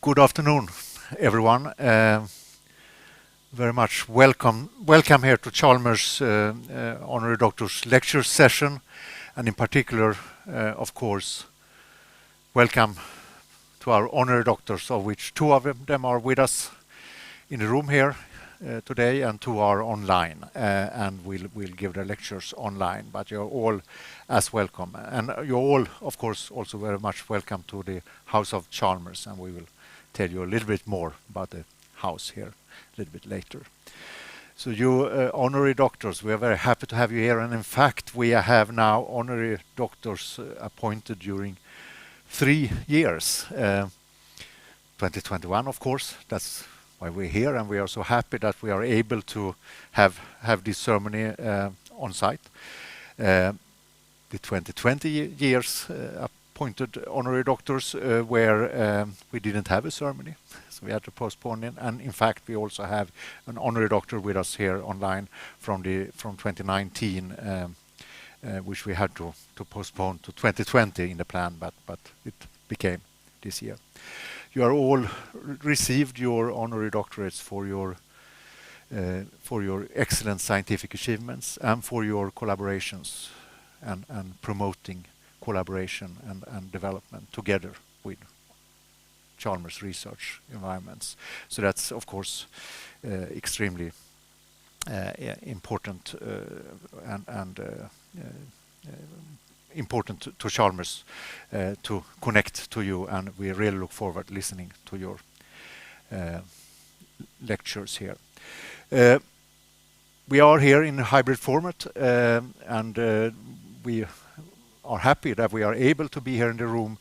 Good afternoon, everyone. Very much welcome here to Chalmers Honorary Doctors Lecture Session, and in particular, of course, welcome to our Honorary Doctors, of which two of them are with us in the room here today, and two are online, and will give their lectures online, but you're all as welcome. And you're all, of course, also very much welcome to the House of Chalmers, and we will tell you a little bit more about the house here a little bit later. So you honorary doctors, we are very happy to have you here, and in fact we have now honorary doctors appointed during 3 years. 2021, of course, that's why we're here, and we are so happy that we are able to have this ceremony on site. The 2020 years appointed honorary doctors where we didn't have a ceremony, so we had to postpone it. And in fact, we also have an honorary doctor with us here online from 2019, which we had to postpone to 2020 in the plan, but it became this year. You are all received your honorary doctorates for your excellent scientific achievements and for your collaborations and promoting collaboration and development together with Chalmers research environments. So that's, of course, extremely important and important to Chalmers to connect to you, and we really look forward to listening to your lectures here. We are here in a hybrid format, and we are happy that we are able to be here in the room,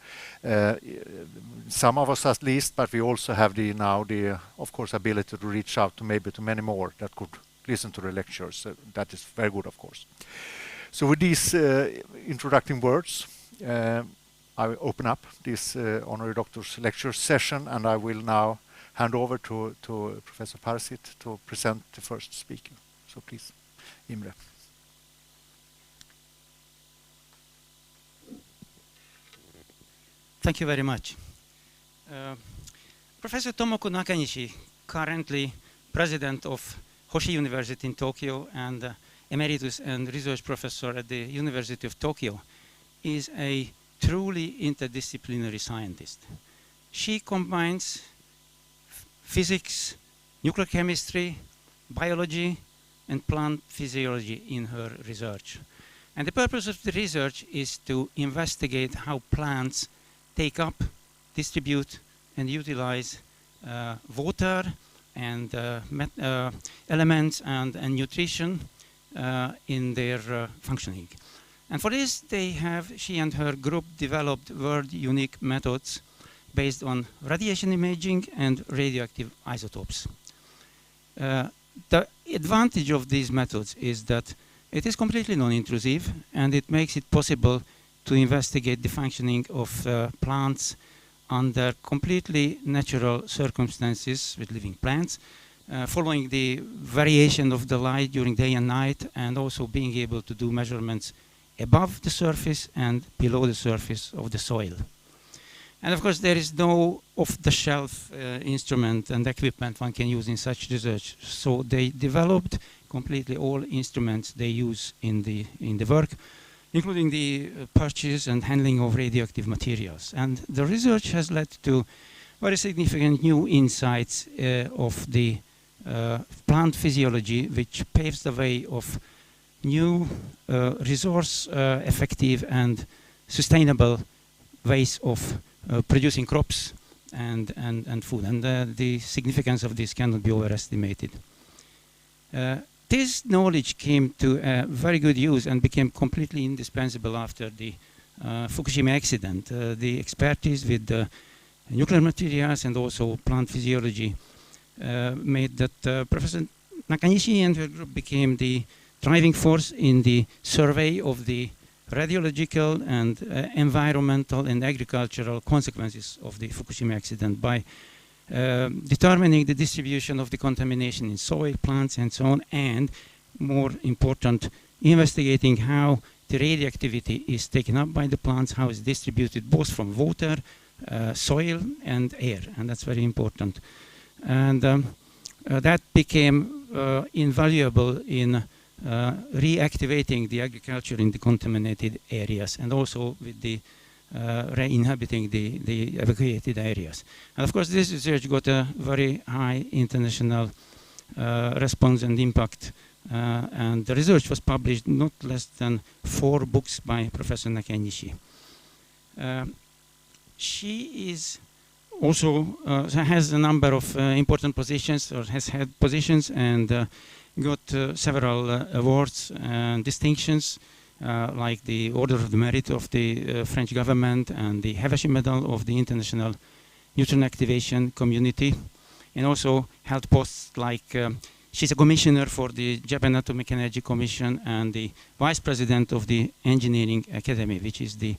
some of us at least, but we also have now the of course ability to reach out to maybe to many more that could listen to the lectures. That is very good, of course. So with these introducing words, I will open up this honorary doctor's lecture session, and I will now hand over to Professor Parsit to present the first speaker. So please, Imre. Thank you very much. Professor Tomoko Nakanishi, currently president of Hoshi University in Tokyo and emeritus and research professor at the University of Tokyo, is a truly interdisciplinary scientist. She combines physics, nuclear chemistry, biology, and plant physiology in her research. And the purpose of the research is to investigate how plants take up, distribute, and utilize water and elements and nutrition in their functioning. And for this, she and her group developed world-unique methods based on radiation imaging and radioactive isotopes. The advantage of these methods is that it is completely non-intrusive, and it makes it possible to investigate the functioning of plants under completely natural circumstances with living plants, following the variation of the light during day and night, and also being able to do measurements above the surface and below the surface of the soil. And of course, there is no off-the-shelf instrument and equipment one can use in such research. So they developed completely all instruments they use in the work, including the purchase and handling of radioactive materials. And the research has led to very significant new insights of the plant physiology, which paves the way of new resource-effective and sustainable ways of producing crops and food. And the significance of this cannot be overestimated. This knowledge came to very good use and became completely indispensable after the Fukushima accident. The expertise with nuclear materials and also plant physiology made that Professor Nakanishi and her group became the driving force in the survey of the radiological and environmental and agricultural consequences of the Fukushima accident by determining the distribution of the contamination in soil, plants, and so on, and more important, investigating how the radioactivity is taken up by the plants, how it's distributed both from water soil and air, and that's very important. And that became invaluable in reactivating the agriculture in the contaminated areas, and also with the re-inhabiting the evacuated areas. And of course, this research got a very high international response and impact, and the research was published not less than 4 books by Professor Nakanishi. She is also has a number of important positions, or has had positions, and got several awards and distinctions, like the Order of the Merit of the French government and the Heveshi Medal of the International Neutron Activation Community, and also held posts like she's a commissioner for the Japan Atomic Energy Commission and the vice president of the Engineering Academy, which is the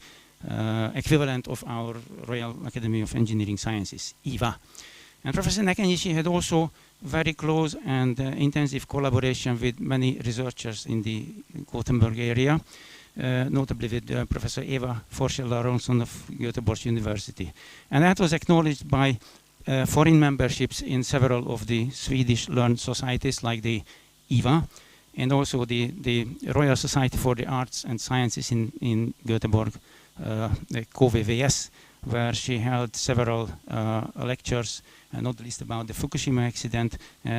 equivalent of our Royal Academy of Engineering Sciences, EVA. And Professor Nakanishi had also very close and intensive collaboration with many researchers in the Gothenburg area, notably with Professor Eva Forssell-Aronsson of Göteborg University. And that was acknowledged by foreign memberships in several of the Swedish learned societies like the EVA, and also the Royal Society for the Arts and Sciences in Göteborg, the COVVS, where she held several lectures, not least about the Fukushima accident,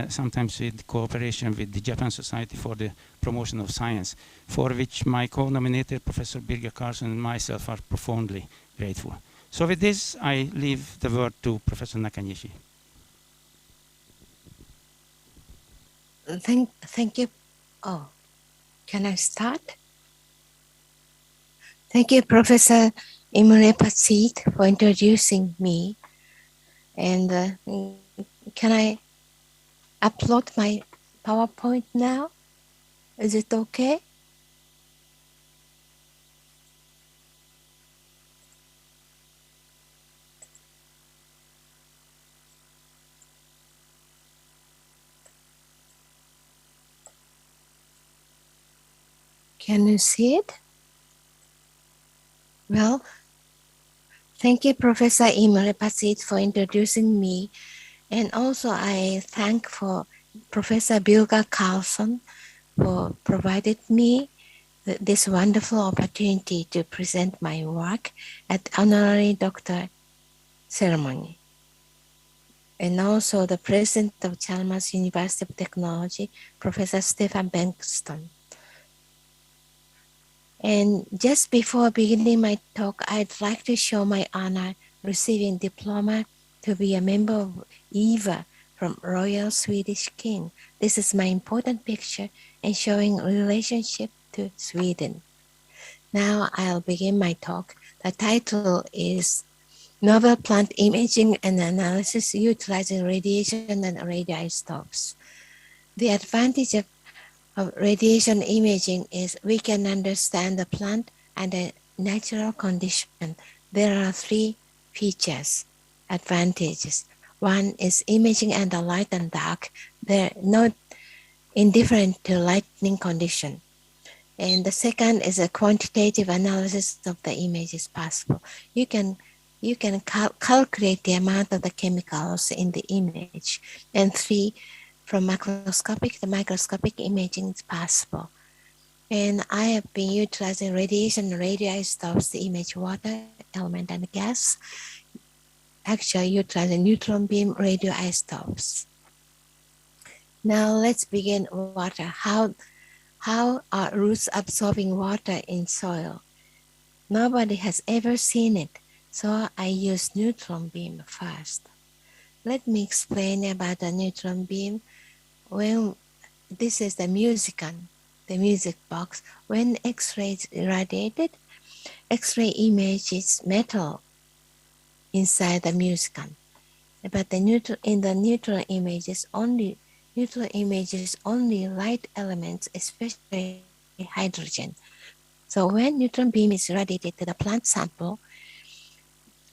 sometimes with cooperation with the Japan Society for the Promotion of Science, for which my co-nominator, Professor Birger Carlsson, and myself are profoundly grateful. So with this, I leave the word to Professor Nakanishi. Thank you. Oh, can I start? Thank you, Professor Imre Patsit, for introducing me. And can I upload my PowerPoint now? Is it okay? Can you see it? Well, thank you, Professor Imre Patsit, for introducing me. And also I thank for Professor Birger Carlsson for provided me this wonderful opportunity to present my work at honorary doctor ceremony. And also the president of Chalmers University of Technology, Professor Stefan Bengtsson. And just before beginning my talk, I'd like to show my honor receiving diploma to be a member of EVA from Royal Swedish King. This is my important picture and showing relationship to Sweden. Now I'll begin my talk. The title is Novel Plant Imaging and Analysis Utilizing Radiation and Radioisotopes. The advantage of radiation imaging is we can understand the plant under natural condition. There are 3 features, advantages. One is imaging under light and dark. They're not indifferent to lighting condition. And the second is a quantitative analysis of the image is possible. You can calculate the amount of the chemicals in the image. And 3, from macroscopic to microscopic imaging is possible. And I have been utilizing radiation and radioisotopes to image water, element, and gas. Actually, utilizing neutron beam radioisotopes. Now let's begin water. How are roots absorbing water in soil? Nobody has ever seen it, so I use neutron beam first. Let me explain about the neutron beam. When this is the musicon, the music box, when X-rays irradiated, X-ray images metal inside the musicon. But in the neutron images only light elements, especially hydrogen. So when neutron beam is irradiated to the plant sample,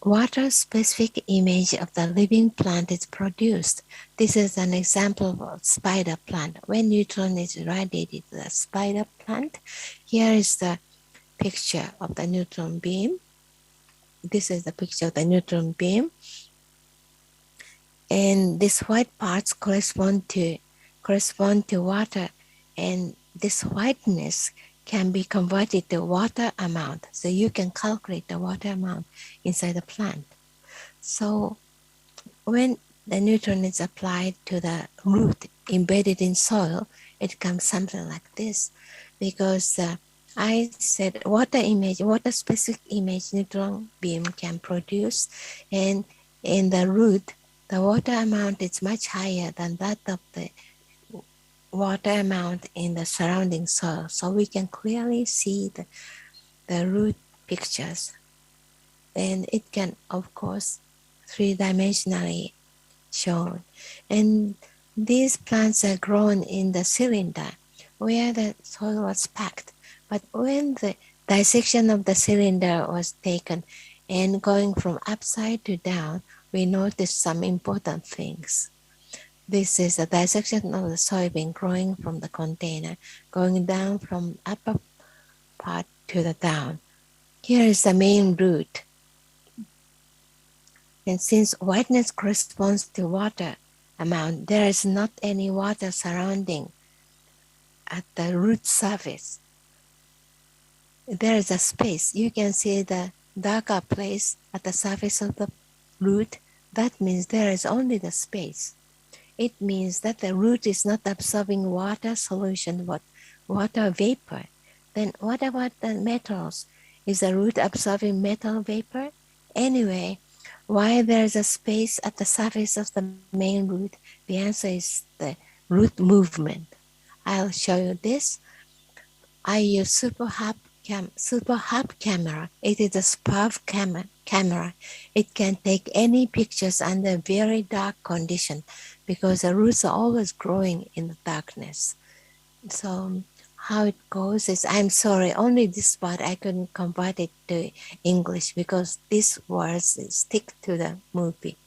water-specific image of the living plant is produced. This is an example of a spider plant. When neutron is irradiated to the spider plant, here is the picture of the neutron beam. this is the picture of the neutron beam. And these white parts correspond to water, and this whiteness can be converted to water amount. So you can calculate the water amount inside the plant. So when the neutron is applied to the root embedded in soil, it comes something like this, because I said water specific image neutron beam can produce, and in the root, the water amount is much higher than that of the water amount in the surrounding soil. So we can clearly see the root pictures. And it can, of course, three-dimensionally shown. And these plants are grown in the cylinder where the soil was packed. But when the dissection of the cylinder was taken and going from upside to down, we noticed some important things. This is a dissection of the soybean growing from the container, going down from upper part to the down. Here is the main root. And since whiteness corresponds to water amount, there is not any water surrounding at the root surface. There is a space. You can see the darker place at the surface of the root. That means there is only the space. It means that the root is not absorbing water solution, but water vapor. Then what about the metals? Is the root absorbing metal vapor? Anyway, why there is a space at the surface of the main root? The answer is the root movement. I'll show you this. I use super hub camera. It is a SPAV camera. It can take any pictures under very dark condition because the roots are always growing in the darkness. So how it goes is, I'm sorry, only this part I couldn't convert it to English because these words stick to the movie.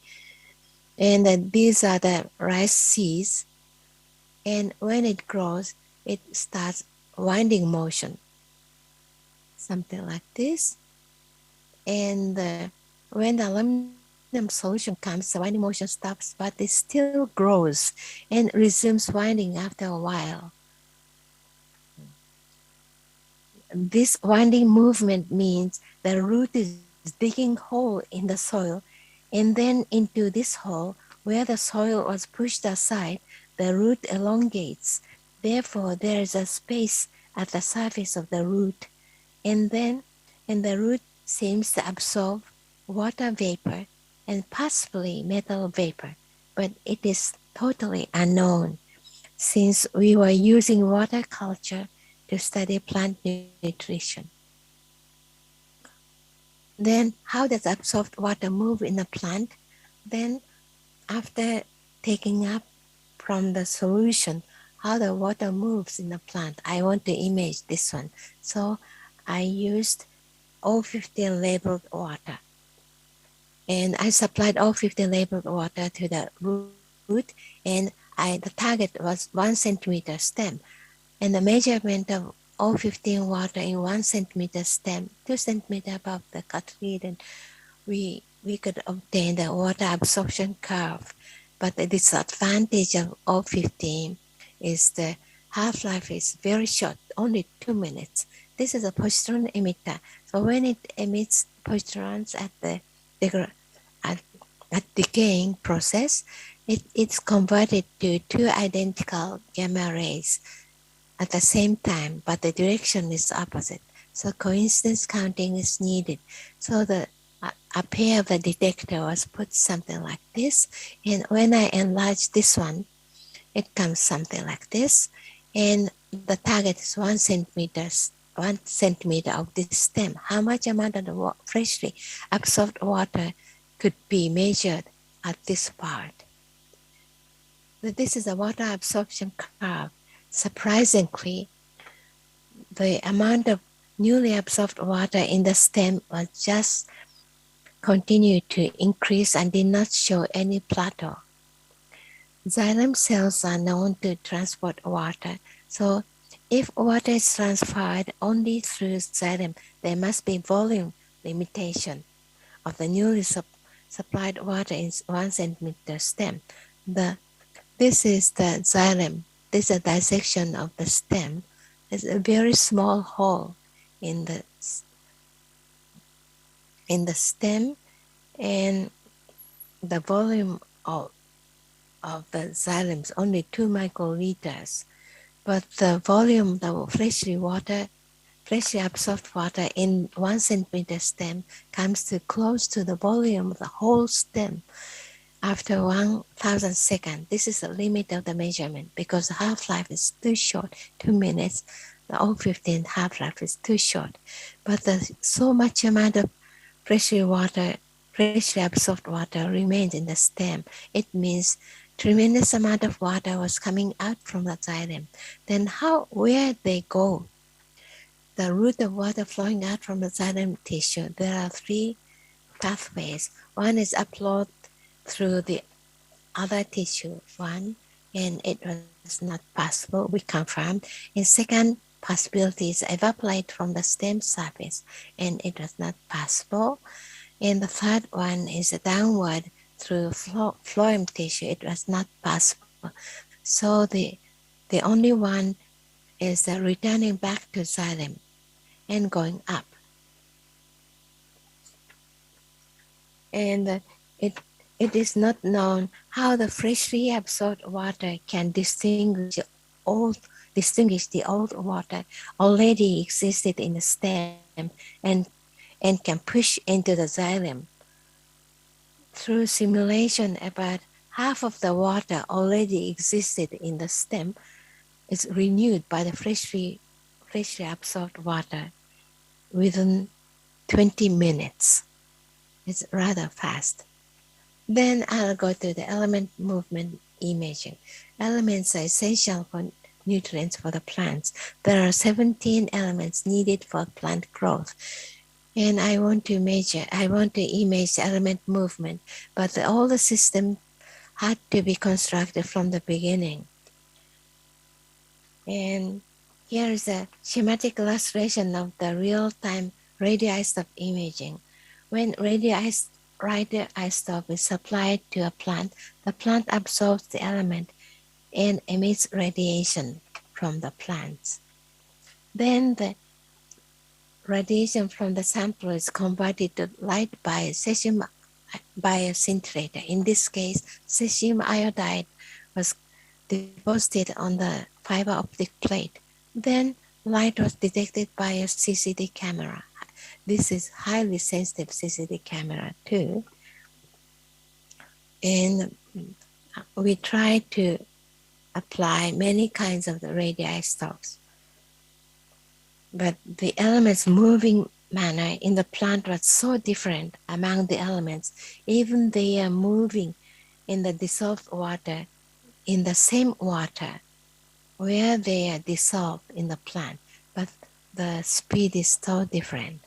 And these are the rice seeds. And when it grows, it starts winding motion. Something like this. And when the aluminum solution comes, the winding motion stops, but it still grows and resumes winding after a while. This winding movement means the root is digging hole in the soil, and then into this hole where the soil was pushed aside, the root elongates. Therefore, there is a space at the surface of the root, and the root seems to absorb water vapor and possibly metal vapor, but it is totally unknown since we were using water culture to study plant nutrition. Then how does absorbed water move in a plant? Then after taking up from the solution, how the water moves in the plant. I want to image this one. So I used O15 labeled water. And I supplied O15 labeled water to the root, and the target was 1 centimeter stem. And the measurement of O15 water in 1 centimeter stem, 2 centimeters above the cut lead, and we could obtain the water absorption curve. But the disadvantage of O15 is the half-life is very short, only 2 minutes. This is a positron emitter. So when it emits positrons at the decaying process, it's converted to 2 identical gamma rays at the same time, but the direction is opposite. So coincidence counting is needed. So a pair of the detector was put something like this. And when I enlarge this one, it comes something like this. And the target is 1 centimeter of this stem. How much amount of the freshly absorbed water could be measured at this part? This is a water absorption curve. Surprisingly, the amount of newly absorbed water in the stem was just continued to increase and did not show any plateau. Xylem cells are known to transport water. So if water is transferred only through xylem, there must be volume limitation. of the newly supplied water in 1 centimeter stem. This is the xylem. This is a dissection of the stem. There's a very small hole in the stem, and the volume of the xylem is only 2 microliters. But the volume, the freshly absorbed water in 1 centimeter stem comes to close to the volume of the whole stem after 1,000 seconds. This is the limit of the measurement because the half-life is too short, 2 minutes. The O15 half-life is too short. But so much amount of freshly absorbed water remains in the stem. It means tremendous amount of water was coming out from the xylem. Then where they go? The route of water flowing out from the xylem tissue, there are 3 pathways. One is upload through the other tissue, and it was not possible, we confirmed. And second possibility is evaporate from the stem surface, and it was not possible. And the third one is downward through phloem tissue, it was not possible. So the only one is returning back to xylem and going up. And it is not known how the freshly absorbed water can distinguish the old water already existed in the stem and can push into the xylem. Through simulation, about half of the water already existed in the stem is renewed by the freshly absorbed water within 20 minutes. It's rather fast. Then I'll go to the element movement imaging. Elements are essential for nutrients for the plants. There are 17 elements needed for plant growth. And I want to image element movement, but all the system had to be constructed from the beginning. And here is a schematic illustration of the real-time radioisotope imaging. When radioisotope is supplied to a plant, the plant absorbs the element and emits radiation from the plants. Then the radiation from the sample is converted to light by a cesium bioscintillator. In this case, cesium iodide was deposited on the fiber optic plate. Then light was detected by a CCD camera. This is highly sensitive CCD camera too. And we try to apply many kinds of the radioisotopes. But the elements moving manner in the plant was so different among the elements. Even they are moving in the dissolved water, in the same water where they are dissolved in the plant, but the speed is so different.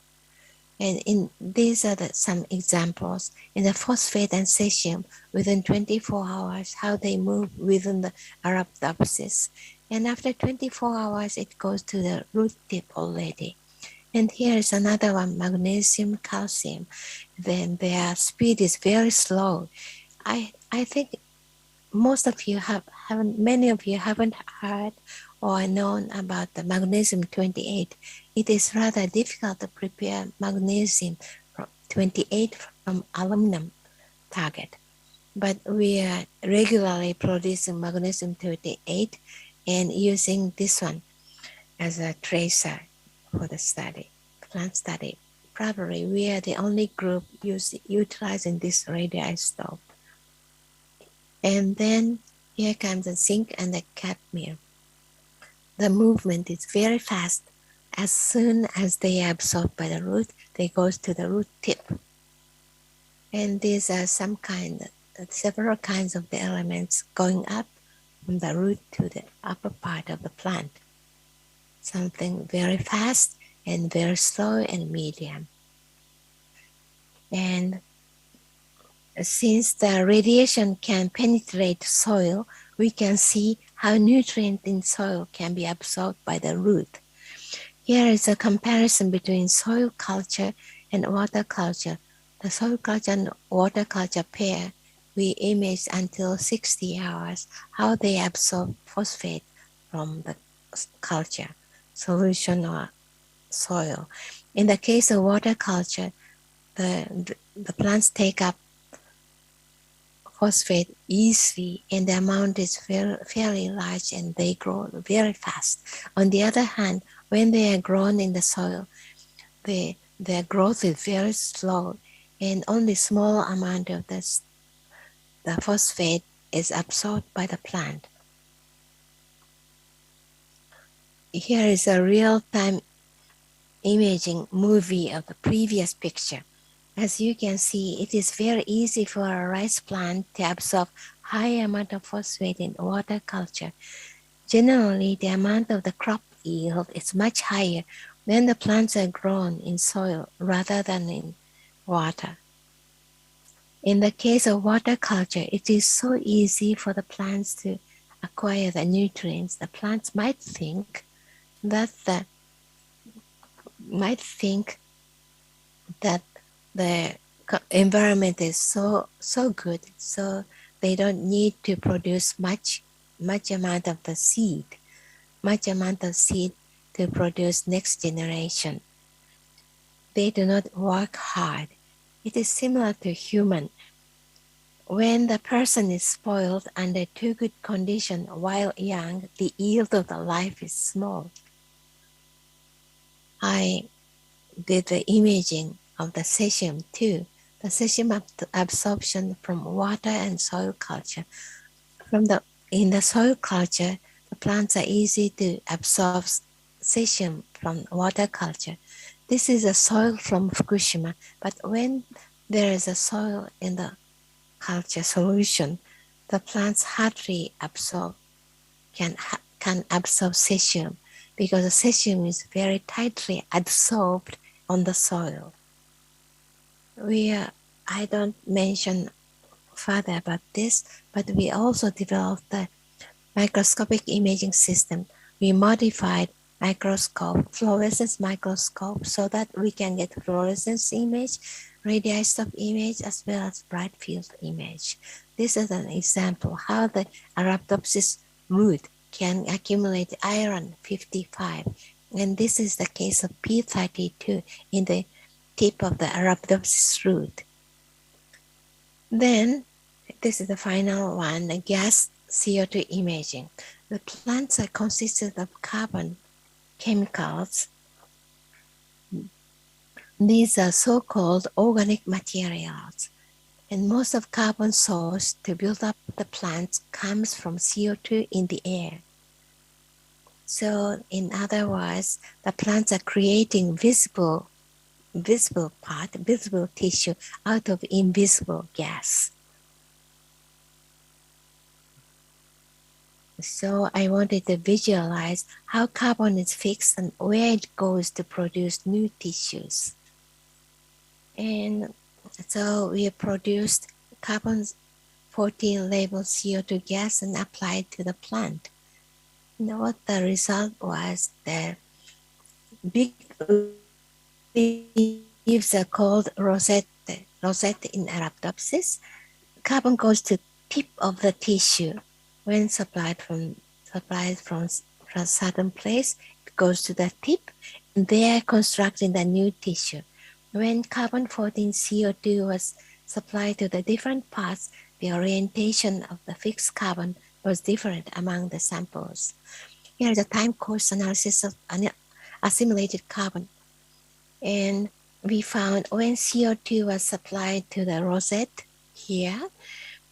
And these are some examples. In the phosphate and cesium, within 24 hours, how they move within the Arabidopsis. And after 24 hours, it goes to the root tip already. And here is another one, magnesium, calcium. Then their speed is very slow. I think many of you haven't heard or known about the magnesium 28. It is rather difficult to prepare magnesium 28 from aluminum target. But we are regularly producing magnesium 28 and using this one as a tracer for the study, plant study. Probably we are the only group utilizing this radioisotope. And then here comes the zinc and the cadmium. The movement is very fast. As soon as they are absorbed by the root, they go to the root tip. And these are several kinds of the elements going up from the root to the upper part of the plant. Something very fast and very slow and medium. And since the radiation can penetrate soil, we can see how nutrients in soil can be absorbed by the root. Here is a comparison between soil culture and water culture. the soil culture and water culture pair, we imaged until 60 hours how they absorb phosphate from the culture, solution or soil. In the case of water culture, the plants take up phosphate easily and the amount is fairly large and they grow very fast. On the other hand, when they are grown in the soil, their growth is very slow and only small amount of the phosphate is absorbed by the plant. Here is a real-time imaging movie of the previous picture. As you can see, it is very easy for a rice plant to absorb high amount of phosphate in water culture. Generally, the amount of the crop yield is much higher when the plants are grown in soil rather than in water. In the case of water culture, it is so easy for the plants to acquire the nutrients. The plants might think that the environment is so good, so they don't need to produce much amount of the seed, to produce next generation. They do not work hard. It is similar to human. When the person is spoiled under too good condition while young, the yield of the life is small. I did the imaging of the cesium too. The cesium absorption from water and soil culture. In the soil culture, the plants are easy to absorb cesium from water culture. This is a soil from Fukushima, but when there is a soil in the culture solution, the plants hardly can absorb cesium because the cesium is very tightly adsorbed on the soil. I don't mention further about this, but we also developed the microscopic imaging system. We modified fluorescence microscope, so that we can get fluorescence image, radioisotope image, as well as bright field image. This is an example how the Arabidopsis root can accumulate iron 55, and this is the case of P32 in the tip of the Arabidopsis root. Then, this is the final one, the gas CO2 imaging. The plants are consisted of carbon chemicals. These are so-called organic materials, and most of carbon source to build up the plants comes from CO2 in the air. So, in other words, the plants are creating visible tissue out of invisible gas. So I wanted to visualize how carbon is fixed and where it goes to produce new tissues. And so we produced carbon-14 labeled CO2 gas and applied to the plant. And what the result was, the big leaves are called rosette in Arabidopsis. Carbon goes to tip of the tissue. When supplied from a certain place, it goes to the tip, and there constructing the new tissue. When carbon-14 CO2 was supplied to the different parts, the orientation of the fixed carbon was different among the samples. Here is a time course analysis of assimilated carbon. And we found when CO2 was supplied to the rosette here,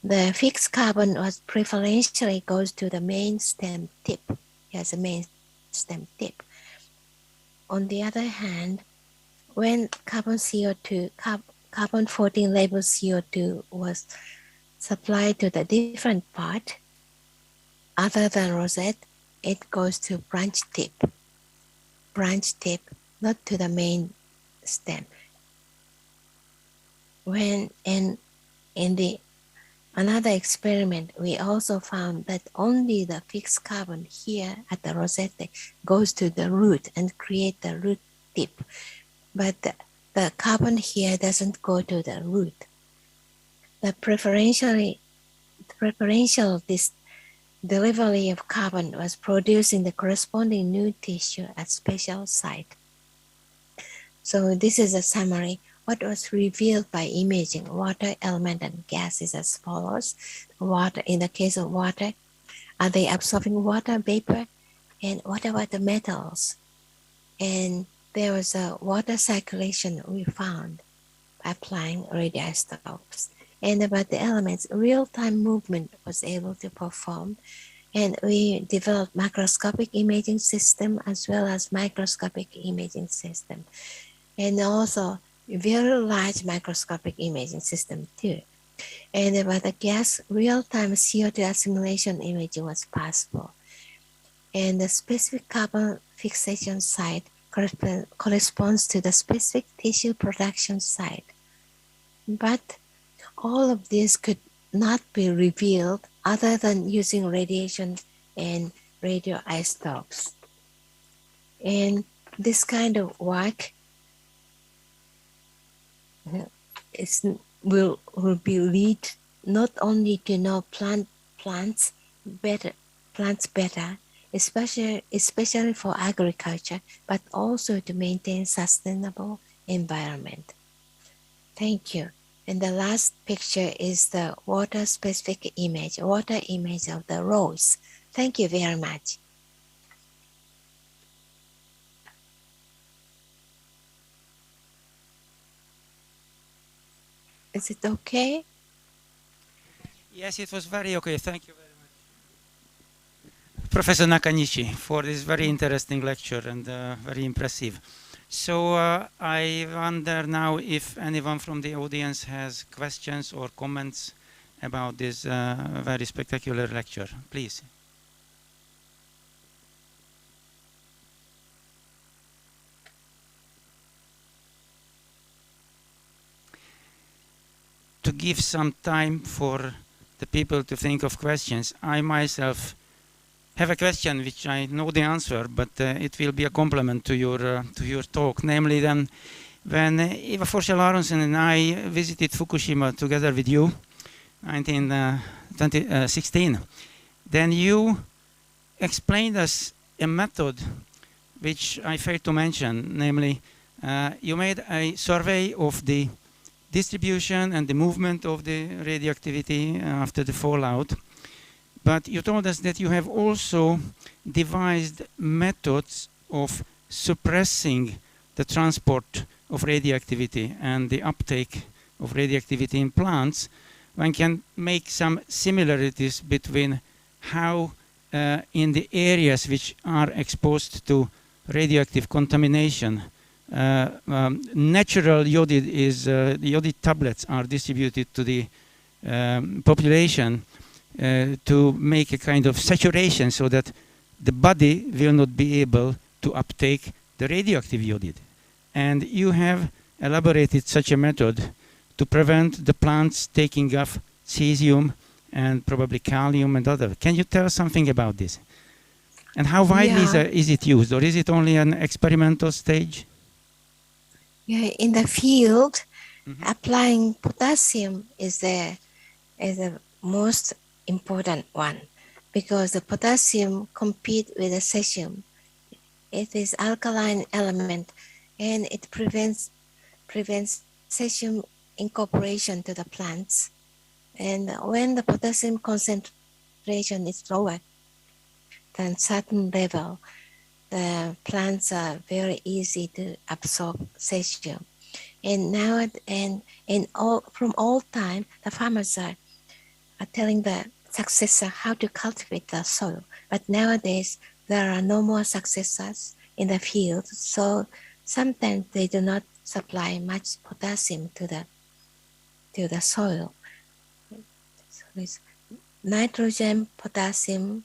the fixed carbon was preferentially goes to the main stem tip. Here's the main stem tip. On the other hand, when carbon-14 labeled CO2 was supplied to the different part, other than rosette, it goes to branch tip, not to the main stem. When in the another experiment, we also found that only the fixed carbon here at the rosette goes to the root and create the root tip. But the carbon here doesn't go to the root. The preferential delivery of carbon was produced in the corresponding new tissue at special site. So this is a summary. What was revealed by imaging water, element, and gas is as follows. Water, in the case of water, are they absorbing water, vapor? And what about the metals? And there was a water circulation we found by applying radioisotopes. And about the elements, real-time movement was able to perform. And we developed macroscopic imaging system as well as microscopic imaging system. And also very large microscopic imaging system too. And about the gas, real-time CO2 assimilation imaging was possible. And the specific carbon fixation site corresponds to the specific tissue production site. But all of this could not be revealed other than using radiation and radioisotopes. And this kind of work will be lead not only to know plants better, especially for agriculture, but also to maintain sustainable environment. Thank you. And the last picture is the water-specific image, water image of the rose. Thank you very much. Is it okay? Yes, it was very okay. Thank you very much, Professor Nakanishi, for this very interesting lecture and very impressive. So I wonder now if anyone from the audience has questions or comments about this very spectacular lecture. Please. To give some time for the people to think of questions, I myself have a question which I know the answer, but it will be a complement to your talk. Namely, then, when Eva Forsell-Aronson and I visited Fukushima together with you, 2016, then you explained us a method which I failed to mention. Namely, you made a survey of the distribution and the movement of the radioactivity after the fallout. But you told us that you have also devised methods of suppressing the transport of radioactivity and the uptake of radioactivity in plants. One can make some similarities between how in the areas which are exposed to radioactive contamination, natural iodide tablets are distributed to the population to make a kind of saturation so that the body will not be able to uptake the radioactive iodide. And you have elaborated such a method to prevent the plants taking off cesium and probably calcium and other. Can you tell us something about this? And how widely is it used, or is it only an experimental stage? Yeah, in the field, applying potassium is the most important one, because the potassium competes with the cesium. It is alkaline element, and it prevents cesium incorporation to the plants. And when the potassium concentration is lower than certain level, the plants are very easy to absorb cesium. And now, from all time, the farmers are telling the successor how to cultivate the soil. But nowadays, there are no more successors in the field, so sometimes they do not supply much potassium to the soil. So it's nitrogen, potassium,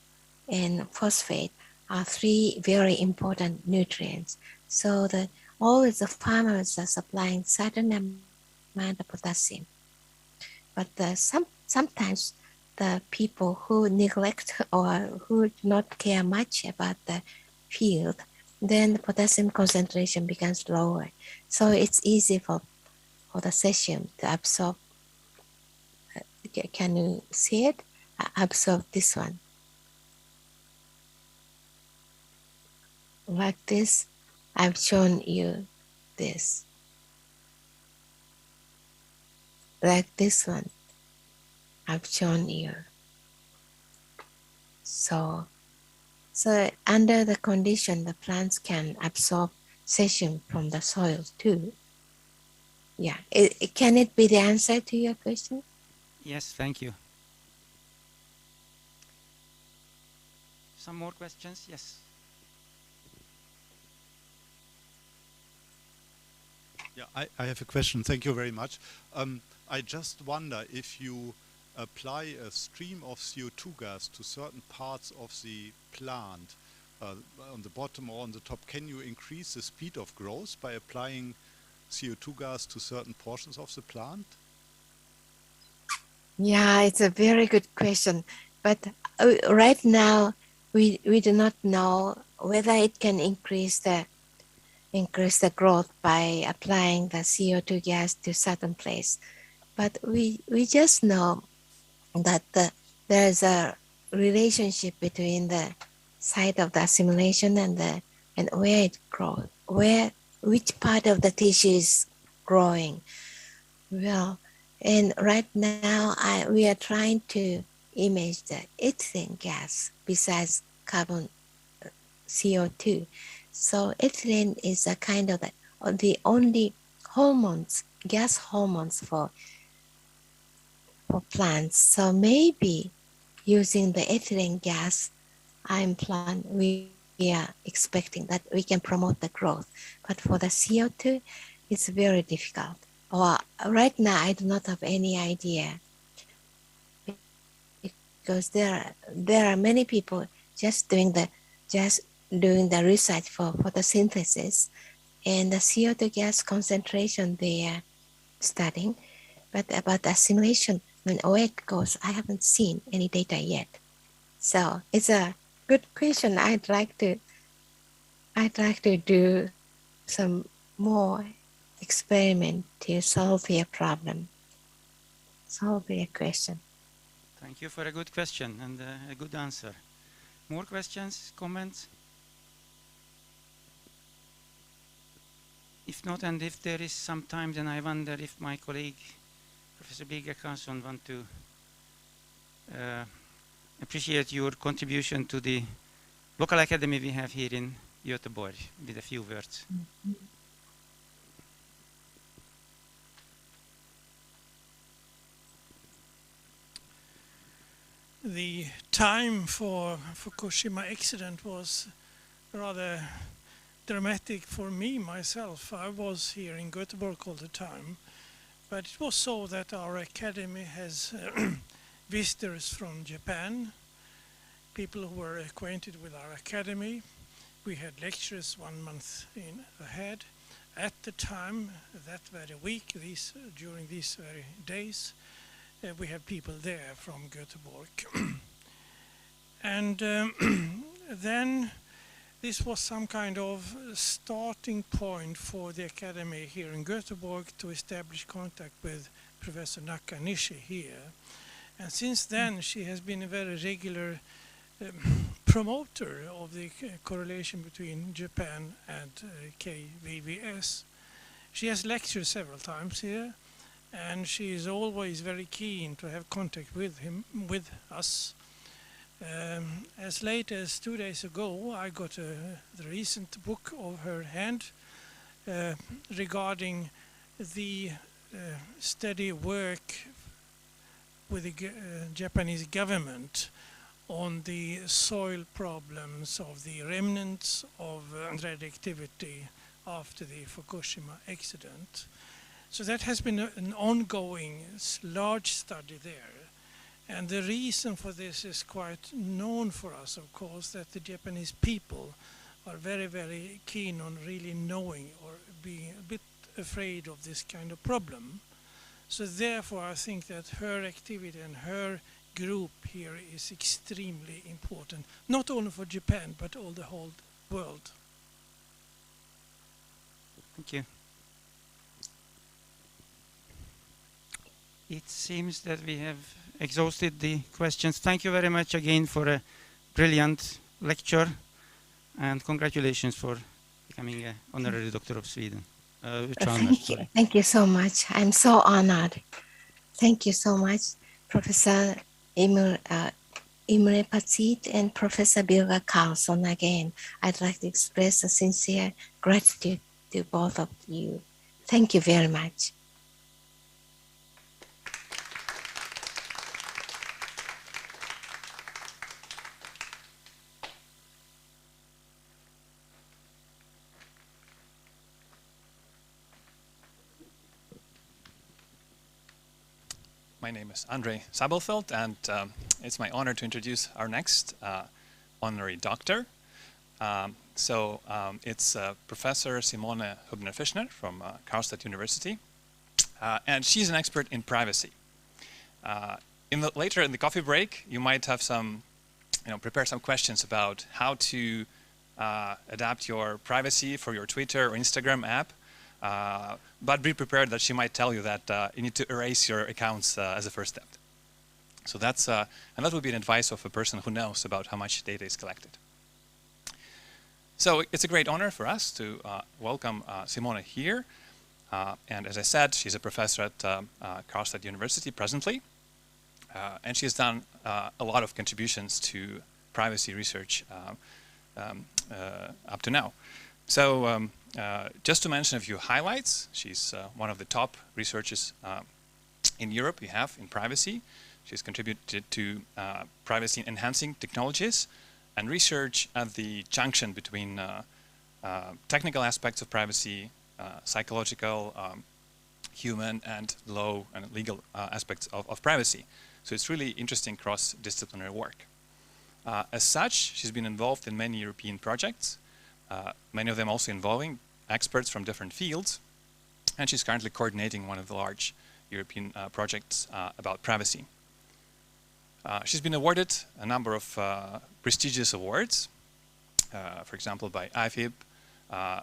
and phosphate are three very important nutrients. So that always the farmers are supplying certain amount of potassium. But sometimes the people who neglect or who do not care much about the field, then the potassium concentration becomes lower. So it's easy for the cesium to absorb. Can you see it? Absorb this one. Like this, I've shown you this. Like this one, I've shown you. So under the condition, the plants can absorb cesium from the soil too. Yeah, can it be the answer to your question? Yes, thank you. Some more questions? Yes. Yeah, I have a question. Thank you very much. I just wonder if you apply a stream of CO2 gas to certain parts of the plant, on the bottom or on the top, can you increase the speed of growth by applying CO2 gas to certain portions of the plant? Yeah, it's a very good question. But right now, we do not know whether it can increase the growth by applying the CO2 gas to certain place. But we just know that there's a relationship between the site of the assimilation and where it grows, which part of the tissue is growing. Well, and right now we are trying to image the ethylene gas besides carbon CO2. So ethylene is a kind of the only hormones, gas hormones for plants. So maybe using the ethylene gas, we are expecting that we can promote the growth. But for the CO2, it's very difficult. Or right now, I do not have any idea, because there are many people just doing the research for photosynthesis, and the CO2 gas concentration they are studying. But about assimilation, where it goes, I haven't seen any data yet. So it's a good question. I'd like to do some more experiment to solve your problem, solve your question. Thank you for a good question and a good answer. More questions, comments? If not, and if there is some time, then I wonder if my colleague, Professor Birger Karlsson, want to appreciate your contribution to the local academy we have here in Göteborg with a few words. The time for Fukushima accident was rather dramatic for me myself. I was here in Göteborg all the time, but it was so that our academy has visitors from Japan, people who were acquainted with our academy. We had lectures 1 month ahead. At the time, that very week, during these very days, we have people there from Göteborg. And then this was some kind of starting point for the academy here in Göteborg to establish contact with Professor Nakanishi here. And since then, she has been a very regular promoter of the correlation between Japan and KVVS. She has lectured several times here, and she is always very keen to have contact with us. As late as 2 days ago, I got the recent book of her hand regarding the steady work with the Japanese government on the soil problems of the remnants of radioactivity after the Fukushima accident. So that has been an ongoing large study there. And the reason for this is quite known for us, of course, that the Japanese people are very, very keen on really knowing or being a bit afraid of this kind of problem. So therefore, I think that her activity and her group here is extremely important, not only for Japan, but all the whole world. Thank you. It seems that we have exhausted the questions. Thank you very much again for a brilliant lecture, and congratulations for becoming an honorary doctor of Sweden. Thank you. Thank you so much. I'm so honored. Thank you so much, Professor Imre Patsit and Professor Birger Carlson again. I'd like to express a sincere gratitude to both of you. Thank you very much. My name is Andre Sabelfeld, and it's my honor to introduce our next honorary doctor. It's Professor Simone Hübner-Fischner from Karlstad University, and she's an expert in privacy. Later in the coffee break, you might have prepare some questions about how to adapt your privacy for your Twitter or Instagram app. But be prepared that she might tell you that you need to erase your accounts as a first step. So and that would be an advice of a person who knows about how much data is collected. So it's a great honor for us to welcome Simone here. And as I said, she's a professor at Karlstad University presently. And she has done a lot of contributions to privacy research up to now. So just to mention a few highlights, she's one of the top researchers in Europe we have in privacy. She's contributed to privacy enhancing technologies and research at the junction between technical aspects of privacy, psychological, human, and law and legal aspects of privacy. So it's really interesting cross-disciplinary work. As such, she's been involved in many European projects, many of them also involving experts from different fields, and she's currently coordinating one of the large European projects about privacy. She's been awarded a number of prestigious awards, for example by IFIB,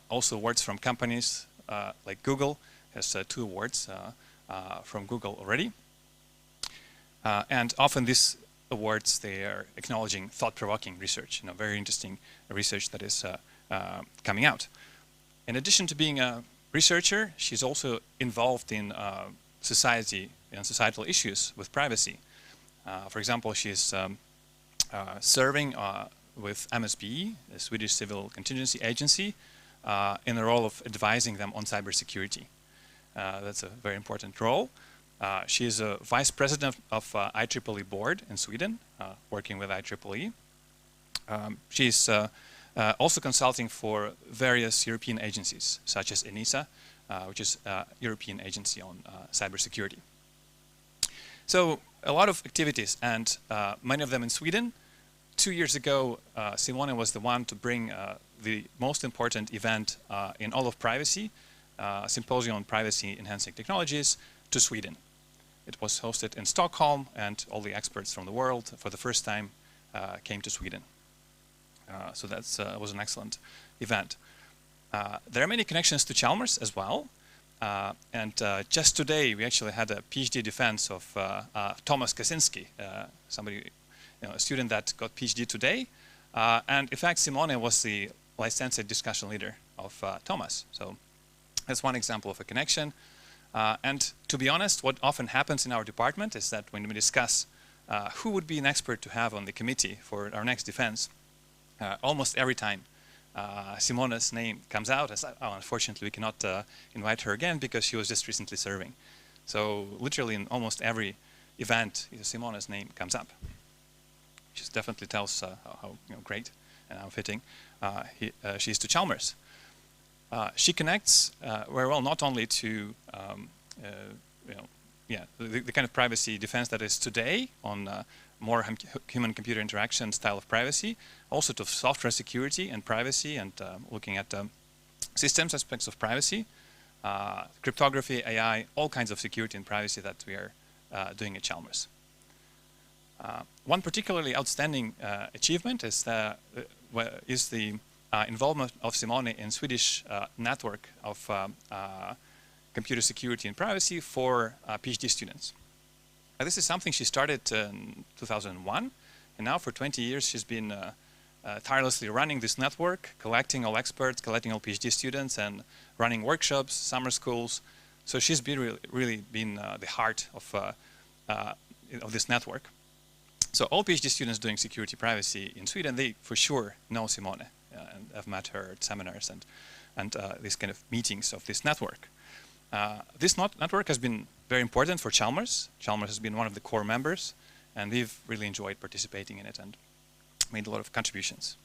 also awards from companies like Google, has 2 awards from Google already. And often these awards, they are acknowledging thought-provoking research, very interesting research that is coming out. In addition to being a researcher, she's also involved in society and societal issues with privacy. For example, she's serving with MSB, the Swedish Civil Contingency Agency, in the role of advising them on cybersecurity. That's a very important role. She is a vice president of IEEE board in Sweden, working with IEEE. She's also consulting for various European agencies, such as ENISA, which is a European agency on cybersecurity. So a lot of activities, and many of them in Sweden. 2 years ago, Simone was the one to bring the most important event in all of privacy, Symposium on Privacy Enhancing Technologies, to Sweden. It was hosted in Stockholm, and all the experts from the world for the first time came to Sweden. So that was an excellent event. There are many connections to Chalmers as well. And just today, we actually had a PhD defense of Thomas Kaczynski, a student that got PhD today. And in fact, Simone was the licensed discussion leader of Thomas. So that's one example of a connection. And to be honest, what often happens in our department is that when we discuss who would be an expert to have on the committee for our next defense, almost every time Simone's name comes out as, oh, unfortunately we cannot invite her again because she was just recently serving. So literally in almost every event, Simone's name comes up. Which definitely tells how great and how fitting she is to Chalmers. She connects very well not only to the kind of privacy defense that is today on more human-computer interaction style of privacy, also to software security and privacy, and looking at systems aspects of privacy, cryptography, AI, all kinds of security and privacy that we are doing at Chalmers. One particularly outstanding achievement is the involvement of Simone in Swedish network of computer security and privacy for PhD students. This is something she started in 2001, and now for 20 years she's been tirelessly running this network, collecting all experts, collecting all PhD students, and running workshops, summer schools. So she's been really been the heart of this network. So all PhD students doing security privacy in Sweden, they for sure know Simone and have met her at seminars and these kind of meetings of this network. This network has been very important for Chalmers. Chalmers has been one of the core members, and we've really enjoyed participating in it and made a lot of contributions.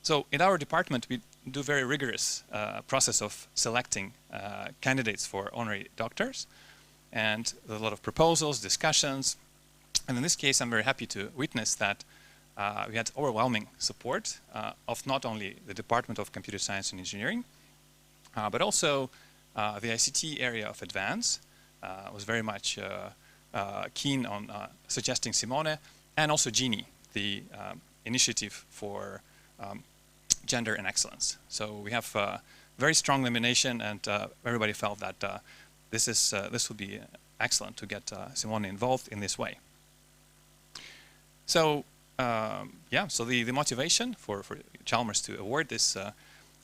So in our department, we do very rigorous process of selecting candidates for honorary doctors, and a lot of proposals, discussions. And in this case, I'm very happy to witness that we had overwhelming support of not only the Department of Computer Science and Engineering, but also the ICT area of Advance was very much keen on suggesting Simone, and also Genie, the initiative for gender and excellence. So we have very strong nomination, and everybody felt that this would be excellent to get Simone involved in this way. So yeah, so the motivation for Chalmers to award this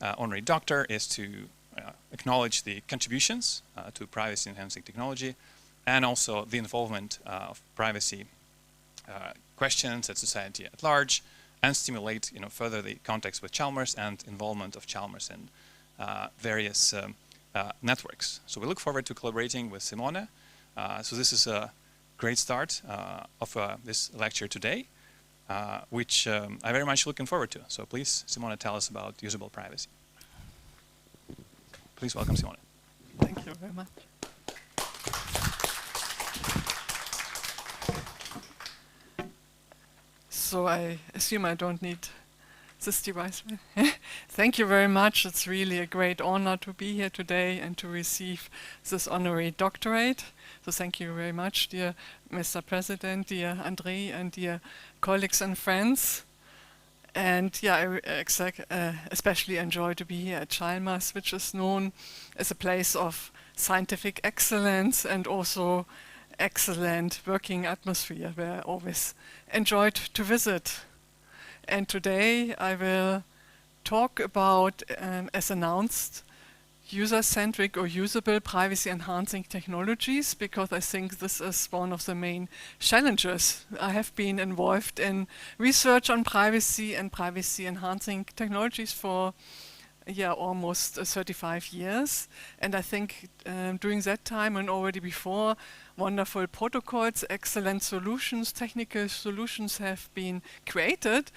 honorary doctor is to acknowledge the contributions to privacy enhancing technology, and also the involvement of privacy questions at society at large, and stimulate further the contacts with Chalmers and involvement of Chalmers in various networks. So we look forward to collaborating with Simone. So this is a great start of this lecture today, which I'm very much looking forward to. So please, Simone, tell us about usable privacy. Please welcome Simone. Thank you very much. So I assume I don't need this device. Thank you very much. It's really a great honor to be here today and to receive this honorary doctorate. So thank you very much, dear Mr. President, dear Andre, and dear colleagues and friends. And yeah, I especially enjoy to be here at Chalmers, which is known as a place of scientific excellence and also excellent working atmosphere, where I always enjoyed to visit. And today I will talk about, as announced, user-centric or usable privacy-enhancing technologies, because I think this is one of the main challenges. I have been involved in research on privacy and privacy-enhancing technologies for almost 35 years. And I think during that time and already before, wonderful protocols, excellent solutions, technical solutions have been created,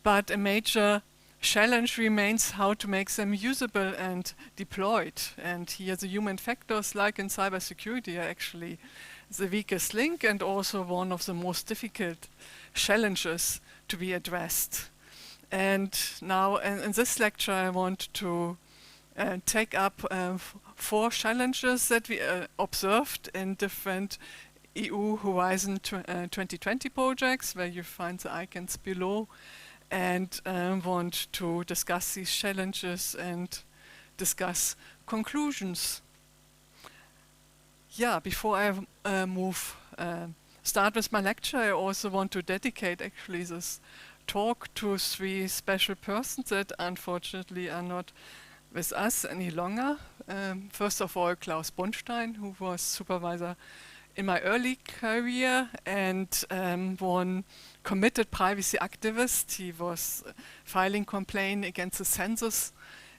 but a major challenge remains how to make them usable and deployed. And here the human factors, like in cybersecurity, are actually the weakest link and also one of the most difficult challenges to be addressed. And now in this lecture I want to take up 4 challenges that we observed in different EU Horizon 2020 projects, where you find the icons below, and want to discuss these challenges and discuss conclusions. Yeah, before I start with my lecture, I also want to dedicate actually this talk to 3 special persons that unfortunately are not with us any longer. First of all, Klaus Bunstein, who was supervisor in my early career and one committed privacy activist. He was filing complaint against the census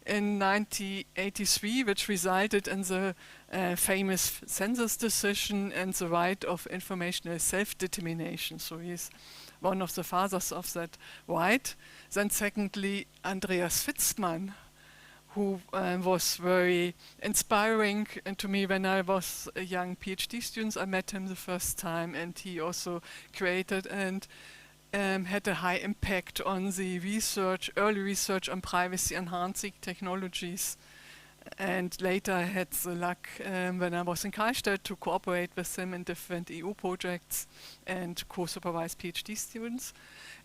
in 1983, which resulted in the famous census decision and the right of informational self-determination. So he's one of the fathers of that right. Then secondly, Andreas Fitzmann, who was very inspiring to me when I was a young PhD student. I met him the first time, and he also created and had a high impact on the research, early research on privacy enhancing technologies And later I had the luck when I was in Karlstadt to cooperate with him in different EU projects and co-supervise PhD students.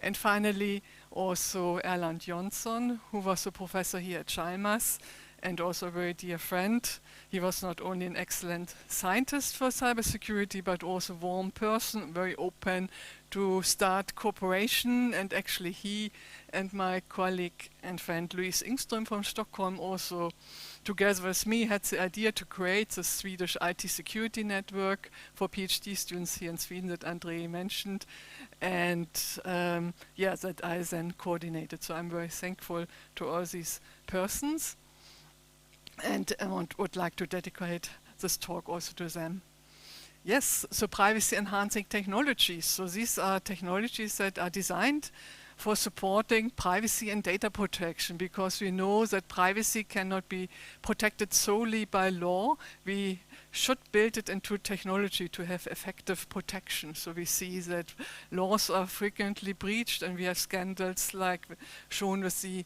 And finally, also Erland Jonsson, who was a professor here at Chalmers and also a very dear friend. He was not only an excellent scientist for cybersecurity, but also a warm person, very open to start cooperation. And actually he and my colleague and friend Louise Ingström from Stockholm also, together with me, had the idea to create the Swedish IT security network for PhD students here in Sweden that Andre mentioned. And yeah, that I then coordinated. So I'm very thankful to all these persons. And I would like to dedicate this talk also to them. Yes, so privacy enhancing technologies. So these are technologies that are designed for supporting privacy and data protection, because we know that privacy cannot be protected solely by law. We should build it into technology to have effective protection. So we see that laws are frequently breached, and we have scandals like shown with the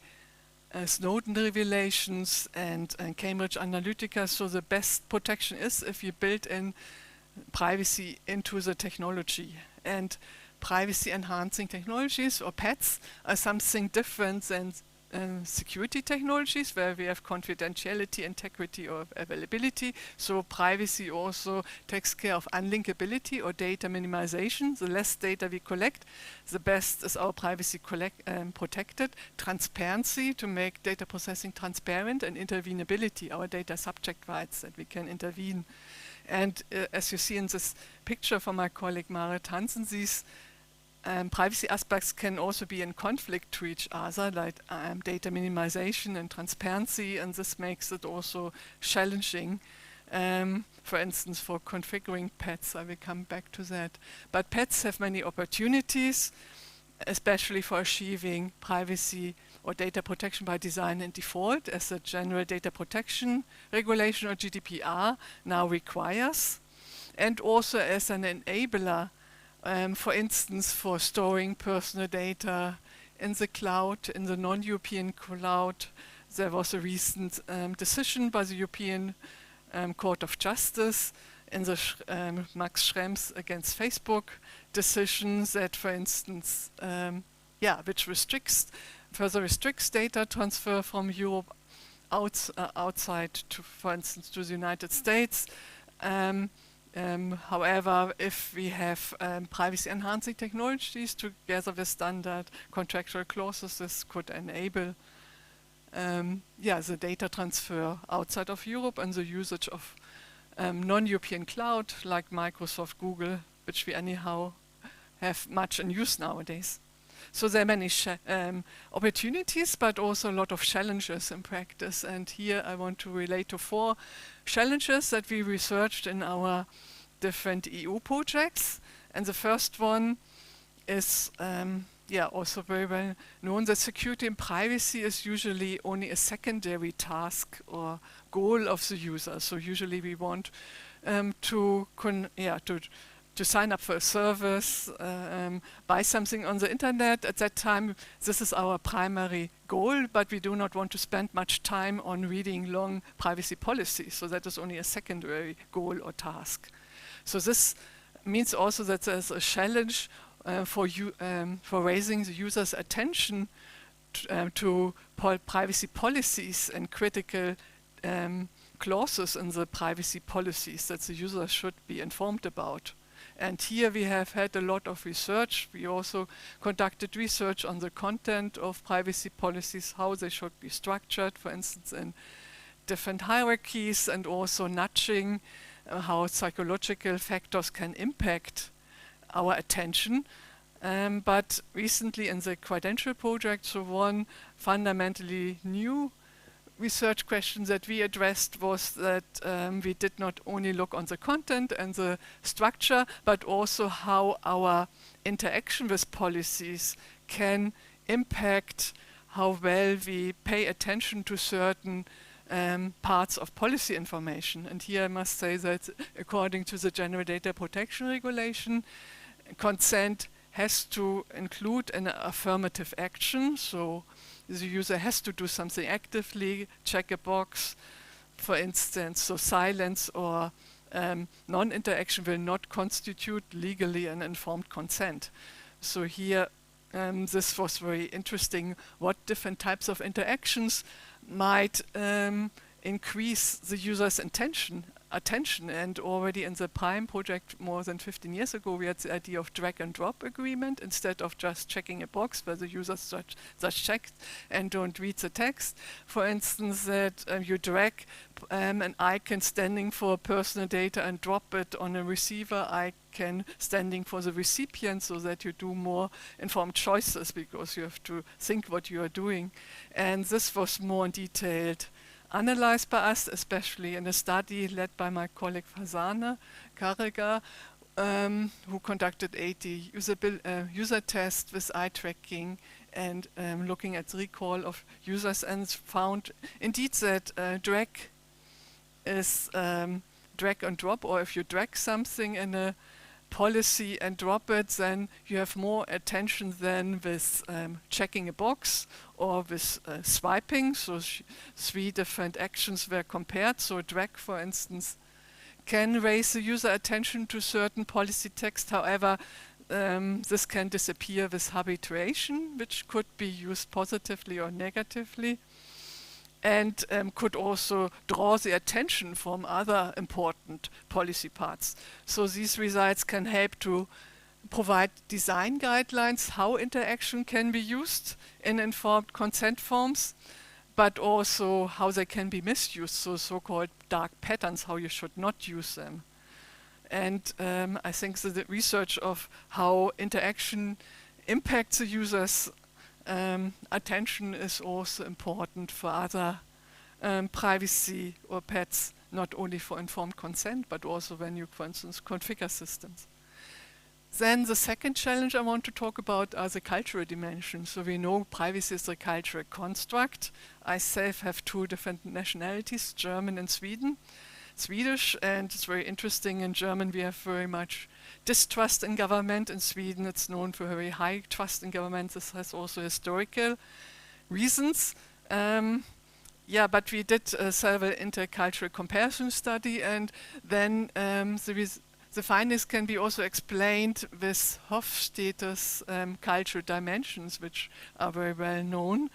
Snowden revelations and Cambridge Analytica. So the best protection is if you build in privacy into the technology. And privacy enhancing technologies, or PETs, are something different than security technologies, where we have confidentiality, integrity, or availability. So privacy also takes care of unlinkability or data minimization. The less data we collect, the best is our privacy protected. Transparency, to make data processing transparent, and intervenability, our data subject rights, that we can intervene. And as you see in this picture from my colleague Marit Hansen, these privacy aspects can also be in conflict to each other, like data minimization and transparency, and this makes it also challenging. For instance, for configuring PETs, I will come back to that. But PETs have many opportunities, especially for achieving privacy or data protection by design and default, as the General Data Protection Regulation, or GDPR, now requires, and also as an enabler. For instance, for storing personal data in the cloud, in the non-European cloud. There was a recent decision by the European Court of Justice in the Max Schrems against Facebook decision that, for instance, which further restricts data transfer from Europe outside, to, for instance, to the United States. However, if we have privacy enhancing technologies together with standard contractual clauses, this could enable the data transfer outside of Europe and the usage of non-European cloud like Microsoft, Google, which we anyhow have much in use nowadays. So there are many opportunities, but also a lot of challenges in practice. And here I want to relate to 4 challenges that we researched in our different EU projects. And the first one is also very well known, that security and privacy is usually only a secondary task or goal of the user. So usually we want to sign up for a service, buy something on the internet. At that time, this is our primary goal, but we do not want to spend much time on reading long privacy policies. So that is only a secondary goal or task. So this means also that there's a challenge for raising the user's attention to privacy policies and critical clauses in the privacy policies that the user should be informed about. And here we have had a lot of research. We also conducted research on the content of privacy policies, how they should be structured, for instance, in different hierarchies, and also nudging, how psychological factors can impact our attention. But recently in the credential project, so one fundamentally new research question that we addressed was that we did not only look on the content and the structure, but also how our interaction with policies can impact how well we pay attention to certain parts of policy information. And here I must say that according to the General Data Protection Regulation, consent has to include an affirmative action. So the user has to do something actively, check a box, for instance, so silence or non-interaction will not constitute legally an informed consent. So here, this was very interesting, what different types of interactions might increase the user's attention. And already in the PRIME project more than 15 years ago, we had the idea of drag and drop agreement instead of just checking a box where the user just checked and don't read the text. For instance, that you drag an icon standing for personal data and drop it on a receiver icon standing for the recipient, so that you do more informed choices because you have to think what you are doing. And this was more detailed analyzed by us, especially in a study led by my colleague Fazana Karega, who conducted 80 user tests with eye tracking and looking at the recall of users, and found indeed that drag is drag and drop, or if you drag something in a policy and drop it, then you have more attention than with checking a box or with swiping. So 3 different actions were compared. So drag, for instance, can raise the user attention to certain policy text. However, this can disappear with habituation, which could be used positively or negatively, and could also draw the attention from other important policy parts. So these results can help to provide design guidelines how interaction can be used in informed consent forms, but also how they can be misused, so-called dark patterns, how you should not use them. And I think the research of how interaction impacts the user's attention is also important for other privacy or PETs, not only for informed consent, but also when you, for instance, configure systems. Then the second challenge I want to talk about are the cultural dimensions. So we know privacy is a cultural construct. I myself have 2 different nationalities, German and Swedish, and it's very interesting. In German we have very much distrust in government. In Sweden it's known for very high trust in government. This has also historical reasons. But we did several intercultural comparison study, and then the findings can be also explained with Hofstadter's cultural dimensions, which are very well known,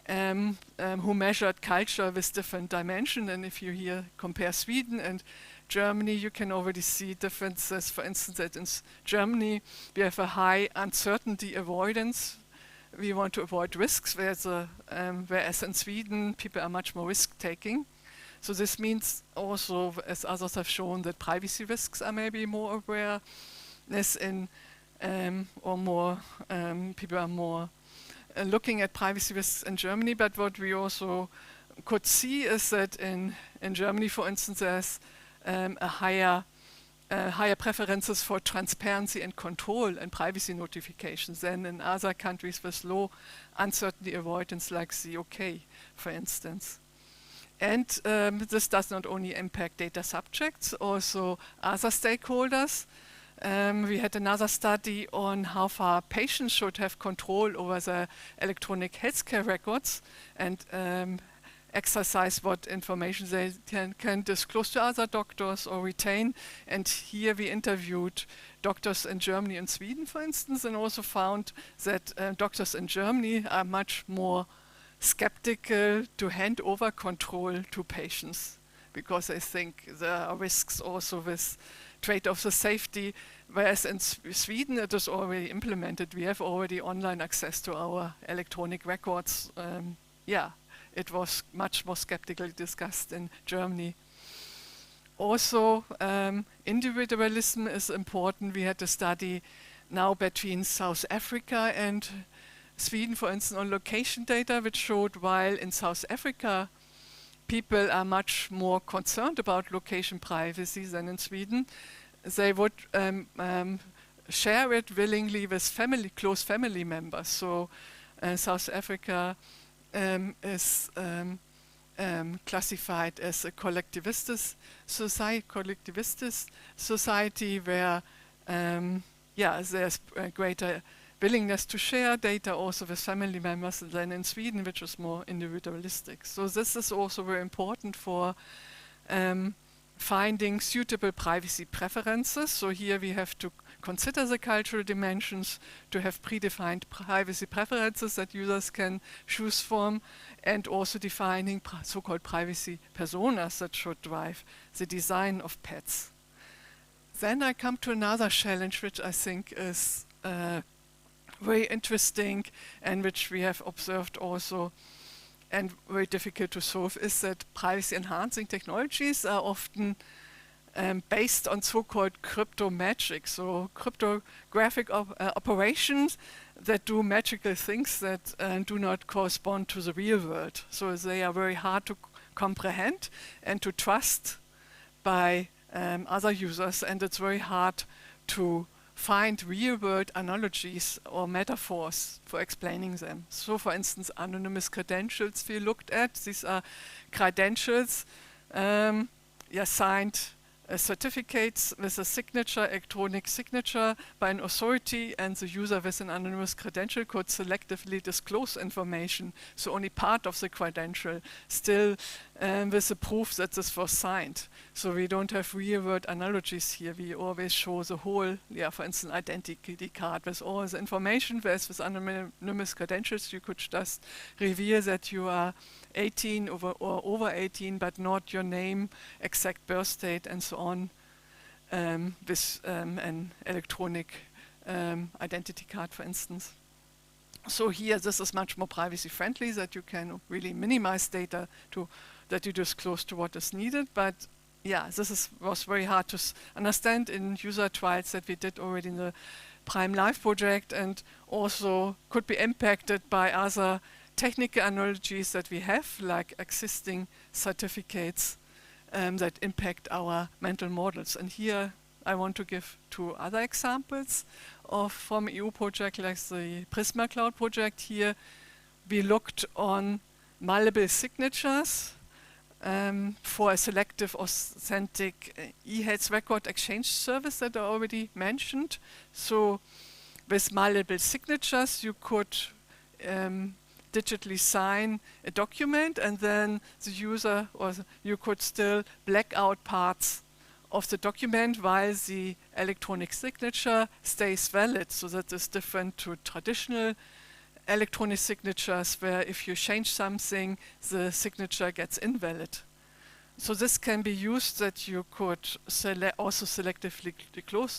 who measured culture with different dimensions. And if you here compare Sweden and Germany, you can already see differences. For instance, that in Germany we have a high uncertainty avoidance. We want to avoid risks, whereas in Sweden people are much more risk-taking. So this means also, as others have shown, that privacy risks are maybe more awareness in, or more people are more looking at privacy risks in Germany. But what we also could see is that in Germany, for instance, there's a higher preferences for transparency and control and privacy notifications than in other countries with low uncertainty avoidance, like the UK, for instance. And this does not only impact data subjects, also other stakeholders. We had another study on how far patients should have control over their electronic healthcare records and exercise what information they can disclose to other doctors or retain. And here we interviewed doctors in Germany and Sweden, for instance, and also found that doctors in Germany are much more skeptical to hand over control to patients, because they think there are risks also with trade-offs of safety, whereas in Sweden it is already implemented. We have already online access to our electronic records. It was much more skeptically discussed in Germany. Also, individualism is important. We had a study now between South Africa and Sweden, for instance, on location data, which showed while in South Africa people are much more concerned about location privacy than in Sweden, they would share it willingly with close family members. So South Africa is classified as a collectivist society where there's a greater willingness to share data also with family members than in Sweden, which is more individualistic. So this is also very important for finding suitable privacy preferences. So here we have to consider the cultural dimensions to have predefined privacy preferences that users can choose from, and also defining so-called privacy personas that should drive the design of pets. Then I come to another challenge which I think is very interesting and which we have observed also and very difficult to solve, is that privacy enhancing technologies are often based on so-called crypto magic, so cryptographic operations that do magical things that do not correspond to the real world. So they are very hard to comprehend and to trust by other users, and it's very hard to find real-world analogies or metaphors for explaining them. So, for instance, anonymous credentials we looked at. These are credentials signed certificates with a signature, electronic signature by an authority, and the user with an anonymous credential could selectively disclose information, so only part of the credential, still with the proof that this was signed. So we don't have real-world analogies here. We always show the whole, for instance, identity card with all the information, whereas with anonymous credentials you could just reveal that you are 18 or over 18, but not your name, exact birth date, and so on, with an electronic identity card, for instance. So here, this is much more privacy friendly, that you can really minimize data that you disclose to what is needed. But yeah, this was very hard to understand in user trials that we did already in the Prime Life project, and also could be impacted by other technical analogies that we have, like existing certificates that impact our mental models. And here I want to give two other examples from EU project, like the Prisma Cloud project. Here we looked on Malibu Signatures for a selective authentic e-health record exchange service that I already mentioned. So with Malibu Signatures you could digitally sign a document, and then the user, or you could still black out parts of the document while the electronic signature stays valid. So that is different to traditional electronic signatures, where if you change something, the signature gets invalid. So this can be used that you could also selectively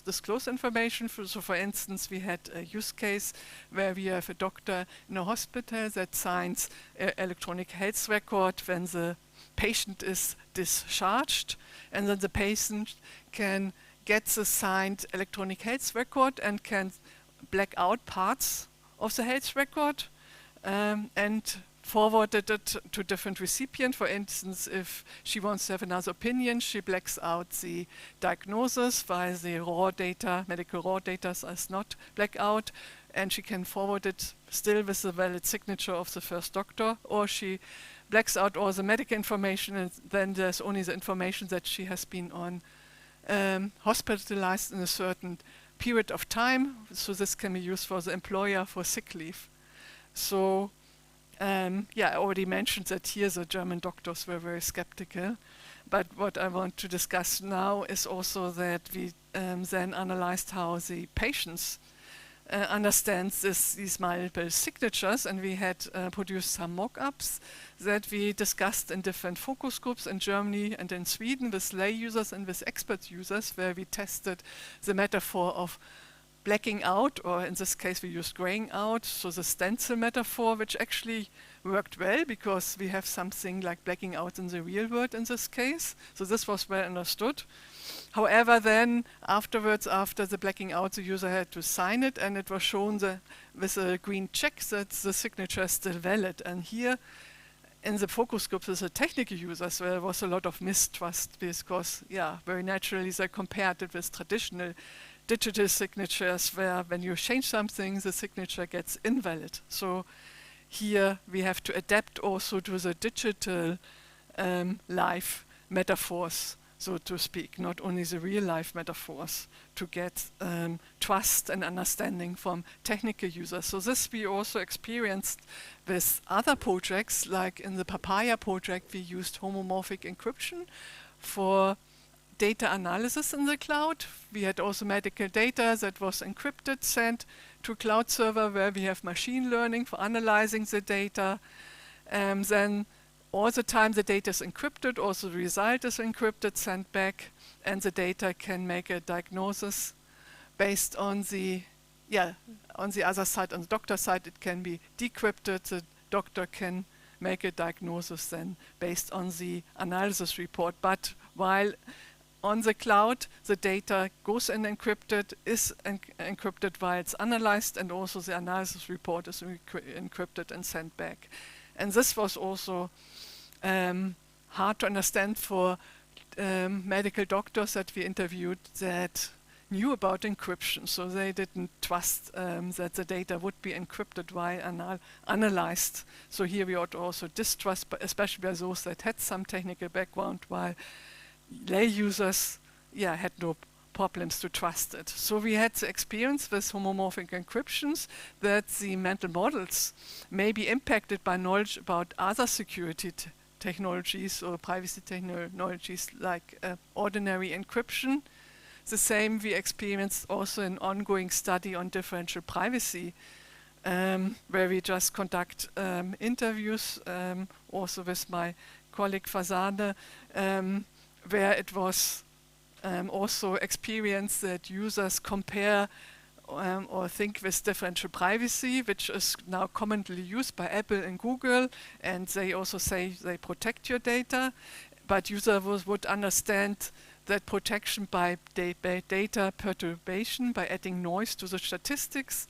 disclose information. So for instance, we had a use case where we have a doctor in a hospital that signs an electronic health record when the patient is discharged, and then the patient can get the signed electronic health record and can black out parts of the health record and forwarded it to different recipients. For instance, if she wants to have another opinion, she blacks out the diagnosis while the raw data, medical raw data, is not blacked out, and she can forward it still with the valid signature of the first doctor, or she blacks out all the medical information, and then there's only the information that she has been on hospitalized in a certain period of time. So this can be used for the employer for sick leave. So I already mentioned that here the German doctors were very skeptical. But what I want to discuss now is also that we then analyzed how the patients understand these multiple signatures, and we had produced some mock-ups that we discussed in different focus groups in Germany and in Sweden with lay users and with expert users, where we tested the metaphor of blacking out, or in this case we used graying out, so the stencil metaphor, which actually worked well because we have something like blacking out in the real world in this case. So this was well understood. However, then afterwards, after the blacking out, the user had to sign it, and it was shown with a green check that the signature is still valid. And here in the focus groups with the technical users, there was a lot of mistrust because, very naturally they compared it with traditional digital signatures, where when you change something, the signature gets invalid. So here we have to adapt also to the digital life metaphors. so to speak, not only the real-life metaphors, to get trust and understanding from technical users. So this we also experienced with other projects, like in the Papaya project we used homomorphic encryption for data analysis in the cloud. We had also medical data that was encrypted, sent to cloud server where we have machine learning for analyzing the data. Then all the time the data is encrypted, also the result is encrypted, sent back, and the data can make a diagnosis based on the, on the other side, on the doctor side, it can be decrypted. The doctor can make a diagnosis then based on the analysis report. But while on the cloud, the data goes in encrypted, is encrypted while it's analyzed, and also the analysis report is encrypted and sent back. And this was also hard to understand for medical doctors that we interviewed that knew about encryption, so they didn't trust that the data would be encrypted while analyzed. So here we ought to also distrust, especially by those that had some technical background, while lay users had no problems to trust it. So we had the experience with homomorphic encryptions that the mental models may be impacted by knowledge about other security technologies or privacy technologies like ordinary encryption. The same we experienced also in ongoing study on differential privacy, where we just conduct interviews, also with my colleague Fasane, where it was also experienced that users compare or think with differential privacy, which is now commonly used by Apple and Google, and they also say they protect your data, but users would understand that protection by data perturbation, by adding noise to the statistics,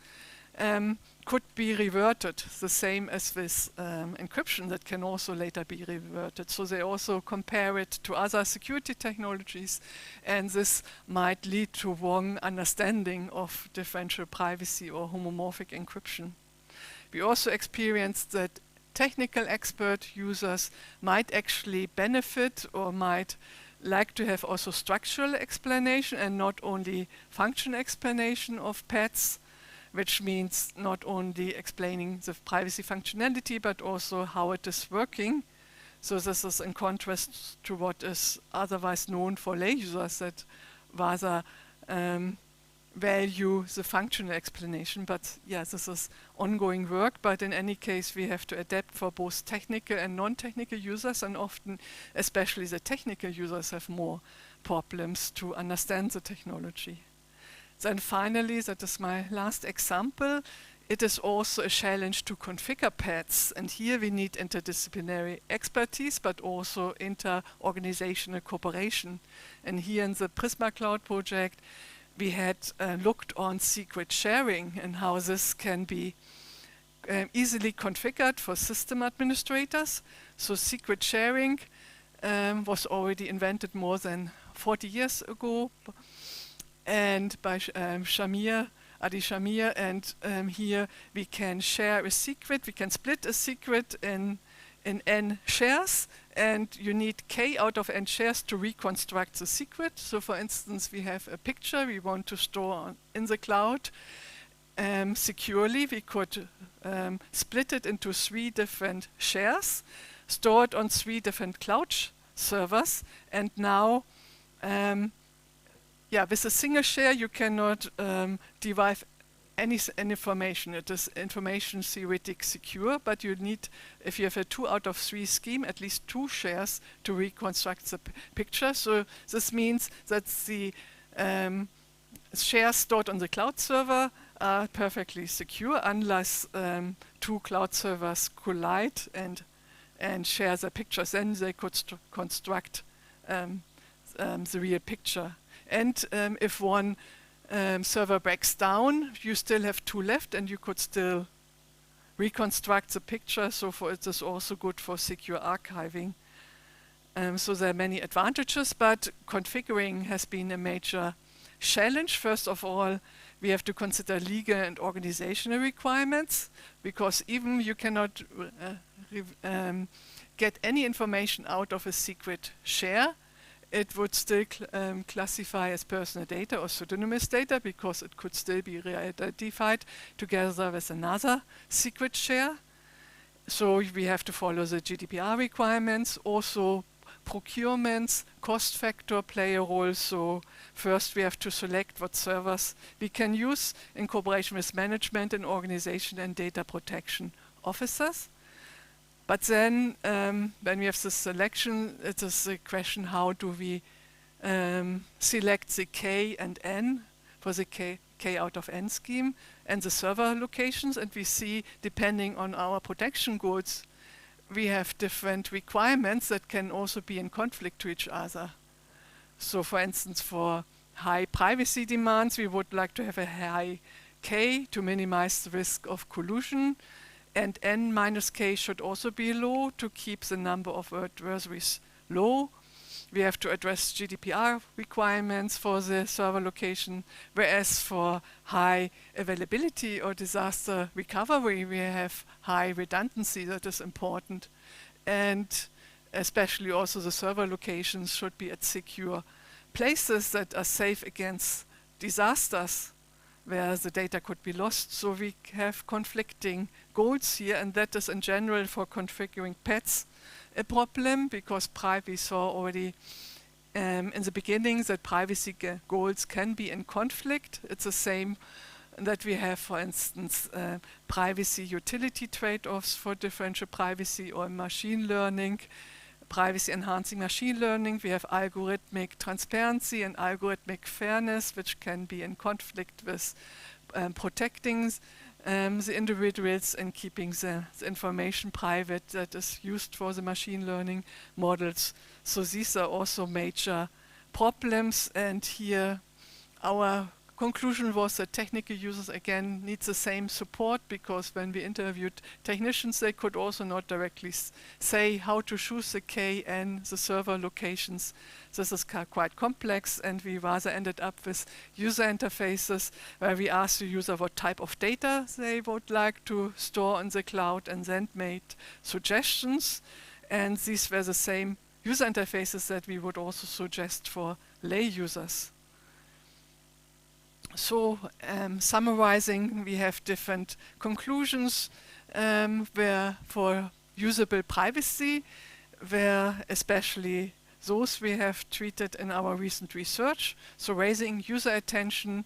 could be reverted, the same as with encryption that can also later be reverted. So they also compare it to other security technologies, and this might lead to wrong understanding of differential privacy or homomorphic encryption. We also experienced that technical expert users might actually benefit or might like to have also structural explanation and not only function explanation of PETs, which means not only explaining the privacy functionality, but also how it is working. So this is in contrast to what is otherwise known for lay users that rather value the functional explanation. But this is ongoing work, but in any case we have to adapt for both technical and non-technical users, and often especially the technical users have more problems to understand the technology. Then finally, that is my last example, it is also a challenge to configure PETs, and here we need interdisciplinary expertise but also inter-organizational cooperation. And here in the Prisma Cloud project we had looked on secret sharing and how this can be easily configured for system administrators. So secret sharing was already invented more than 40 years ago, and by Adi Shamir, and here we can share a secret, we can split a secret in n shares, and you need k out of n shares to reconstruct the secret. So for instance, we have a picture we want to store in the cloud securely. We could split it into 3 different shares, store it on 3 different cloud servers, and now with a single share you cannot derive any information. It is information theoretic secure, but you need, if you have a 2 out of 3 scheme, at least 2 shares to reconstruct the picture. So this means that the shares stored on the cloud server are perfectly secure unless 2 cloud servers collide and share the pictures. Then they could construct the real picture. And if one server breaks down, you still have 2 left and you could still reconstruct the picture. So it is also good for secure archiving. So there are many advantages, but configuring has been a major challenge. First of all, we have to consider legal and organizational requirements, because even you cannot get any information out of a secret share. it would still classify as personal data or pseudonymous data because it could still be re-identified together with another secret share. So we have to follow the GDPR requirements. Also, procurements, cost factor play a role. So first we have to select what servers we can use in cooperation with management and organization and data protection officers. But then when we have the selection, it is a question, how do we select the K and N for the K out of N scheme and the server locations. And we see, depending on our protection goals, we have different requirements that can also be in conflict to each other. So for instance, for high privacy demands, we would like to have a high K to minimize the risk of collusion, and N minus K should also be low to keep the number of adversaries low. We have to address GDPR requirements for the server location, whereas for high availability or disaster recovery, we have high redundancy that is important. And especially also the server locations should be at secure places that are safe against disasters where the data could be lost. So we have conflicting goals here, and that is in general for configuring PETs a problem, because we saw already in the beginning that privacy goals can be in conflict. It's the same that we have, for instance, privacy utility trade-offs for differential privacy or machine learning, privacy enhancing machine learning. We have algorithmic transparency and algorithmic fairness, which can be in conflict with protecting the individuals and keeping the information private that is used for the machine learning models. So these are also major problems, and here our conclusion was that technical users again need the same support, because when we interviewed technicians, they could also not directly say how to choose the K and the server locations. This is quite complex, and we rather ended up with user interfaces where we asked the user what type of data they would like to store in the cloud, and then made suggestions. And these were the same user interfaces that we would also suggest for lay users. So summarizing, we have different conclusions where for usable privacy, where especially those we have treated in our recent research. So raising user attention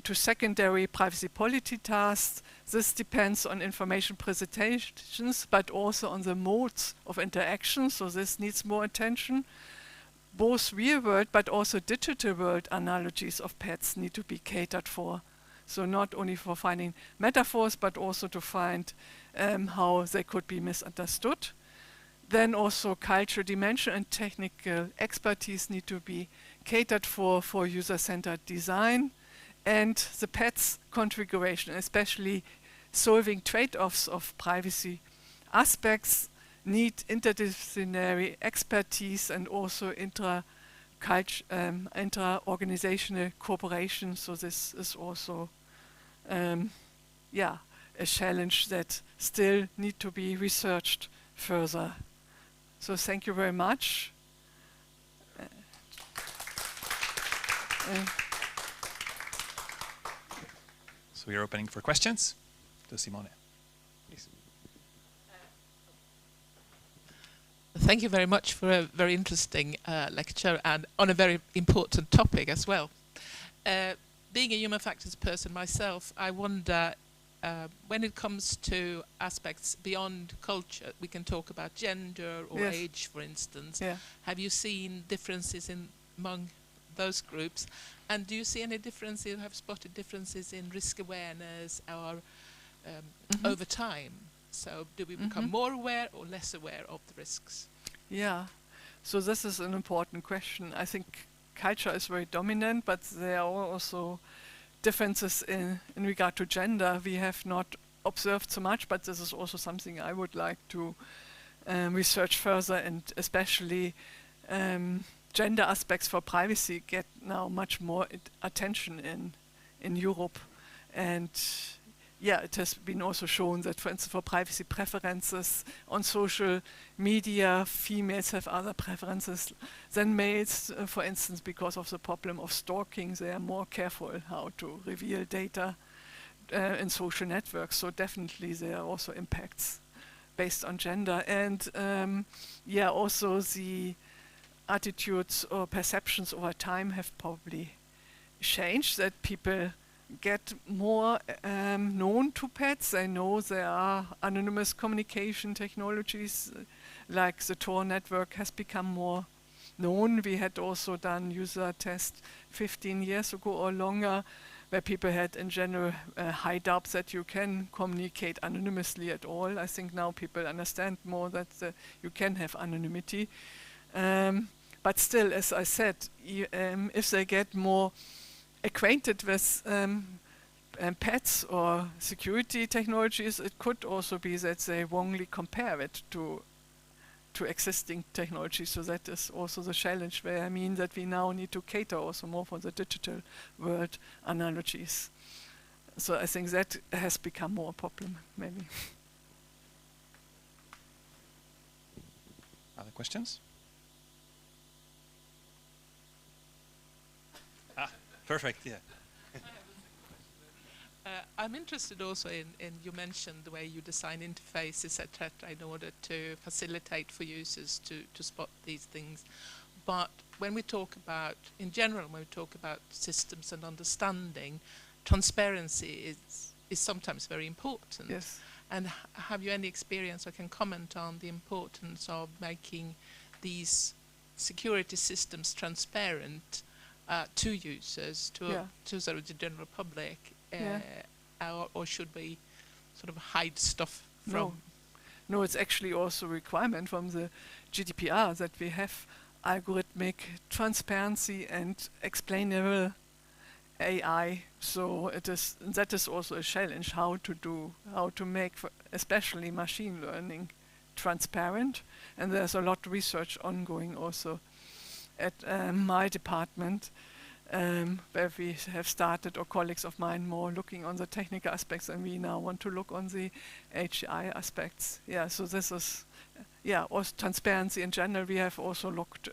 to secondary privacy policy tasks. This depends on information presentations, but also on the modes of interaction. So this needs more attention. Both real world but also digital world analogies of pets need to be catered for. So not only for finding metaphors, but also to find how they could be misunderstood. Then also cultural dimension and technical expertise need to be catered for user-centered design. And the pets configuration, especially solving trade-offs of privacy aspects, need interdisciplinary expertise and also intra-organizational cooperation. So this is also a challenge that still need to be researched further. So thank you very much. So we are opening for questions. To Simone, please. Thank you very much for a very interesting lecture, and on a very important topic as well. Being a human factors person myself, I wonder, when it comes to aspects beyond culture, we can talk about gender or Yes. age, for instance. Yeah. Have you seen differences among those groups? And do you see any differences, have spotted differences in risk awareness or over time? So do we become more aware or less aware of the risks? Yeah, so this is an important question. I think culture is very dominant, but there are also differences in regard to gender. We have not observed so much, but this is also something I would like to research further, and especially gender aspects for privacy get now much more attention in Europe. And yeah, it has been also shown that, for instance, for privacy preferences on social media, females have other preferences than males, for instance, because of the problem of stalking. They are more careful how to reveal data in social networks. So definitely there are also impacts based on gender. And yeah, also the attitudes or perceptions over time have probably changed, that people get more known to pets. They know there are anonymous communication technologies, like the Tor network has become more known. We had also done user tests 15 years ago or longer, where people had in general high doubts that you can communicate anonymously at all. I think now people understand more that you can have anonymity. But still, as I said, if they get more acquainted with pets or security technologies, it could also be that they wrongly compare it to existing technologies. So that is also the challenge, where I mean that we now need to cater also more for the digital world analogies. So I think that has become more a problem, maybe. Other questions? Perfect, yeah. I'm interested also in you mentioned the way you design interfaces, etc., in order to facilitate for users to spot these things. But when we talk about, in general, when we talk about systems and understanding, transparency is sometimes very important. Yes. And have you any experience or can comment on the importance of making these security systems transparent to users, to sort of the general public, or should we sort of hide stuff from? No, it's actually also a requirement from the GDPR that we have algorithmic transparency and explainable AI. So that is also a challenge, how to make, especially machine learning, transparent. And there's a lot of research ongoing also at my department, where we have started, or colleagues of mine, more looking on the technical aspects, and we now want to look on the HI aspects. Yeah, so this is, also transparency in general. We have also looked,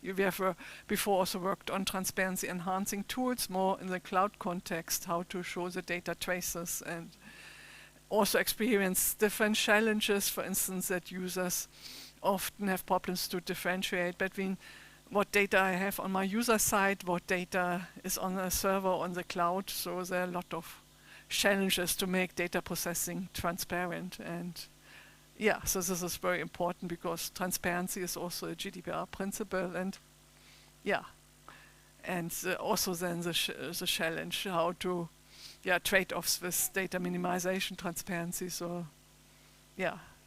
we have before also worked on transparency enhancing tools, more in the cloud context, how to show the data traces, and also experience different challenges, for instance, that users often have problems to differentiate between what data I have on my user side, what data is on a server on the cloud. So there are a lot of challenges to make data processing transparent. And so this is very important, because transparency is also a GDPR principle. And also then the challenge, how to trade-offs with data minimization, transparency. So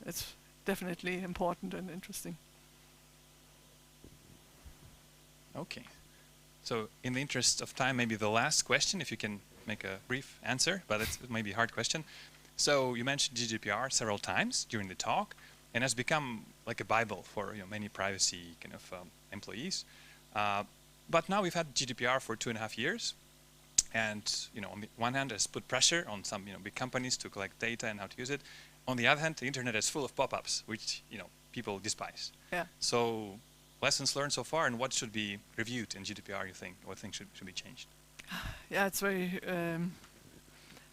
it's definitely important and interesting. Okay. So in the interest of time, maybe the last question, if you can make a brief answer, but it's maybe a hard question. So you mentioned GDPR several times during the talk, and has become like a Bible for many privacy kind of employees. But now we've had GDPR for 2.5 years, and on the one hand, has put pressure on some big companies to collect data and how to use it. On the other hand, the internet is full of pop-ups, which people despise. Yeah. So lessons learned so far, and what should be reviewed in GDPR, you think? What things should be changed? Yeah, it's very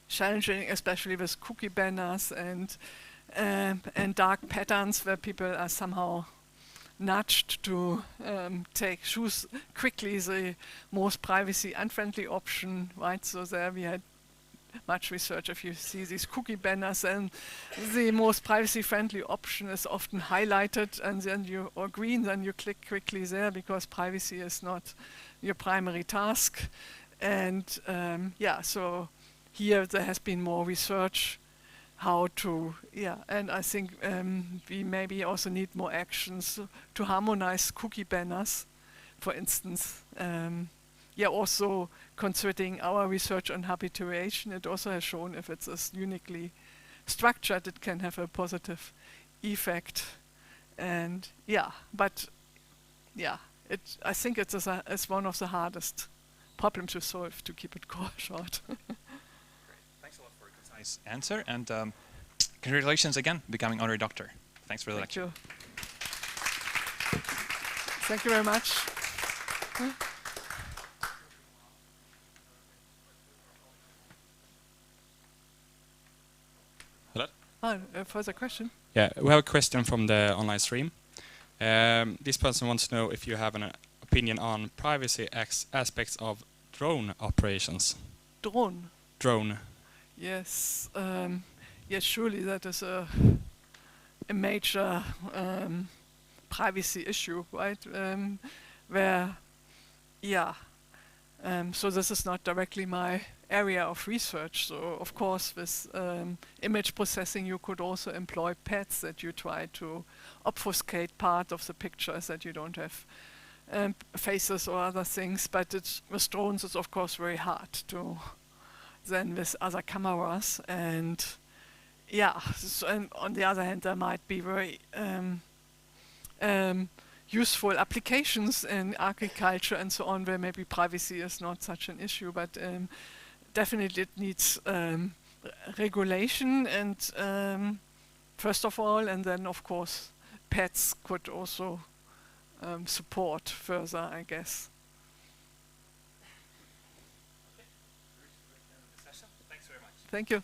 challenging, especially with cookie banners and dark patterns, where people are somehow nudged to choose quickly the most privacy unfriendly option, right? So there we had much research. If you see these cookie banners, and the most privacy friendly option is often highlighted, and then or green, then you click quickly there, because privacy is not your primary task. And so here there has been more research how to, and I think we maybe also need more actions to harmonize cookie banners, for instance. Also considering our research on habituation, it also has shown if it's uniquely structured, it can have a positive effect. And I think it's one of the hardest problems to solve, to keep it short. Great. Thanks a lot for your time. Nice answer, and congratulations again, becoming honorary doctor. Thanks for the lecture. You. Thank you very much. Hello? A further question? Yeah, we have a question from the online stream. This person wants to know if you have an opinion on privacy aspects of drone operations. Drone? Drone. Yes. Yes, surely that is a major privacy issue, right? So this is not directly my area of research. So of course, with image processing, you could also employ pads that you try to obfuscate part of the pictures, that you don't have faces or other things. But with drones, it's of course very hard to then with other cameras. And yeah, so, and on the other hand, there might be very useful applications in agriculture and so on, where maybe privacy is not such an issue, but definitely it needs regulation, and first of all, and then of course pets could also support further, I guess. Thanks very much. Thank you.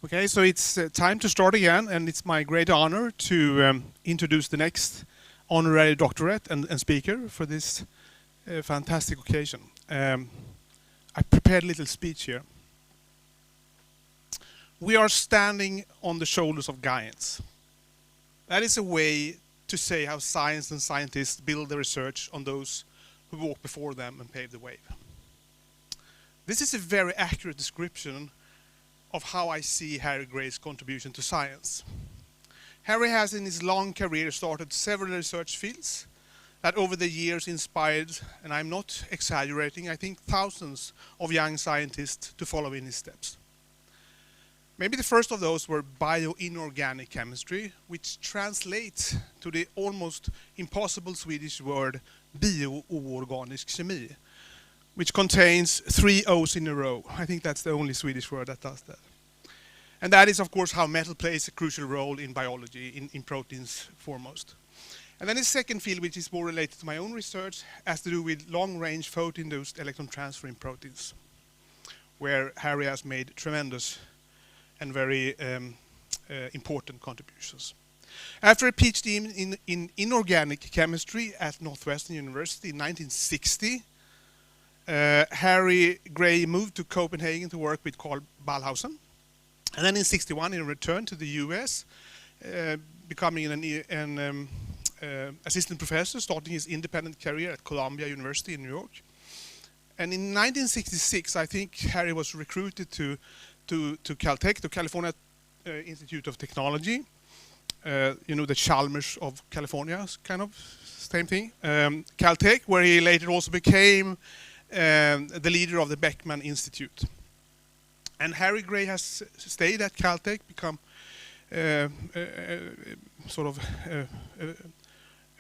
Okay, so it's time to start again, and it's my great honor to introduce the next honorary doctorate and speaker for this fantastic occasion. I prepared a little speech here. We are standing on the shoulders of giants. That is a way to say how science and scientists build their research on those who walk before them and pave the way. This is a very accurate description of how I see Harry Gray's contribution to science. Harry has in his long career started several research fields that over the years inspired, and I'm not exaggerating, I think thousands of young scientists to follow in his steps. Maybe the first of those were Bioinorganic Chemistry, which translates to the almost impossible Swedish word Bioinorganic Chemistry, which contains 3 O's in a row. I think that's the only Swedish word that does that. And that is, of course, how metal plays a crucial role in biology, in proteins foremost. And then the second field, which is more related to my own research, has to do with long-range photo-induced electron transfer in proteins, where Harry has made tremendous and very important contributions. After a PhD in inorganic chemistry at Northwestern University in 1960, Harry Gray moved to Copenhagen to work with Carl Ballhausen. And then in 1961 he returned to the US, becoming an assistant professor, starting his independent career at Columbia University in New York. And in 1966, I think Harry was recruited to Caltech, the California Institute of Technology. You know, the Chalmers of California, kind of same thing. Caltech, where he later also became the leader of the Beckman Institute. And Harry Gray has stayed at Caltech, become sort of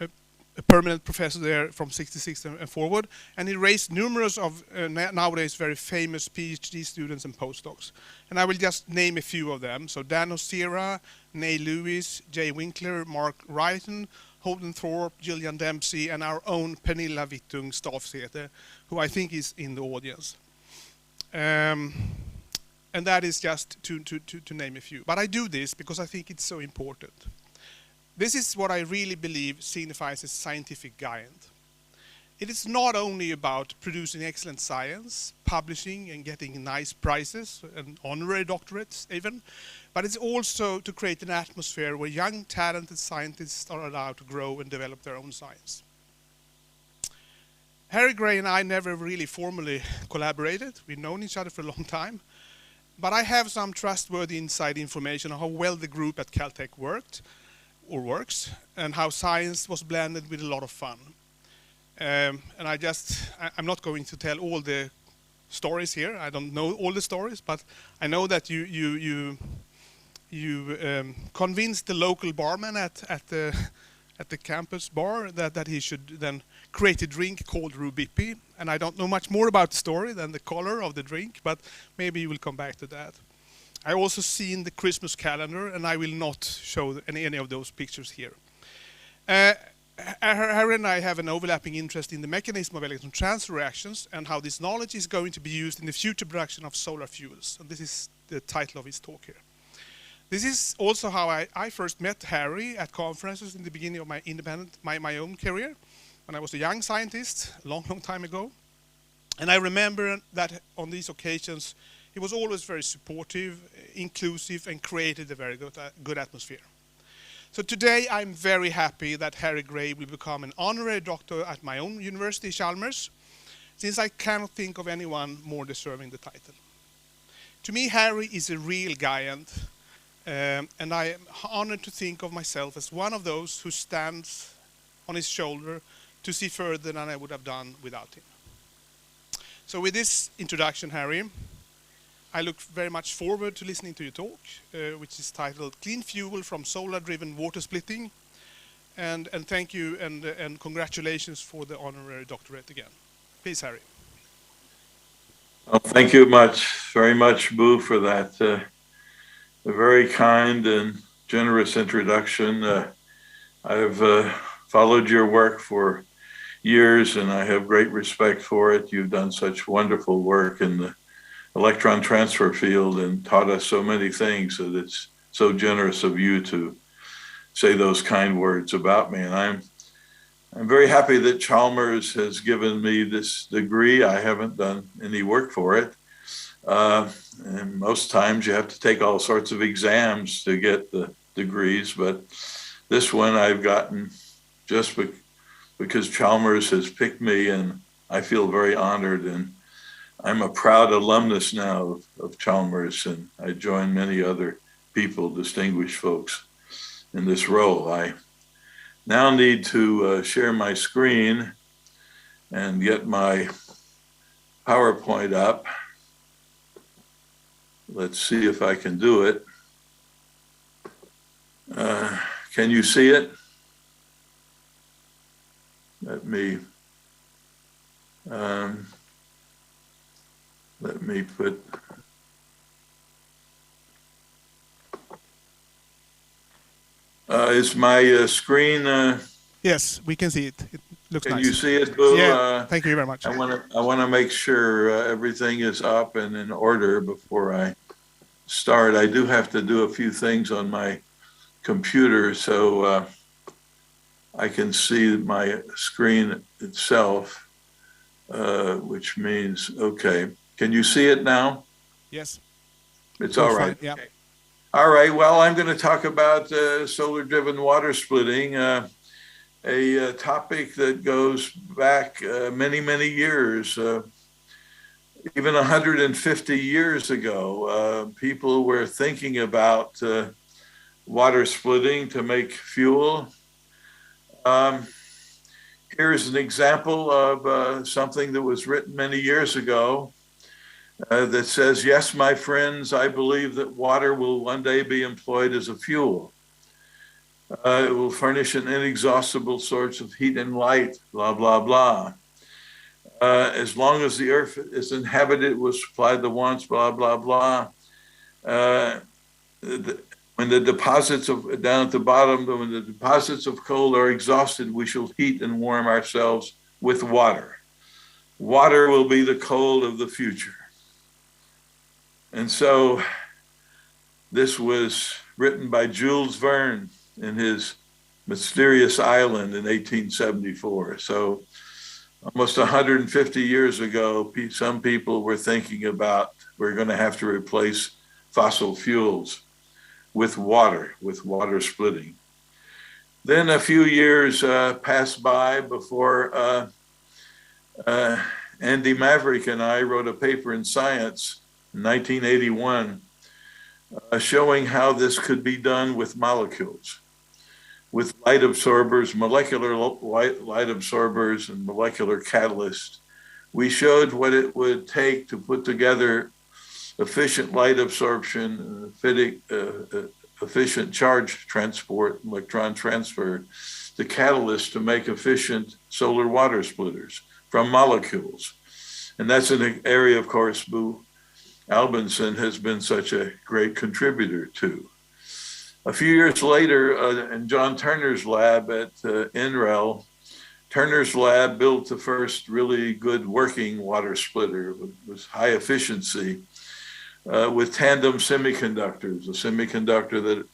a permanent professor there from 66 and forward. And he raised numerous of nowadays very famous PhD students and postdocs. And I will just name a few of them. So Dan Osira, Nay Lewis, Jay Winkler, Mark Wrighton, Holden Thorpe, Gillian Dempsey, and our own Pernilla Wittung Staffsete, who I think is in the audience. And that is just to name a few. But I do this because I think it's so important. This is what I really believe signifies a scientific giant. It is not only about producing excellent science, publishing and getting nice prizes and honorary doctorates even, but it's also to create an atmosphere where young, talented scientists are allowed to grow and develop their own science. Harry Gray and I never really formally collaborated. We've known each other for a long time. But I have some trustworthy inside information on how well the group at Caltech worked, or works, and how science was blended with a lot of fun. And I'm not going to tell all the stories here. I don't know all the stories, but I know that you convinced the local barman at the campus bar that he should then create a drink called Rubippi. And I don't know much more about the story than the color of the drink, but maybe you will come back to that. I also seen the Christmas calendar, and I will not show any of those pictures here. Harry and I have an overlapping interest in the mechanism of electron transfer reactions and how this knowledge is going to be used in the future production of solar fuels. And this is the title of his talk here. This is also how I first met Harry at conferences in the beginning of my own career, when I was a young scientist, a long, long time ago. And I remember that on these occasions, he was always very supportive, inclusive, and created a very good atmosphere. So today, I'm very happy that Harry Gray will become an honorary doctor at my own university, Chalmers, since I cannot think of anyone more deserving the title. To me, Harry is a real giant, and I am honored to think of myself as one of those who stands on his shoulder to see further than I would have done without him. So with this introduction, Harry, I look very much forward to listening to your talk, which is titled Clean Fuel from Solar-Driven Water Splitting. And thank you and congratulations for the honorary doctorate again. Please, Harry. Well, thank you very much, Boo, for that a very kind and generous introduction. I've followed your work for years, and I have great respect for it. You've done such wonderful work in the electron transfer field and taught us so many things that it's so generous of you to say those kind words about me. And I'm very happy that Chalmers has given me this degree. I haven't done any work for it. And most times you have to take all sorts of exams to get the degrees, but this one I've gotten just because Chalmers has picked me, and I feel very honored, and I'm a proud alumnus now of Chalmers, and I join many other people, distinguished folks, in this role. I now need to share my screen and get my PowerPoint up. Let's see if I can do it. Can you see it? Let me put. Is my screen? Yes, we can see it. It looks nice. Can you see it, Boo? Yeah, thank you very much. I want to make sure everything is up and in order before I start. I do have to do a few things on my computer so I can see my screen itself, which means, okay. Can you see it now? Yes. It's all right. Yeah. All right. Well, I'm going to talk about solar-driven water splitting, a topic that goes back many, many years. Even 150 years ago, people were thinking about water splitting to make fuel. Here's an example of something that was written many years ago that says, yes, my friends, I believe that water will one day be employed as a fuel. It will furnish an inexhaustible source of heat and light, blah, blah, blah. As long as the earth is inhabited, it will supply the wants, blah, blah, blah. When the deposits of down at the bottom, when the deposits of coal are exhausted, we shall heat and warm ourselves with water. Water will be the coal of the future. And so this was written by Jules Verne in his Mysterious Island in 1874. So almost 150 years ago, some people were thinking about we're going to have to replace fossil fuels with water splitting. Then a few years passed by before Andy Maverick and I wrote a paper in Science in 1981 showing how this could be done with molecules, with light absorbers, molecular light absorbers and molecular catalysts. We showed what it would take to put together efficient light absorption, efficient charge transport, electron transfer, the catalyst to make efficient solar water splitters from molecules. And that's an area, of course, Boo Albinson has been such a great contributor to. A few years later, in John Turner's lab at NREL, Turner's lab built the first really good working water splitter. It was high efficiency with tandem semiconductors, a semiconductor that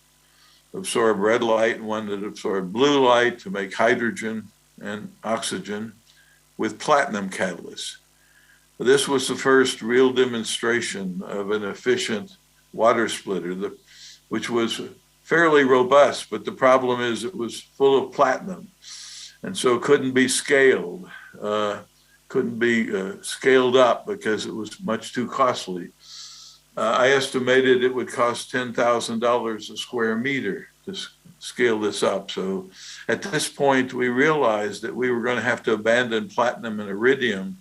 absorbed red light and one that absorbed blue light to make hydrogen and oxygen with platinum catalysts. This was the first real demonstration of an efficient water splitter, which was fairly robust, but the problem is it was full of platinum, and so it couldn't be scaled, scaled up because it was much too costly. I estimated it would cost $10,000 a square meter to scale this up. So at this point, we realized that we were going to have to abandon platinum and iridium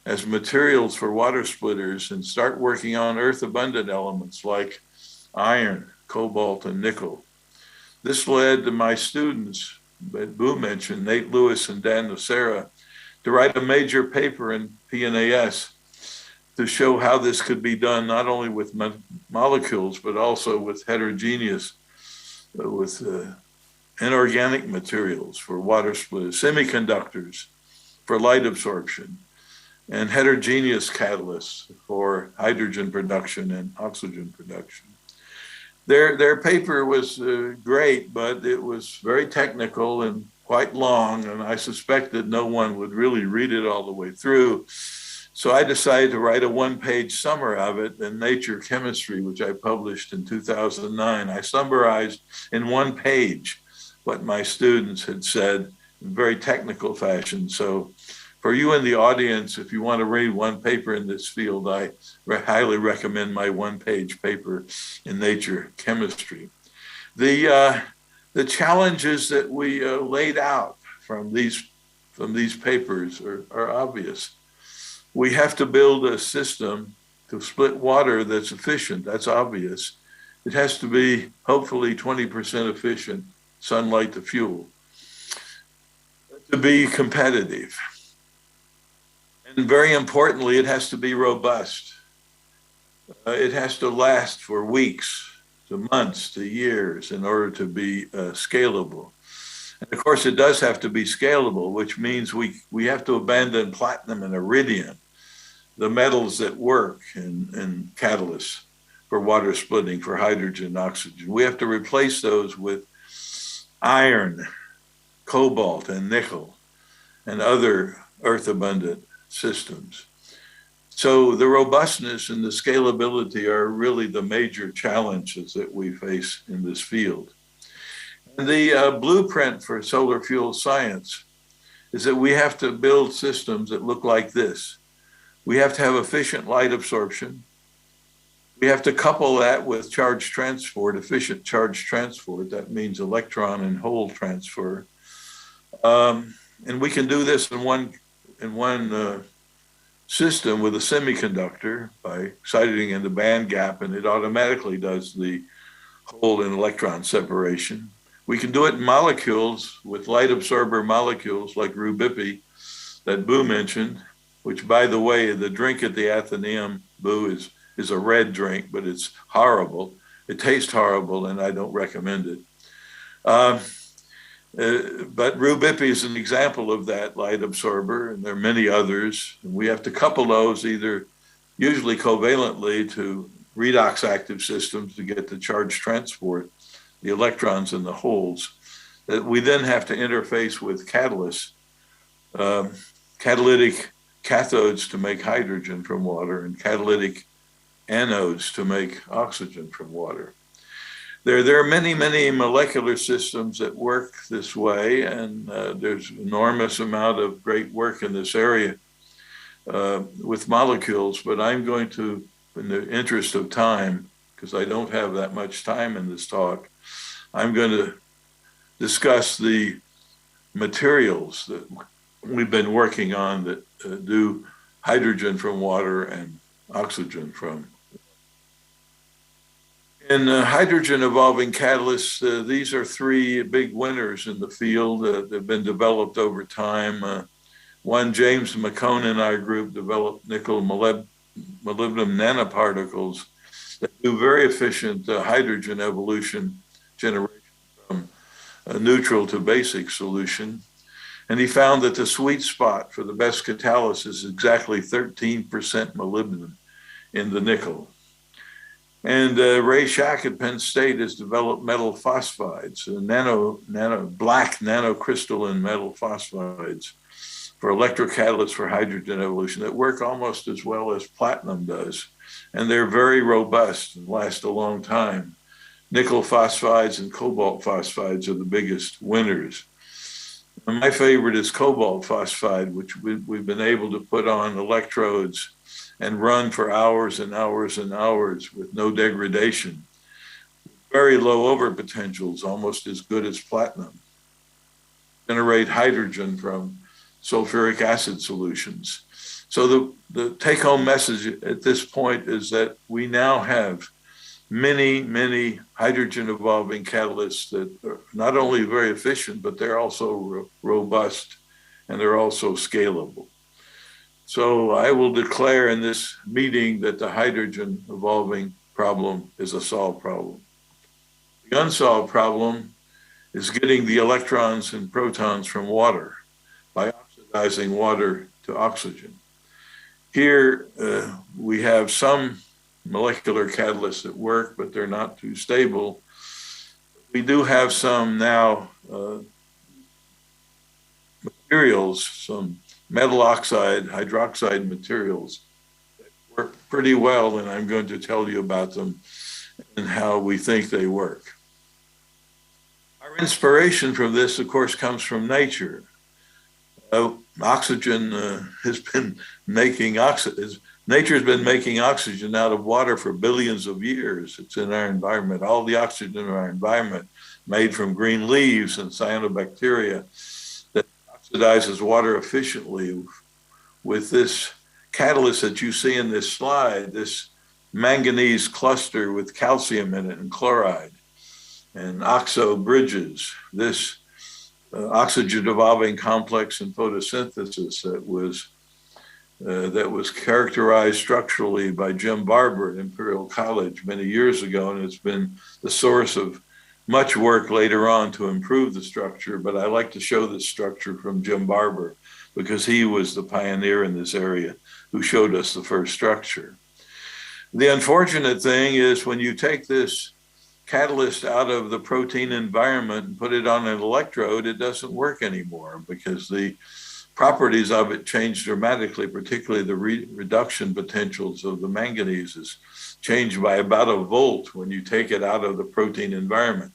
as materials for water splitters and start working on earth-abundant elements like iron, cobalt, and nickel. This led to my students, that Boo mentioned, Nate Lewis and Dan Nocera, to write a major paper in PNAS to show how this could be done not only with molecules, but also with heterogeneous, with inorganic materials for water splitters, semiconductors for light absorption, and heterogeneous catalysts for hydrogen production and oxygen production. Their paper was great, but it was very technical and quite long, and I suspect that no one would really read it all the way through. So I decided to write a one-page summary of it in Nature Chemistry, which I published in 2009. I summarized in one page what my students had said in very technical fashion. So for you in the audience, if you want to read one paper in this field, I highly recommend my one-page paper in Nature Chemistry. The challenges that we laid out from these papers are obvious. We have to build a system to split water that's efficient. That's obvious. It has to be hopefully 20% efficient, sunlight to fuel, to be competitive. And very importantly, it has to be robust. It has to last for weeks to months to years in order to be scalable. And of course, it does have to be scalable, which means we have to abandon platinum and iridium, the metals that work in catalysts for water splitting for hydrogen and oxygen. We have to replace those with iron, cobalt, and nickel, and other earth-abundant systems. So the robustness and the scalability are really the major challenges that we face in this field. And the blueprint for solar fuel science is that we have to build systems that look like this. We have to have efficient light absorption. We have to couple that with charge transport, efficient charge transport. That means electron and hole transfer. And we can do this in one system with a semiconductor by exciting in the band gap, and it automatically does the hole and electron separation. We can do it in molecules with light absorber molecules like Rubipi that Boo mentioned, which, by the way, the drink at the Athenaeum, Boo, is a red drink, but it's horrible. It tastes horrible, and I don't recommend it. But Rubipi is an example of that light absorber, and there are many others. And we have to couple those either usually covalently to redox active systems to get the charge transport, the electrons and the holes, that we then have to interface with catalysts, catalytic cathodes to make hydrogen from water and catalytic anodes to make oxygen from water. There are many, many molecular systems that work this way, and there's enormous amount of great work in this area with molecules, but I'm going to, in the interest of time, because I don't have that much time in this talk, I'm going to discuss the materials that we've been working on that do hydrogen from water and oxygen from. In hydrogen evolving catalysts, these are three big winners in the field that have been developed over time. One, James McCone and our group developed nickel molybdenum nanoparticles that do very efficient hydrogen evolution generation from a neutral to basic solution. And he found that the sweet spot for the best catalysis is exactly 13% molybdenum in the nickel. And Ray Shack at Penn State has developed metal phosphides, black nanocrystalline metal phosphides for electrocatalysts for hydrogen evolution that work almost as well as platinum does. And they're very robust and last a long time. Nickel phosphides and cobalt phosphides are the biggest winners. And my favorite is cobalt phosphide, which we've been able to put on electrodes and run for hours and hours and hours with no degradation. Very low overpotentials, almost as good as platinum. Generate hydrogen from sulfuric acid solutions. So the take-home message at this point is that we now have many, many hydrogen evolving catalysts that are not only very efficient, but they're also robust and they're also scalable. So I will declare in this meeting that the hydrogen evolving problem is a solved problem. The unsolved problem is getting the electrons and protons from water by oxidizing water to oxygen. Here we have some molecular catalysts that work, but they're not too stable. We do have some now materials, some metal oxide, hydroxide materials that work pretty well, and I'm going to tell you about them and how we think they work. Our inspiration from this, of course, comes from nature. Oxygen has been making nature's been making oxygen out of water for billions of years. It's in our environment. All the oxygen in our environment made from green leaves and cyanobacteria that oxidizes water efficiently with this catalyst that you see in this slide, this manganese cluster with calcium in it and chloride and oxo bridges, this oxygen evolving complex in photosynthesis that was characterized structurally by Jim Barber at Imperial College many years ago, and it's been the source of much work later on to improve the structure. But I like to show this structure from Jim Barber because he was the pioneer in this area who showed us the first structure. The unfortunate thing is when you take this catalyst out of the protein environment and put it on an electrode, it doesn't work anymore because the properties of it change dramatically, particularly the reduction potentials of the manganese is changed by about 1 volt when you take it out of the protein environment.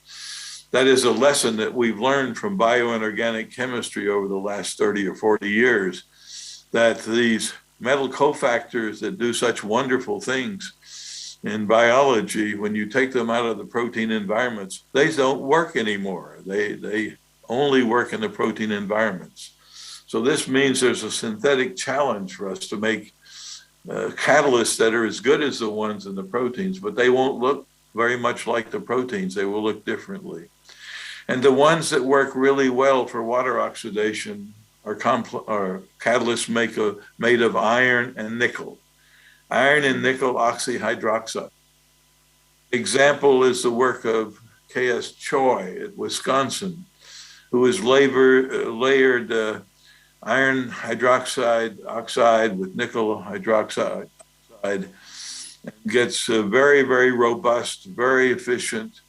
That is a lesson that we've learned from bioinorganic chemistry over the last 30 or 40 years, that these metal cofactors that do such wonderful things in biology, when you take them out of the protein environments, they don't work anymore. They only work in the protein environments. So this means there's a synthetic challenge for us to make catalysts that are as good as the ones in the proteins, but they won't look very much like the proteins. They will look differently. And the ones that work really well for water oxidation are catalysts made of iron and nickel. Iron and nickel oxyhydroxide. Example is the work of K.S. Choi at Wisconsin, who has layered iron hydroxide oxide with nickel hydroxide and gets a very, very robust, very efficient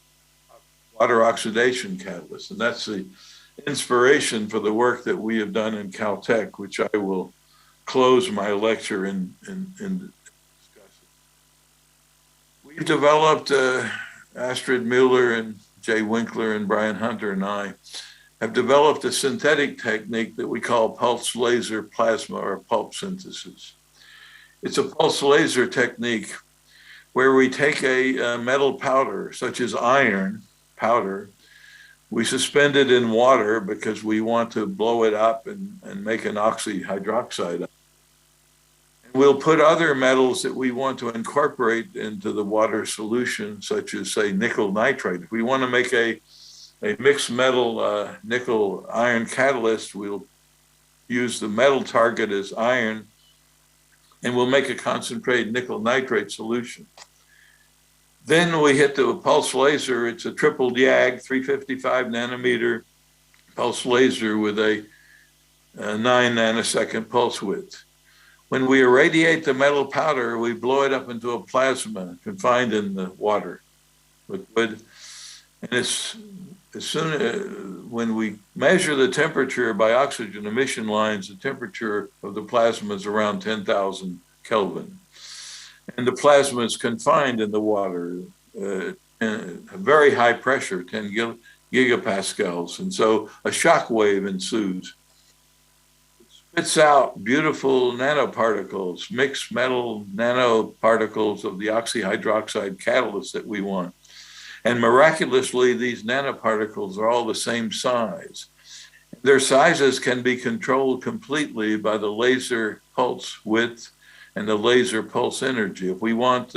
water oxidation catalyst. And that's the inspiration for the work that we have done in Caltech, which I will close my lecture in discussing. We've developed, Astrid Mueller and Jay Winkler and Brian Hunter and I have developed a synthetic technique that we call pulse laser plasma or pulp synthesis. It's a pulse laser technique where we take a metal powder, such as iron powder, we suspend it in water because we want to blow it up and make an oxyhydroxide. We'll put other metals that we want to incorporate into the water solution, such as, say, nickel nitrate. If we want to make a mixed metal nickel iron catalyst, we'll use the metal target as iron, and we'll make a concentrated nickel nitrate solution. Then we hit the pulse laser. It's a triple YAG 355 nanometer pulse laser with a 9 nanosecond pulse width. When we irradiate the metal powder, we blow it up into a plasma confined in the water liquid. And it's as soon as when we measure the temperature by oxygen emission lines, the temperature of the plasma is around 10,000 Kelvin. And the plasma is confined in the water at a very high pressure, 10 gigapascals. And so a shock wave ensues. Spits out beautiful nanoparticles, mixed metal nanoparticles of the oxyhydroxide catalyst that we want. And miraculously, these nanoparticles are all the same size. Their sizes can be controlled completely by the laser pulse width and the laser pulse energy. If we want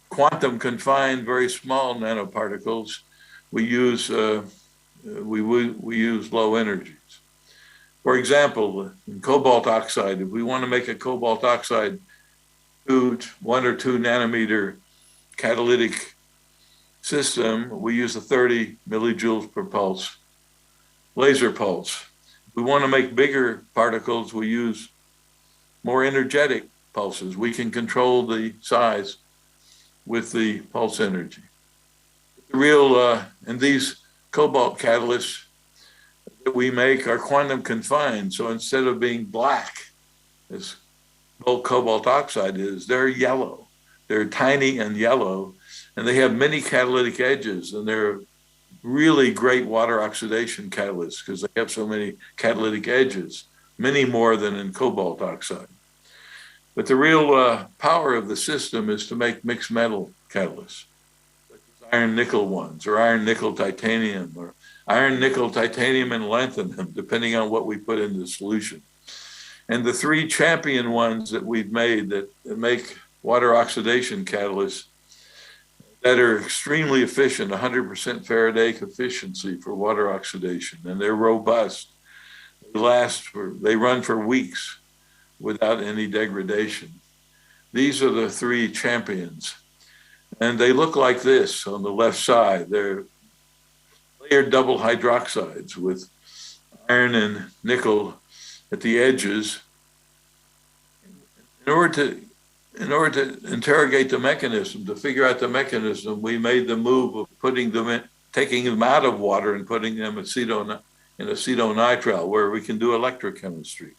quantum confined, very small nanoparticles, we use low energies. For example, in cobalt oxide, if we want to make a cobalt oxide 1 or 2 nanometer catalytic system, we use a 30 millijoules per pulse laser pulse. If we want to make bigger particles, we use more energetic pulses. We can control the size with the pulse energy. The real, and these cobalt catalysts that we make are quantum confined. So instead of being black, as bulk cobalt oxide is, they're yellow. They're tiny and yellow, and they have many catalytic edges, and they're really great water oxidation catalysts because they have so many catalytic edges, many more than in cobalt oxide. But the real power of the system is to make mixed metal catalysts, like iron nickel ones, or iron nickel titanium, or iron nickel titanium and lanthanum, depending on what we put in the solution. And the three champion ones that we've made that make water oxidation catalysts that are extremely efficient, 100% Faraday efficiency for water oxidation, and they're robust. They run for weeks without any degradation. These are the three champions. And they look like this on the left side. They're layered double hydroxides with iron and nickel at the edges. In order to interrogate the mechanism, to figure out the mechanism, we made the move of taking them out of water and putting them in acetonitrile, where we can do electrochemistry.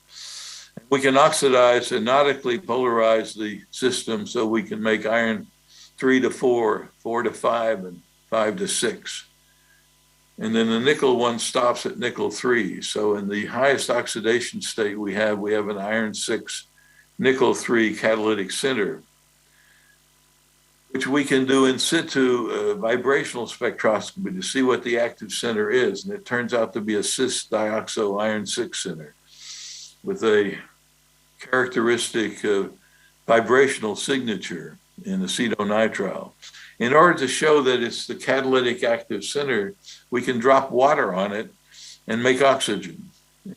We can oxidize and nautically polarize the system so we can make iron 3 to 4, 4 to 5, and 5 to 6. And then the nickel one stops at nickel 3. So in the highest oxidation state we have an iron 6, nickel 3 catalytic center, which we can do in situ vibrational spectroscopy to see what the active center is. And it turns out to be a cis dioxo iron 6 center with a characteristic vibrational signature in acetonitrile. In order to show that it's the catalytic active center, we can drop water on it and make oxygen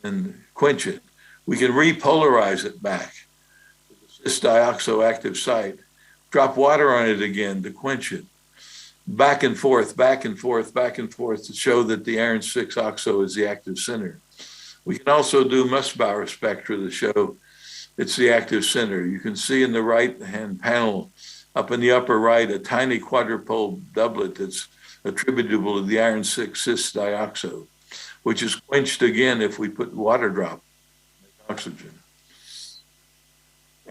and quench it. We can repolarize it back to the cis dioxo active site, drop water on it again to quench it, back and forth, back and forth, back and forth to show that the iron 6 oxo is the active center. We can also do Nussbauer spectra to show it's the active center. You can see in the right-hand panel, up in the upper right, a tiny quadrupole doublet that's attributable to the iron 6 cis dioxo, which is quenched again if we put water drop, oxygen.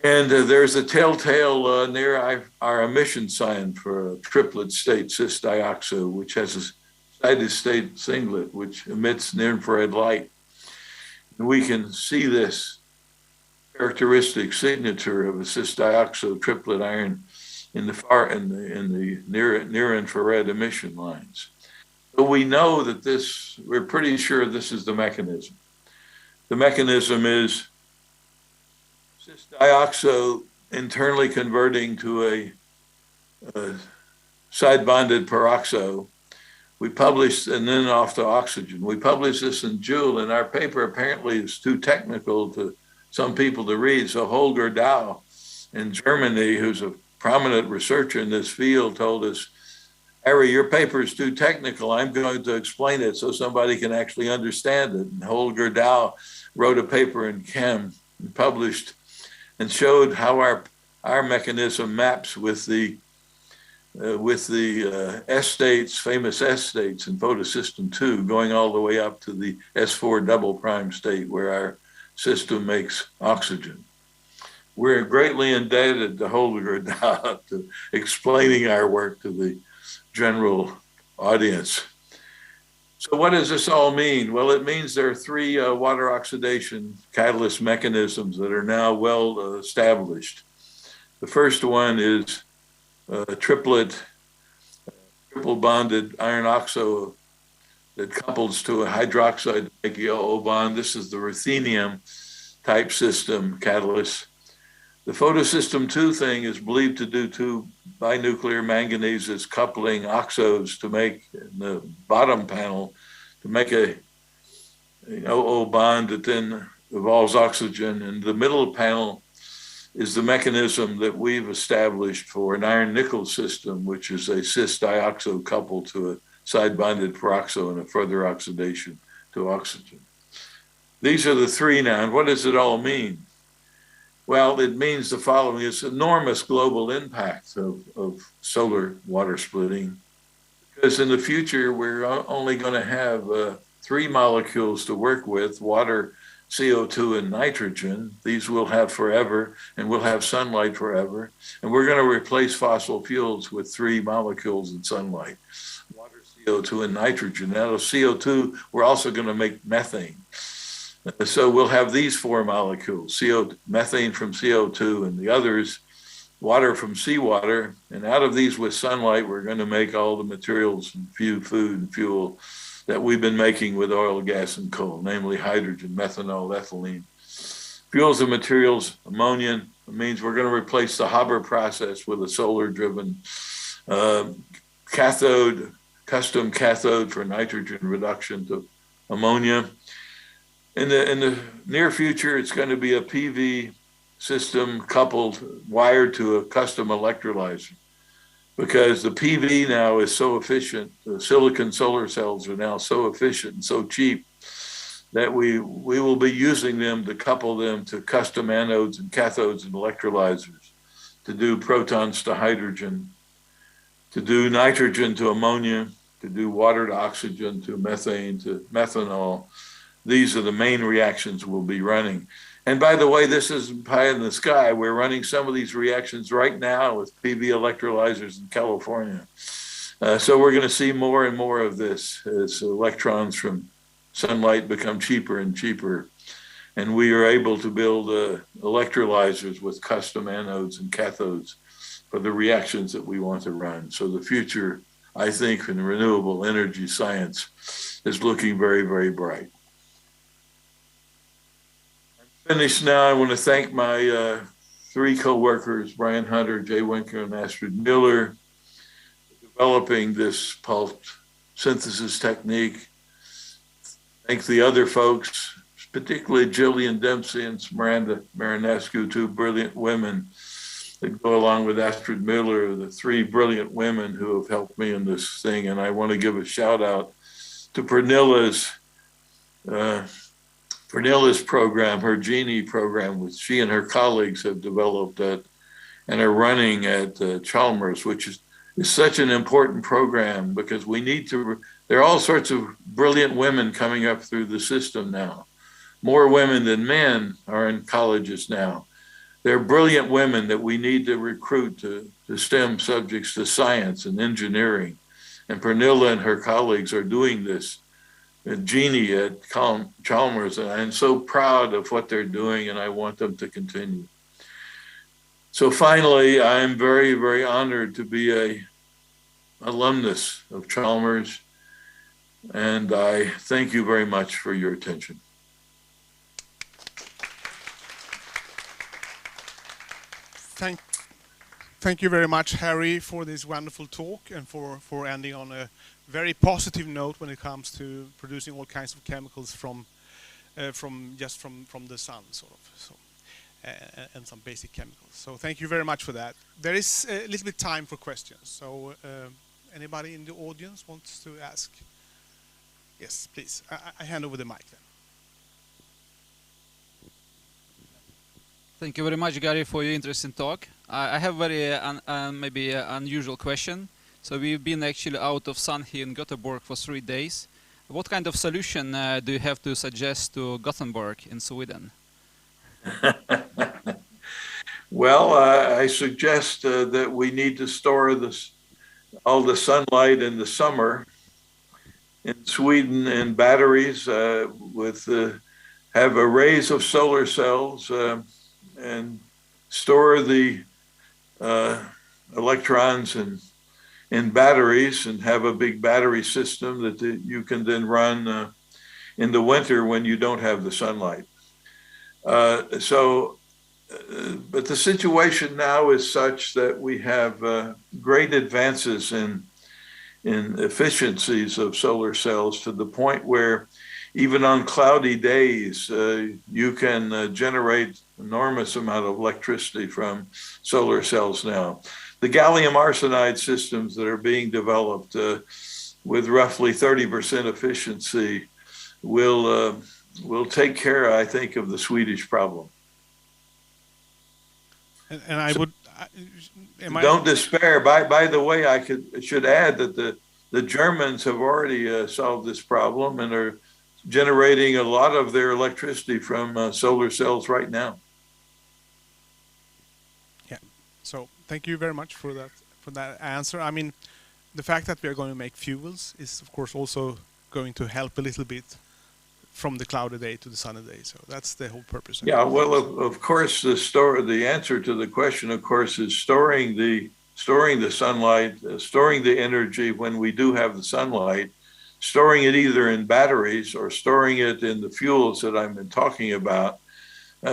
And there's a telltale near our emission sign for a triplet state cis dioxo, which has a excited state singlet, which emits near-infrared light. And we can see this characteristic signature of a cis dioxo triplet iron in the near infrared emission lines. So we know that we're pretty sure this is the mechanism. The mechanism is cis dioxo internally converting to a side bonded peroxo. We published, and then off to oxygen. We published this in Joule, and our paper apparently is too technical to some people to read. So Holger Dow in Germany, who's a prominent researcher in this field, told us, Harry, your paper is too technical. I'm going to explain it so somebody can actually understand it. And Holger Dow wrote a paper in Chem and published and showed how our mechanism maps with the S states, famous S states in photosystem 2, going all the way up to the S4 double prime state where our system makes oxygen. We're greatly indebted to Holger Dow to explaining our work to the general audience. So what does this all mean? Well, it means there are three water oxidation catalyst mechanisms that are now well established. The first one is triple bonded iron oxo that couples to a hydroxide to make the O bond. This is the ruthenium type system catalyst. The photosystem 2 thing is believed to do two binuclear manganeses coupling oxos to make in the bottom panel to make an OO bond that then evolves oxygen. And the middle panel is the mechanism that we've established for an iron nickel system, which is a cis dioxo coupled to a side bonded peroxo and a further oxidation to oxygen. These are the three now. And what does it all mean? Well, it means the following: it's enormous global impact of solar water splitting. Because in the future, we're only going to have 3 molecules to work with: water, CO2, and nitrogen. These we'll have forever, and we'll have sunlight forever. And we're going to replace fossil fuels with 3 molecules in sunlight: water, CO2, and nitrogen. Out of CO2, we're also going to make methane. So we'll have these 4 molecules: methane from CO2 and the others, water from seawater. And out of these, with sunlight, we're going to make all the materials and food and fuel that we've been making with oil, gas, and coal, namely hydrogen, methanol, ethylene. Fuels and materials: ammonia. It means we're going to replace the Haber process with a solar-driven cathode, custom cathode for nitrogen reduction to ammonia. In the near future, it's going to be a PV system wired to a custom electrolyzer, because the PV now is so efficient. The silicon solar cells are now so efficient and so cheap that we will be using them to couple them to custom anodes and cathodes and electrolyzers, to do protons to hydrogen, to do nitrogen to ammonia, to do water to oxygen, to methane, to methanol. These are the main reactions we'll be running. And by the way, this isn't pie in the sky. We're running some of these reactions right now with PV electrolyzers in California. So we're going to see more and more of this as electrons from sunlight become cheaper and cheaper. And we are able to build electrolyzers with custom anodes and cathodes for the reactions that we want to run. So the future, I think, in renewable energy science is looking very, very bright. Finished now. I want to thank my 3 co-workers, Brian Hunter, Jay Winker, and Astrid Miller, for developing this Pulp synthesis technique. Thank the other folks, particularly Jillian Dempsey and Miranda Marinescu, 2 brilliant women that go along with Astrid Miller, the 3 brilliant women who have helped me in this thing. And I want to give a shout out to Pernilla's program, her Genie program, which she and her colleagues have developed and are running at Chalmers, which is such an important program, because we need to, there are all sorts of brilliant women coming up through the system now. More women than men are in colleges now. They're brilliant women that we need to recruit to STEM subjects, to science and engineering. And Pernilla and her colleagues are doing this. Genie at Chalmers, and I'm so proud of what they're doing, and I want them to continue. So finally, I'm very, very honored to be an alumnus of Chalmers, and I thank you very much for your attention. Thank you very much, Harry, for this wonderful talk and for ending on a very positive note when it comes to producing all kinds of chemicals from the sun, sort of, so, and some basic chemicals. So thank you very much for that. There is a little bit time for questions. So anybody in the audience wants to ask? Yes, please. I hand over the mic then. Thank you very much, Gary, for your interesting talk. I have very maybe unusual question. So we've been actually out of sun here in Gothenburg for 3 days. What kind of solution do you have to suggest to Gothenburg in Sweden? Well, I suggest that we need to store all the sunlight in the summer in Sweden in batteries have arrays of solar cells and store the electrons in batteries, and have a big battery system that you can then run in the winter when you don't have the sunlight. But the situation now is such that we have great advances in efficiencies of solar cells, to the point where even on cloudy days, you can generate enormous amount of electricity from solar cells now. The gallium arsenide systems that are being developed with roughly 30% efficiency will take care, I think, of the Swedish problem. And I would. Don't despair. By the way, should add that the Germans have already solved this problem and are generating a lot of their electricity from solar cells right now. Yeah. So thank you very much for that answer. I mean, the fact that we are going to make fuels is, of course, also going to help a little bit from the cloudy day to the sunny day. So that's the whole purpose. Yeah, well, of course, the answer to the question, of course, is storing the sunlight, storing the energy when we do have the sunlight, storing it either in batteries or storing it in the fuels that I've been talking about,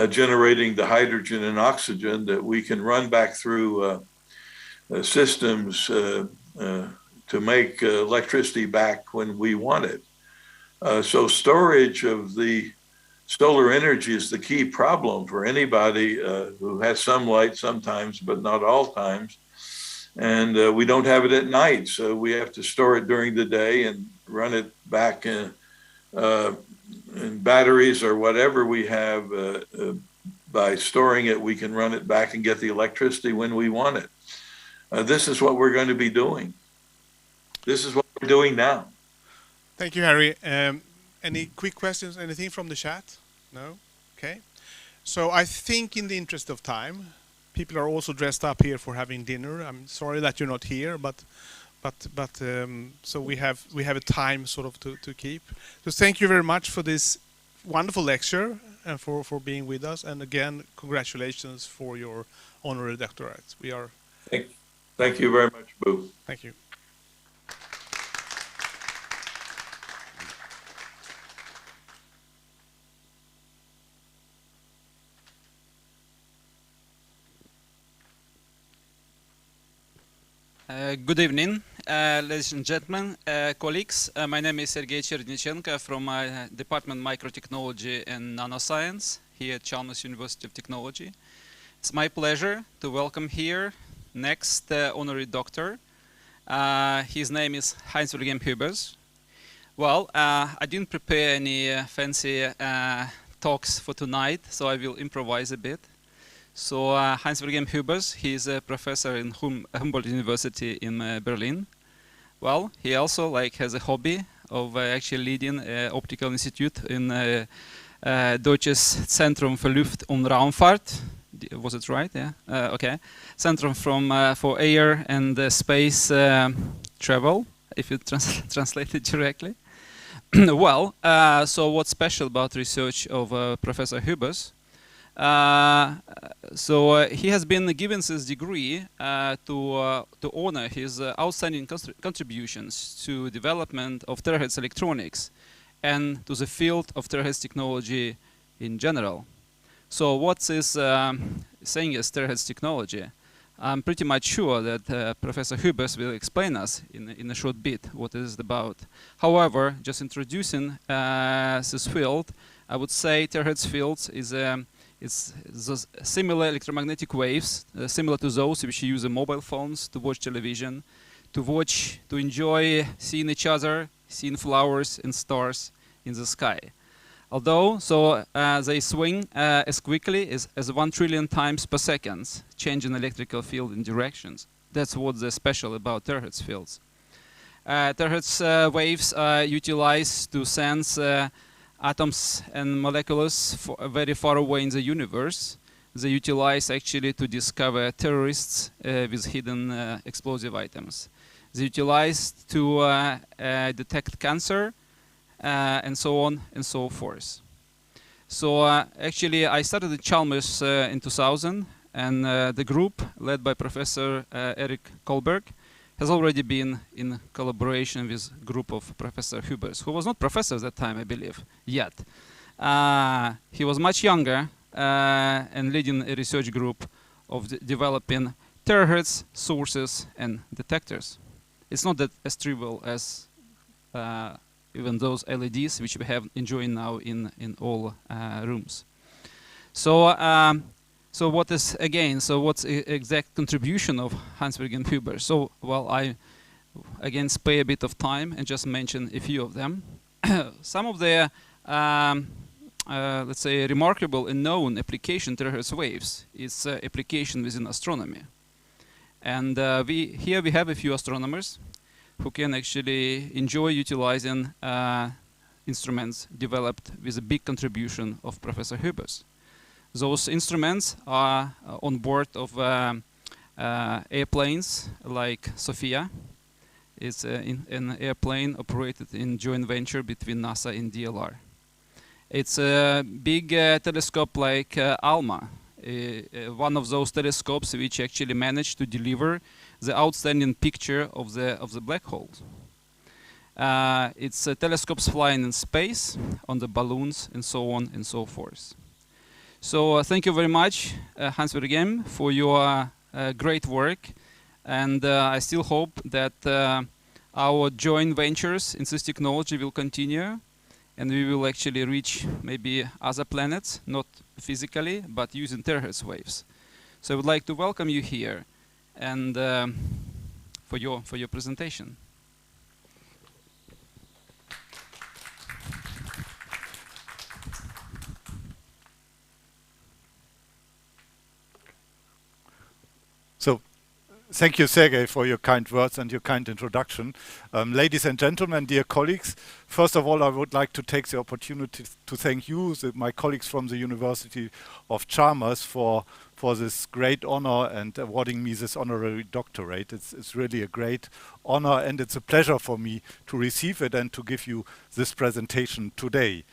generating the hydrogen and oxygen that we can run back through systems to make electricity back when we want it. So storage of the solar energy is the key problem for anybody who has some light sometimes, but not all times. And we don't have it at night, so we have to store it during the day and run it back in batteries or whatever we have. By storing it, we can run it back and get the electricity when we want it. This is what we're going to be doing. This is what we're doing now. Thank you, Harry. Any quick questions? Anything from the chat? No? Okay. So I think in the interest of time, people are also dressed up here for having dinner. I'm sorry that you're not here, but so we have a time sort of to keep. So thank you very much for this wonderful lecture and for being with us. And again, congratulations for your honorary doctorate. We are. Thank you very much, Boo. Thank you. Good evening, ladies and gentlemen, colleagues. My name is Sergei Chernyshenko from my department Microtechnology and Nanoscience here at Chalmers University of Technology. It's my pleasure to welcome here next honorary doctor. His name is Heinz-Wilhelm Hubers. Well, I didn't prepare any fancy talks for tonight, so I will improvise a bit. So Heinz-Wilhelm Hubers, he is a professor in Humboldt University in Berlin. Well, he also has a hobby of actually leading an optical institute in Deutsches Zentrum für Luft- und Raumfahrt. Was it right? Yeah. Okay. Centrum for Air and Space Travel, if you translate it directly. Well, so what's special about research of Professor Hubers? He has been given this degree to honor his outstanding contributions to development of terahertz electronics and to the field of terahertz technology in general. So what is saying as terahertz technology? I'm pretty much sure that Professor Hubers will explain us in a short bit what it is about. However, just introducing this field, I would say terahertz fields is it's similar electromagnetic waves, similar to those which you use in mobile phones to watch television, to enjoy seeing each other, seeing flowers and stars in the sky. Although, they swing as quickly as 1 trillion times per second, changing electrical field in directions. That's what's special about terahertz fields. Terahertz waves are utilized to sense atoms and molecules very far away in the universe. They utilize actually to discover terrorists with hidden explosive items. They utilize to detect cancer and so on and so forth. So actually I started at Chalmers in 2000, and the group led by Professor Eric Kohlberg has already been in collaboration with a group of Professor Hubers, who was not professor at that time, I believe, yet. He was much younger and leading a research group of developing terahertz sources and detectors. It's not that as trivial as even those LEDs which we have enjoying now in all rooms. So what is what's the exact contribution of Heinz-Wilhelm Hubers? So well, I again spare a bit of time and just mention a few of them. Some of the let's say, remarkable and known application, terahertz waves, is application within astronomy. And here we have a few astronomers who can actually enjoy utilizing instruments developed with a big contribution of Professor Hubers. Those instruments are on board of airplanes like Sofia. It's an airplane operated in joint venture between NASA and DLR. It's a big telescope like ALMA, one of those telescopes which actually managed to deliver the outstanding picture of the black holes. It's telescopes flying in space, on the balloons, and so on and so forth. So thank you very much, Hans Vergem, for your great work. And I still hope that our joint ventures in this technology will continue, and we will actually reach maybe other planets, not physically, but using terahertz waves. So I would like to welcome you here and for your presentation. So, thank you, Sergey, for your kind words and your kind introduction. Ladies and gentlemen, dear colleagues, first of all, I would like to take the opportunity to thank you, my colleagues from the University of Chalmers, for this great honor and awarding me this honorary doctorate. It's really a great honor, and it's a pleasure for me to receive it and to give you this presentation today.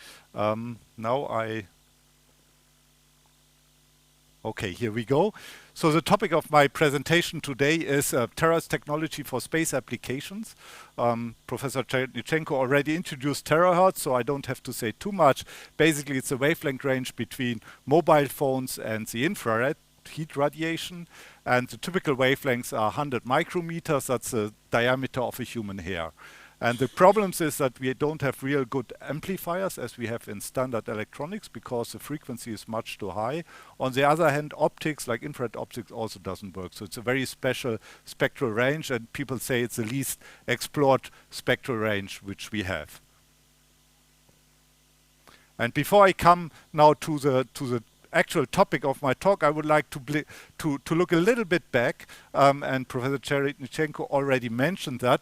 Okay, here we go. So the topic of my presentation today is terahertz technology for space applications. Professor Chernyshenko already introduced terahertz, so I don't have to say too much. Basically, it's a wavelength range between mobile phones and the infrared heat radiation. And the typical wavelengths are 100 micrometers. That's the diameter of a human hair. And the problems is that we don't have real good amplifiers as we have in standard electronics because the frequency is much too high. On the other hand, optics, like infrared optics, also doesn't work. So it's a very special spectral range, and people say it's the least explored spectral range which we have. And before I come now to the actual topic of my talk, I would like to look a little bit back, and Professor Chernyshenko already mentioned that.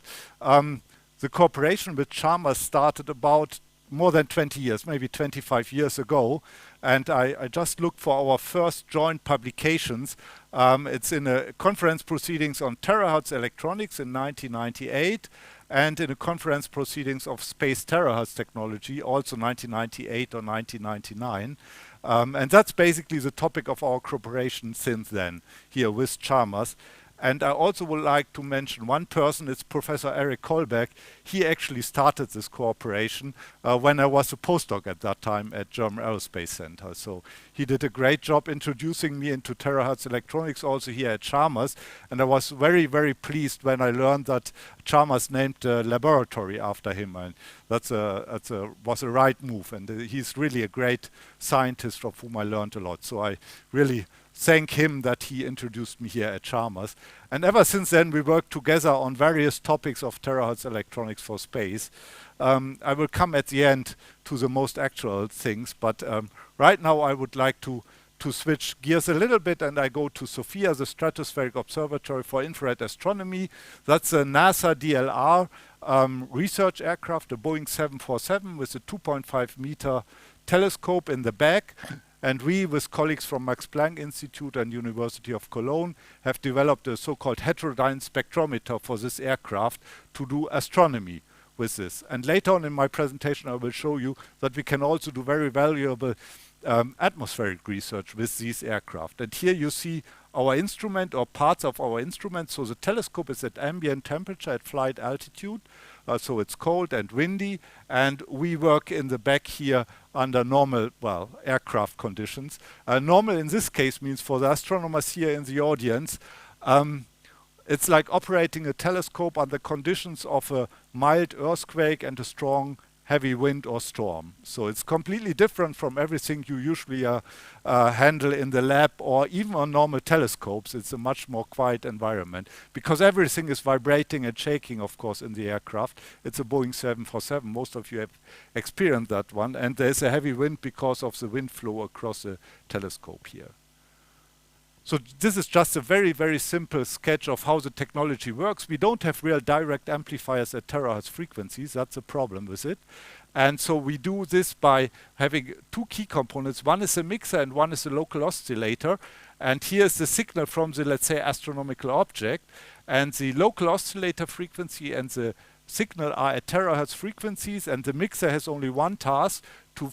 The cooperation with Chalmers started about more than 20 years, maybe 25 years ago. And I just looked for our first joint publications. It's in a conference proceedings on terahertz electronics in 1998, and in a conference proceedings of space terahertz technology, also 1998 or 1999. And that's basically the topic of our cooperation since then, here with Chalmers. And I also would like to mention one person, it's Professor Eric Kolbeck. He actually started this cooperation when I was a postdoc at that time at German Aerospace Center. So he did a great job introducing me into terahertz electronics also here at Chalmers. And I was very, very pleased when I learned that Chalmers named the laboratory after him. And was a right move. And he's really a great scientist of whom I learned a lot. So I really thank him that he introduced me here at Chalmers. And ever since then, we worked together on various topics of terahertz electronics for space. I will come at the end to the most actual things, but right now I would like to switch gears a little bit, and I go to Sofia, the Stratospheric Observatory for Infrared Astronomy. That's a NASA DLR research aircraft, a Boeing 747 with a 2.5 meter telescope in the back. And we, with colleagues from Max Planck Institute and University of Cologne, have developed a so-called heterodyne spectrometer for this aircraft to do astronomy with this. And later on in my presentation, I will show you that we can also do very valuable atmospheric research with these aircraft. And here you see our instrument or parts of our instrument. So the telescope is at ambient temperature at flight altitude. So it's cold and windy, and we work in the back here under normal, aircraft conditions. Normal in this case means for the astronomers here in the audience, it's like operating a telescope under conditions of a mild earthquake and a strong heavy wind or storm. So it's completely different from everything you usually handle in the lab or even on normal telescopes. It's a much more quiet environment because everything is vibrating and shaking, of course, in the aircraft. It's a Boeing 747. Most of you have experienced that one. And there's a heavy wind because of the wind flow across the telescope here. So this is just a very, very simple sketch of how the technology works. We don't have real direct amplifiers at terahertz frequencies. That's a problem with it. And so we do this by having two key components. One is a mixer and one is a local oscillator. And here's the signal from the, let's say, astronomical object. And the local oscillator frequency and the signal are at terahertz frequencies, and the mixer has only one task, to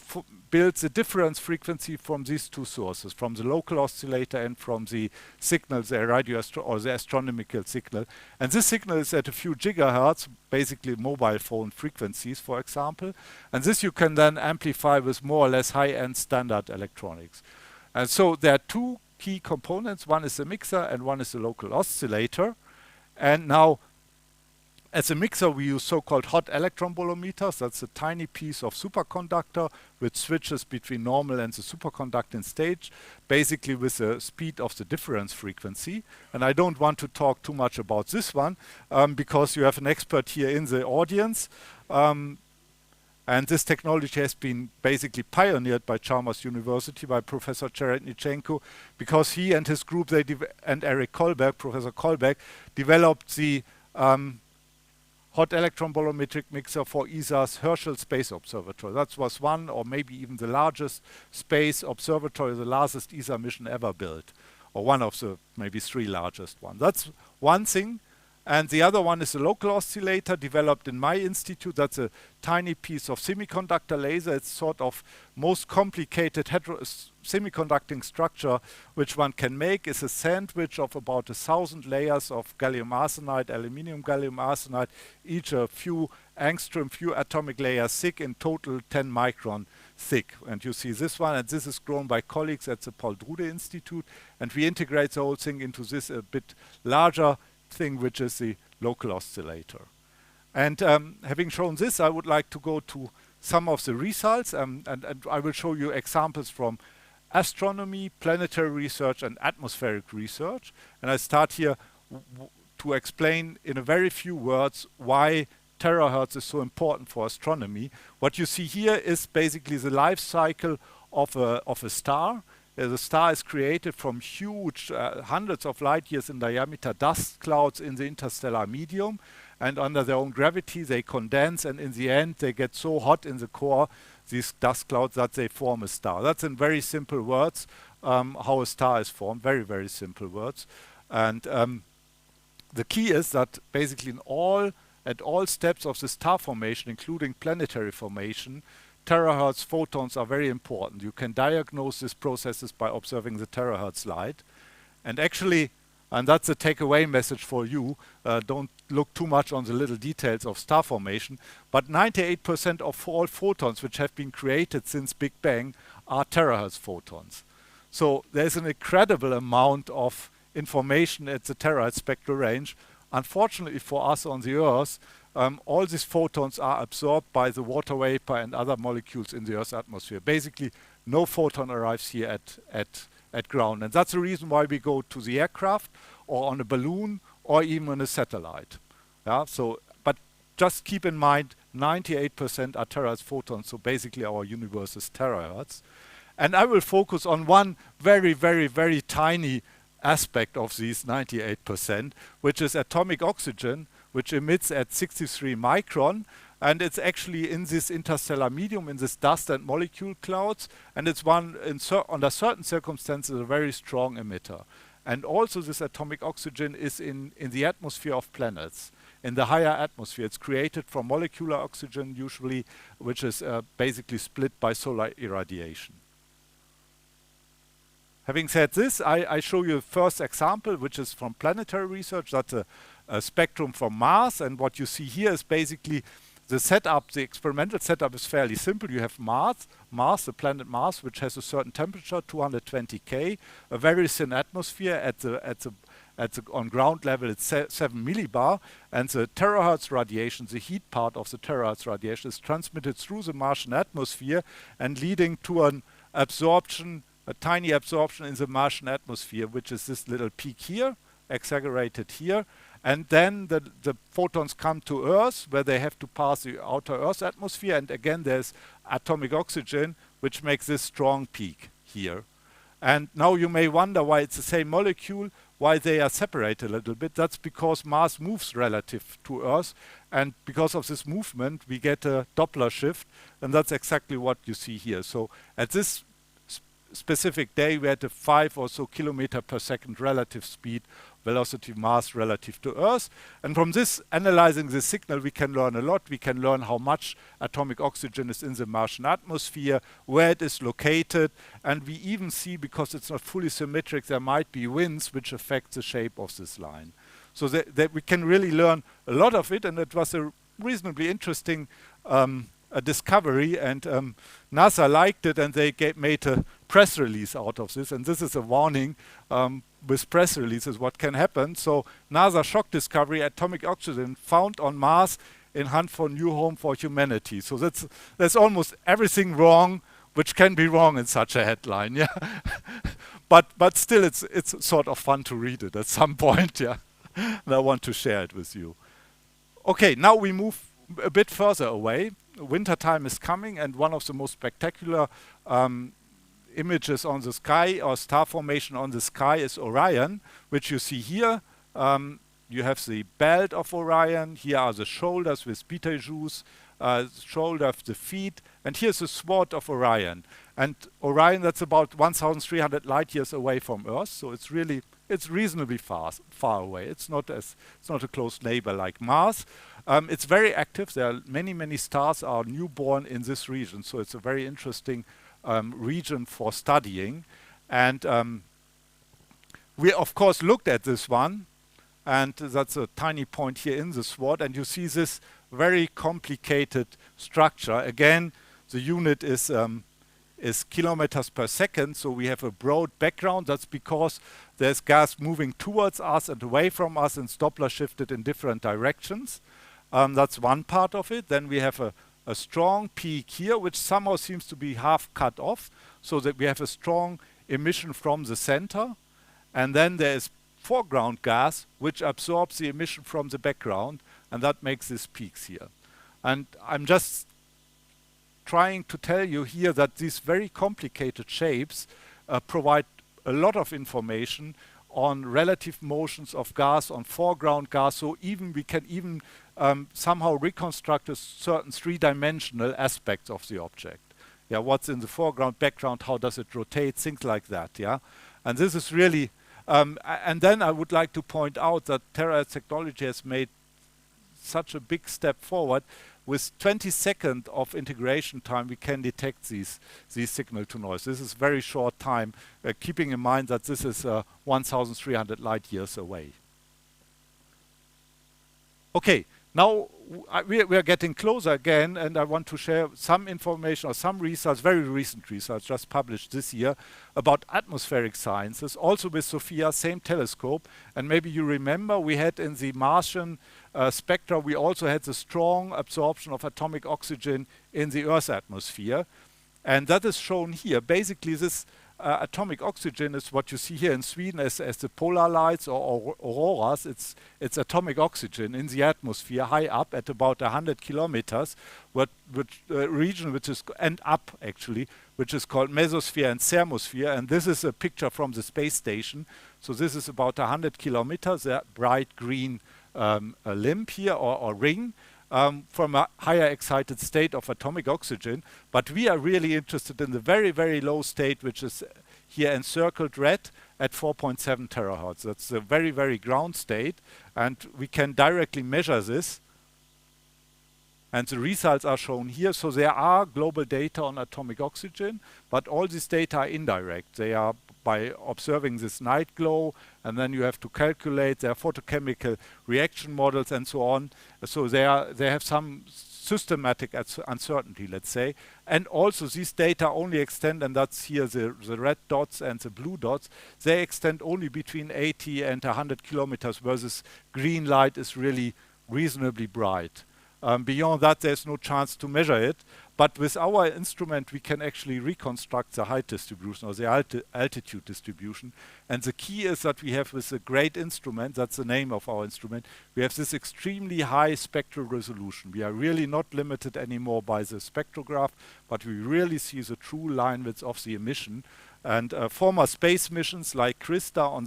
build the difference frequency from these two sources, from the local oscillator and from the signal, the the astronomical signal. And this signal is at a few gigahertz, basically mobile phone frequencies, for example. And this you can then amplify with more or less high-end standard electronics. And so there are two key components. One is the mixer and one is the local oscillator. And now, as a mixer, we use so-called hot electron bolometers. That's a tiny piece of superconductor which switches between normal and the superconducting stage, basically with the speed of the difference frequency. And I don't want to talk too much about this one because you have an expert here in the audience. And this technology has been basically pioneered by Chalmers University by Professor Cheretnichenko, because he and his group, and Eric Kolbeck, Professor Kolbeck, developed the hot electron bolometric mixer for ESA's Herschel Space Observatory. That was one or maybe even the largest space observatory, the largest ESA mission ever built, or one of the maybe three largest ones. That's one thing. And the other one is a local oscillator developed in my institute. That's a tiny piece of semiconductor laser. It's sort of most complicated semiconducting structure which one can make. Is a sandwich of about 1,000 layers of gallium arsenide, aluminium gallium arsenide, each a few angstrom, few atomic layers thick, in total 10 micron thick. And you see this one, and this is grown by colleagues at the Paul Drude Institute. And we integrate the whole thing into this a bit larger thing, which is the local oscillator. And having shown this, I would like to go to some of the results, and I will show you examples from astronomy, planetary research, and atmospheric research. And I start here to explain in a very few words why terahertz is so important for astronomy. What you see here is basically the life cycle of a star. The star is created from huge, hundreds of light years in diameter dust clouds in the interstellar medium, and under their own gravity they condense, and in the end they get so hot in the core, these dust clouds, that they form a star. That's in very simple words how a star is formed, very, very simple words. And the key is that basically at all steps of the star formation, including planetary formation, terahertz photons are very important. You can diagnose these processes by observing the terahertz light. And actually, and that's a takeaway message for you, don't look too much on the little details of star formation, but 98% of all photons which have been created since Big Bang are terahertz photons. So there's an incredible amount of information at the terahertz spectral range. Unfortunately for us on the Earth, all these photons are absorbed by the water vapor and other molecules in the Earth's atmosphere. Basically, no photon arrives here at ground. And that's the reason why we go to the aircraft or on a balloon or even on a satellite. Yeah, so, but just keep in mind, 98% are terahertz photons, so basically our universe is terahertz. And I will focus on one very, very, very tiny aspect of these 98%, which is atomic oxygen, which emits at 63 micron, and it's actually in this interstellar medium, in this dust and molecule clouds, and it's one, under certain circumstances, a very strong emitter. And also this atomic oxygen is in the atmosphere of planets. In the higher atmosphere, it's created from molecular oxygen usually, which is basically split by solar irradiation. Having said this, I show you the first example, which is from planetary research. That's a spectrum from Mars, and what you see here is basically the setup. The experimental setup is fairly simple. You have Mars, the planet Mars, which has a certain temperature, 220 K, a very thin atmosphere at on ground level it's 7 millibar, and the terahertz radiation, the heat part of the terahertz radiation, is transmitted through the Martian atmosphere and leading to an absorption, a tiny absorption in the Martian atmosphere, which is this little peak here, exaggerated here. And then the photons come to Earth, where they have to pass the outer Earth atmosphere. And again, there's atomic oxygen, which makes this strong peak here. And now you may wonder why it's the same molecule, why they are separated a little bit. That's because Mars moves relative to Earth. And because of this movement, we get a Doppler shift. And that's exactly what you see here. So at this specific day, we had a 5 or so kilometer per second relative speed velocity Mars relative to Earth. And from this, analyzing the signal, we can learn a lot. We can learn how much atomic oxygen is in the Martian atmosphere, where it is located, and we even see, because it's not fully symmetric, there might be winds which affect the shape of this line. So that we can really learn a lot of it, and it was a reasonably interesting a discovery, and NASA liked it, and they made a press release out of this. And this is a warning with press releases what can happen. So NASA shock discovery: atomic oxygen found on Mars in hunt for new home for humanity. So that's almost everything wrong which can be wrong in such a headline. Yeah, but still it's sort of fun to read it at some point. Yeah, and I want to share it with you. Okay, now we move a bit further away. Winter time is coming, and one of the most spectacular images on the sky, or star formation on the sky, is Orion, which you see here. You have the belt of Orion. Here are the shoulders with Betelgeuse, shoulder of the feet, and here's the sword of Orion. And Orion, that's about 1,300 light years away from Earth, so it's reasonably far away. It's not a close neighbor like Mars. It's very active. There are many stars are newborn in this region, so it's a very interesting region for studying. And we of course looked at this one, and that's a tiny point here in the sword, and you see this very complicated structure. Again, the unit is kilometers per second, so we have a broad background. That's because there's gas moving towards us and away from us, and Doppler shifted in different directions. That's one part of it. Then we have a strong peak here, which somehow seems to be half cut off, so that we have a strong emission from the center. And then there is foreground gas, which absorbs the emission from the background, and that makes these peaks here. And I'm just trying to tell you here that these very complicated shapes provide a lot of information on relative motions of gas, on foreground gas, so we can somehow reconstruct a certain three-dimensional aspects of the object. Yeah, what's in the foreground, background, how does it rotate, things like that. Yeah, and this is really. And then I would like to point out that Terahertz technology has made such a big step forward. With 20 seconds of integration time, we can detect these signal to noise. This is very short time, keeping in mind that this is 1,300 light years away. Okay, now we are getting closer again, and I want to share some information or some results, very recent results, just published this year, about atmospheric sciences, also with Sofia, same telescope. And maybe you remember we had in the Martian spectra, we also had the strong absorption of atomic oxygen in the Earth's atmosphere. And that is shown here. Basically, this atomic oxygen is what you see here in Sweden as the polar lights or auroras. It's atomic oxygen in the atmosphere, high up at about 100 kilometers, region which is, and up actually, which is called Mesosphere and Thermosphere. And this is a picture from the space station. So this is about 100 kilometers, that bright green limb here or ring. From a higher excited state of atomic oxygen, but we are really interested in the very, very low state, which is here encircled red at 4.7 terahertz. That's the very, very ground state, and we can directly measure this. And the results are shown here. So there are global data on atomic oxygen, but all these data are indirect. They are by observing this night glow, and then you have to calculate their photochemical reaction models and so on. So they have some systematic uncertainty, let's say. And also these data only extend, and that's here the red dots and the blue dots, they extend only between 80 and 100 kilometers, where this green light is really reasonably bright. Beyond that, there's no chance to measure it. But with our instrument, we can actually reconstruct the height distribution or the altitude distribution. And the key is that we have with a great instrument, that's the name of our instrument, we have this extremely high spectral resolution. We are really not limited anymore by the spectrograph, but we really see the true line width of the emission. And former space missions like CRISTA on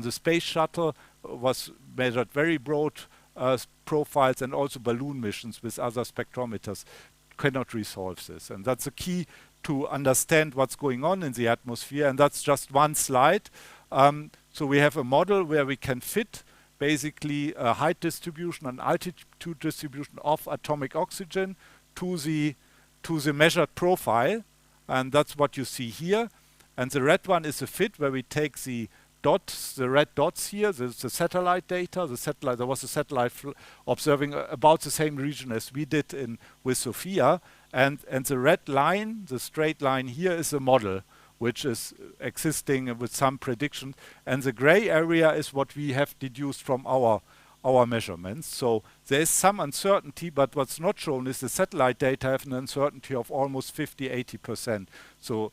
the space shuttle was measured very broad profiles, and also balloon missions with other spectrometers cannot resolve this. And that's the key to understand what's going on in the atmosphere. And that's just one slide. So we have a model where we can fit basically a height distribution and altitude distribution of atomic oxygen to the measured profile. And that's what you see here. And the red one is a fit where we take the dots, the red dots here, the satellite data. There was a satellite observing about the same region as we did with Sofia, and the red line, the straight line here, is a model which is existing with some prediction, and the gray area is what we have deduced from our measurements. So there is some uncertainty, but what's not shown is the satellite data have an uncertainty of almost 50–80%. So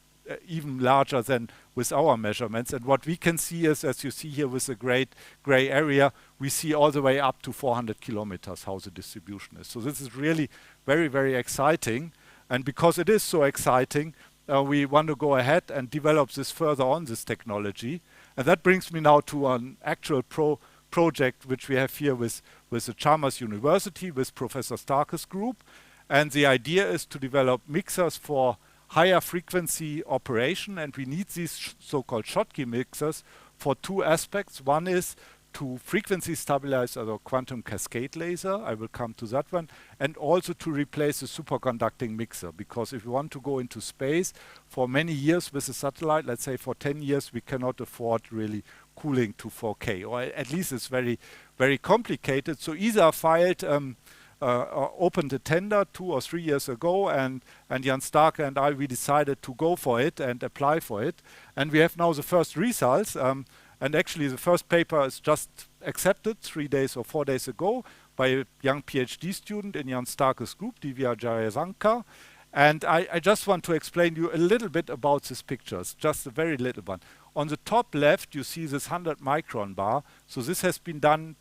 even larger than with our measurements. And what we can see is, as you see here with the great gray area, we see all the way up to 400 kilometers how the distribution is. So this is really very, very exciting. And because it is so exciting, we want to go ahead and develop this further on, this technology. And that brings me now to an actual project which we have here with the Chalmers University, with Professor Stark's group. And the idea is to develop mixers for higher frequency operation, and we need these so-called Schottky mixers for two aspects. One is to frequency stabilize our quantum cascade laser, I will come to that one, and also to replace the superconducting mixer, because if we want to go into space for many years with a satellite, let's say for 10 years, we cannot afford really cooling to 4K, or at least it's very, very complicated. So ESA filed opened a tender 2 or 3 years ago, and Jan Starke and I, we decided to go for it and apply for it. And we have now the first results. And actually the first paper is just accepted 3 days or 4 days ago by a young PhD student in Jan Starke's group, Divya Jayasankar. And I just want to explain you a little bit about these pictures, just a very little one. On the top left, you see this 100 micron bar. So this has been done,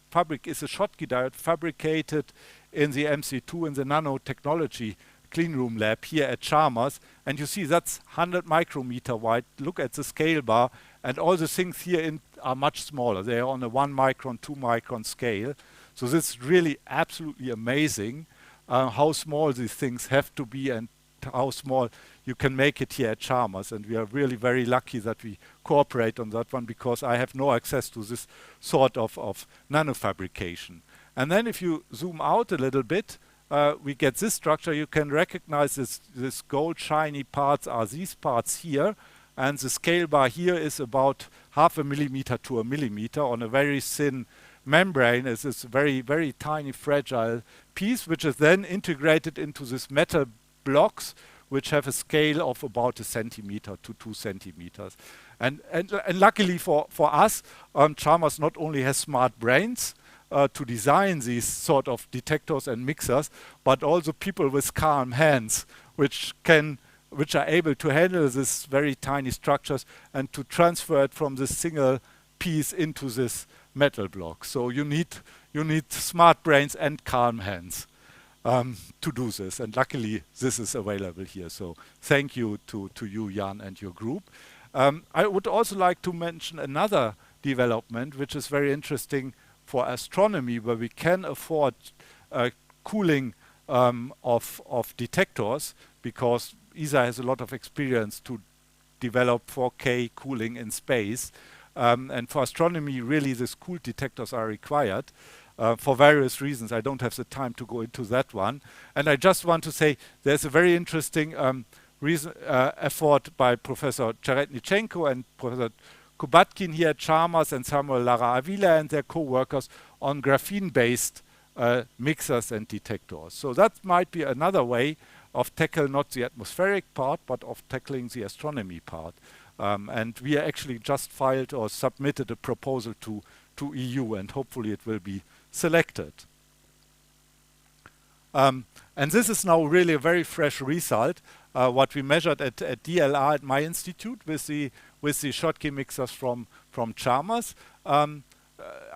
is a Schottky diode fabricated in the MC2 in the nanotechnology cleanroom lab here at Chalmers. And you see that's 100 micrometer wide. Look at the scale bar. And all the things here are much smaller. They are on a 1 micron, 2 micron scale. So this is really absolutely amazing how small these things have to be and how small you can make it here at Chalmers. And we are really very lucky that we cooperate on that one, because I have no access to this sort of nanofabrication. And then if you zoom out a little bit, we get this structure. You can recognize this gold shiny parts are these parts here. And the scale bar here is about 0.5 millimeter to 1 millimeter on a very thin membrane. It's this very, very tiny fragile piece, which is then integrated into this metal blocks, which have a scale of about 1 centimeter to 2 centimeters. And luckily for us, Chalmers not only has smart brains to design these sort of detectors and mixers, but also people with calm hands, which are able to handle these very tiny structures and to transfer it from this single piece into this metal block. So you need smart brains and calm hands to do this, and luckily this is available here. So thank you to you, Jan, and your group. I would also like to mention another development which is very interesting for astronomy, where we can afford cooling of detectors, because ESA has a lot of experience to develop 4K cooling in space. And for astronomy, really, these cooled detectors are required for various reasons. I don't have the time to go into that one. And I just want to say there's a very interesting effort by Professor Cheretnichenko and Professor Kubatkin here at Chalmers and Samuel Lara Avila and their co-workers on graphene-based mixers and detectors. So that might be another way of tackle not the atmospheric part, but of tackling the astronomy part. And we actually just filed or submitted a proposal to EU, and hopefully it will be selected. And this is now really a very fresh result, what we measured at DLR at my institute with the Schottky mixers from Chalmers.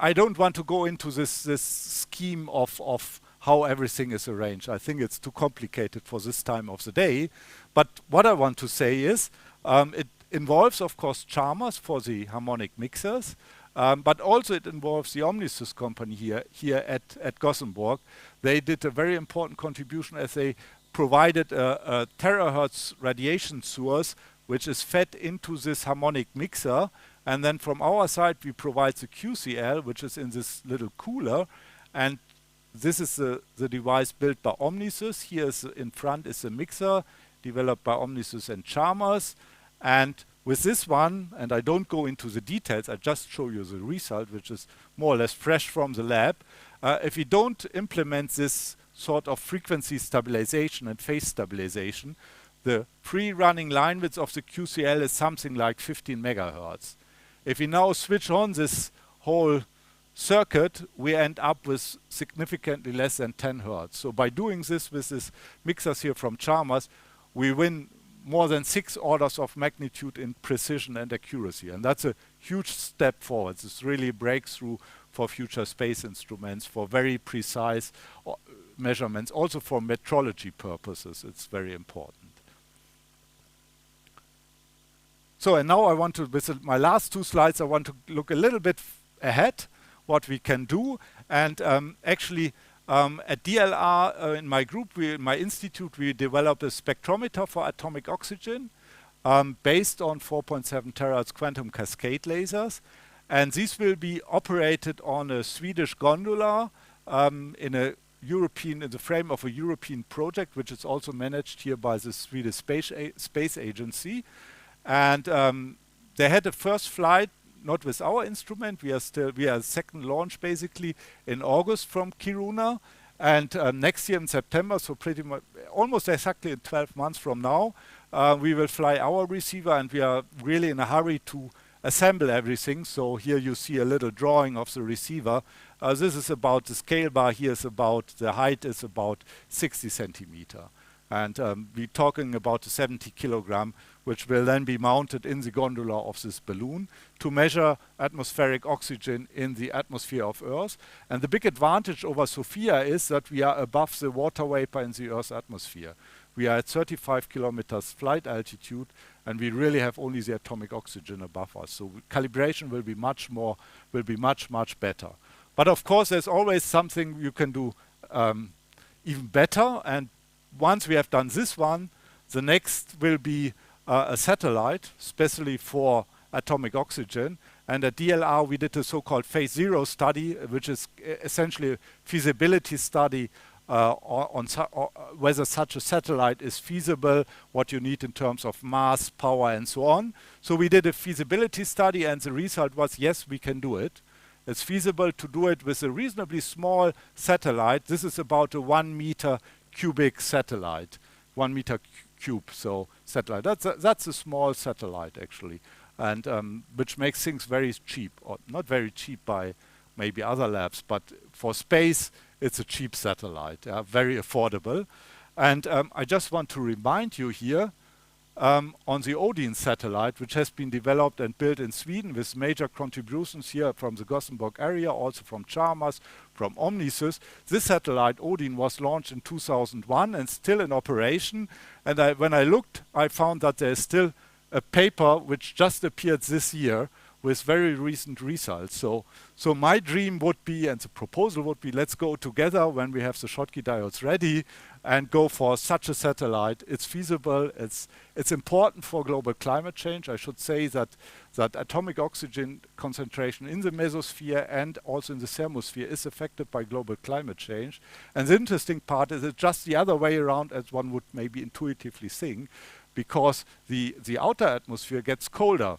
I don't want to go into this scheme of how everything is arranged. I think it's too complicated for this time of the day. But what I want to say is it involves, of course, Chalmers for the harmonic mixers, but also it involves the Omnisys company here at Gothenburg. They did a very important contribution as they provided a terahertz radiation source which is fed into this harmonic mixer, and then from our side we provide the QCL, which is in this little cooler, and this is the device built by Omnisys. Here is in front is the mixer developed by Omnisys and Chalmers, and with this one, and I don't go into the details, I just show you the result, which is more or less fresh from the lab. If you don't implement this sort of frequency stabilization and phase stabilization, the pre-running line width of the QCL is something like 15 megahertz. If we now switch on this whole circuit, we end up with significantly less than 10 hertz. So by doing this with this mixers here from Chalmers, we win more than 6 orders of magnitude in precision and accuracy. And that's a huge step forward. It's really a breakthrough for future space instruments, for very precise measurements, also for metrology purposes. It's very important. So, and now I want to, with my last 2 slides, I want to look a little bit ahead, what we can do. And actually, at DLR, in my group, in my institute, we developed a spectrometer for atomic oxygen based on 4.7 terahertz quantum cascade lasers. And these will be operated on a Swedish gondola in the frame of a European project, which is also managed here by the Swedish Space Agency. And they had a first flight, not with our instrument. We are second launch basically in August from Kiruna, and next year in September, so pretty much almost exactly in 12 months from now, we will fly our receiver, and we are really in a hurry to assemble everything. So here you see a little drawing of the receiver. This is about the scale bar. Here is about the height is about 60 centimeter. And we're talking about a 70 kilogram, which will then be mounted in the gondola of this balloon to measure atmospheric oxygen in the atmosphere of Earth. And the big advantage over Sofia is that we are above the water vapor in the Earth's atmosphere. We are at 35 kilometers flight altitude, and we really have only the atomic oxygen above us. So calibration will be much better. But of course, there's always something you can do even better. And once we have done this one, the next will be a satellite, especially for atomic oxygen. And at DLR, we did a so-called phase 0 study, which is essentially a feasibility study on whether such a satellite is feasible, what you need in terms of mass, power, and so on. So we did a feasibility study, and the result was, yes, we can do it. It's feasible to do it with a reasonably small satellite. This is about a 1 meter cubic satellite, 1 meter cube, so satellite. That's a small satellite, actually, and which makes things very cheap, or not very cheap by maybe other labs, but for space, it's a cheap satellite, very affordable. And I just want to remind you here on the Odin satellite, which has been developed and built in Sweden with major contributions here from the Gothenburg area, also from Chalmers, from Omnisys. This satellite, Odin, was launched in 2001 and still in operation. And when I looked, I found that there is still a paper which just appeared this year with very recent results. So my dream would be, and the proposal would be, let's go together when we have the Schottky diodes ready and go for such a satellite. It's feasible. It's important for global climate change. I should say that atomic oxygen concentration in the mesosphere and also in the thermosphere is affected by global climate change. And the interesting part is it's just the other way around as one would maybe intuitively think, because the outer atmosphere gets colder.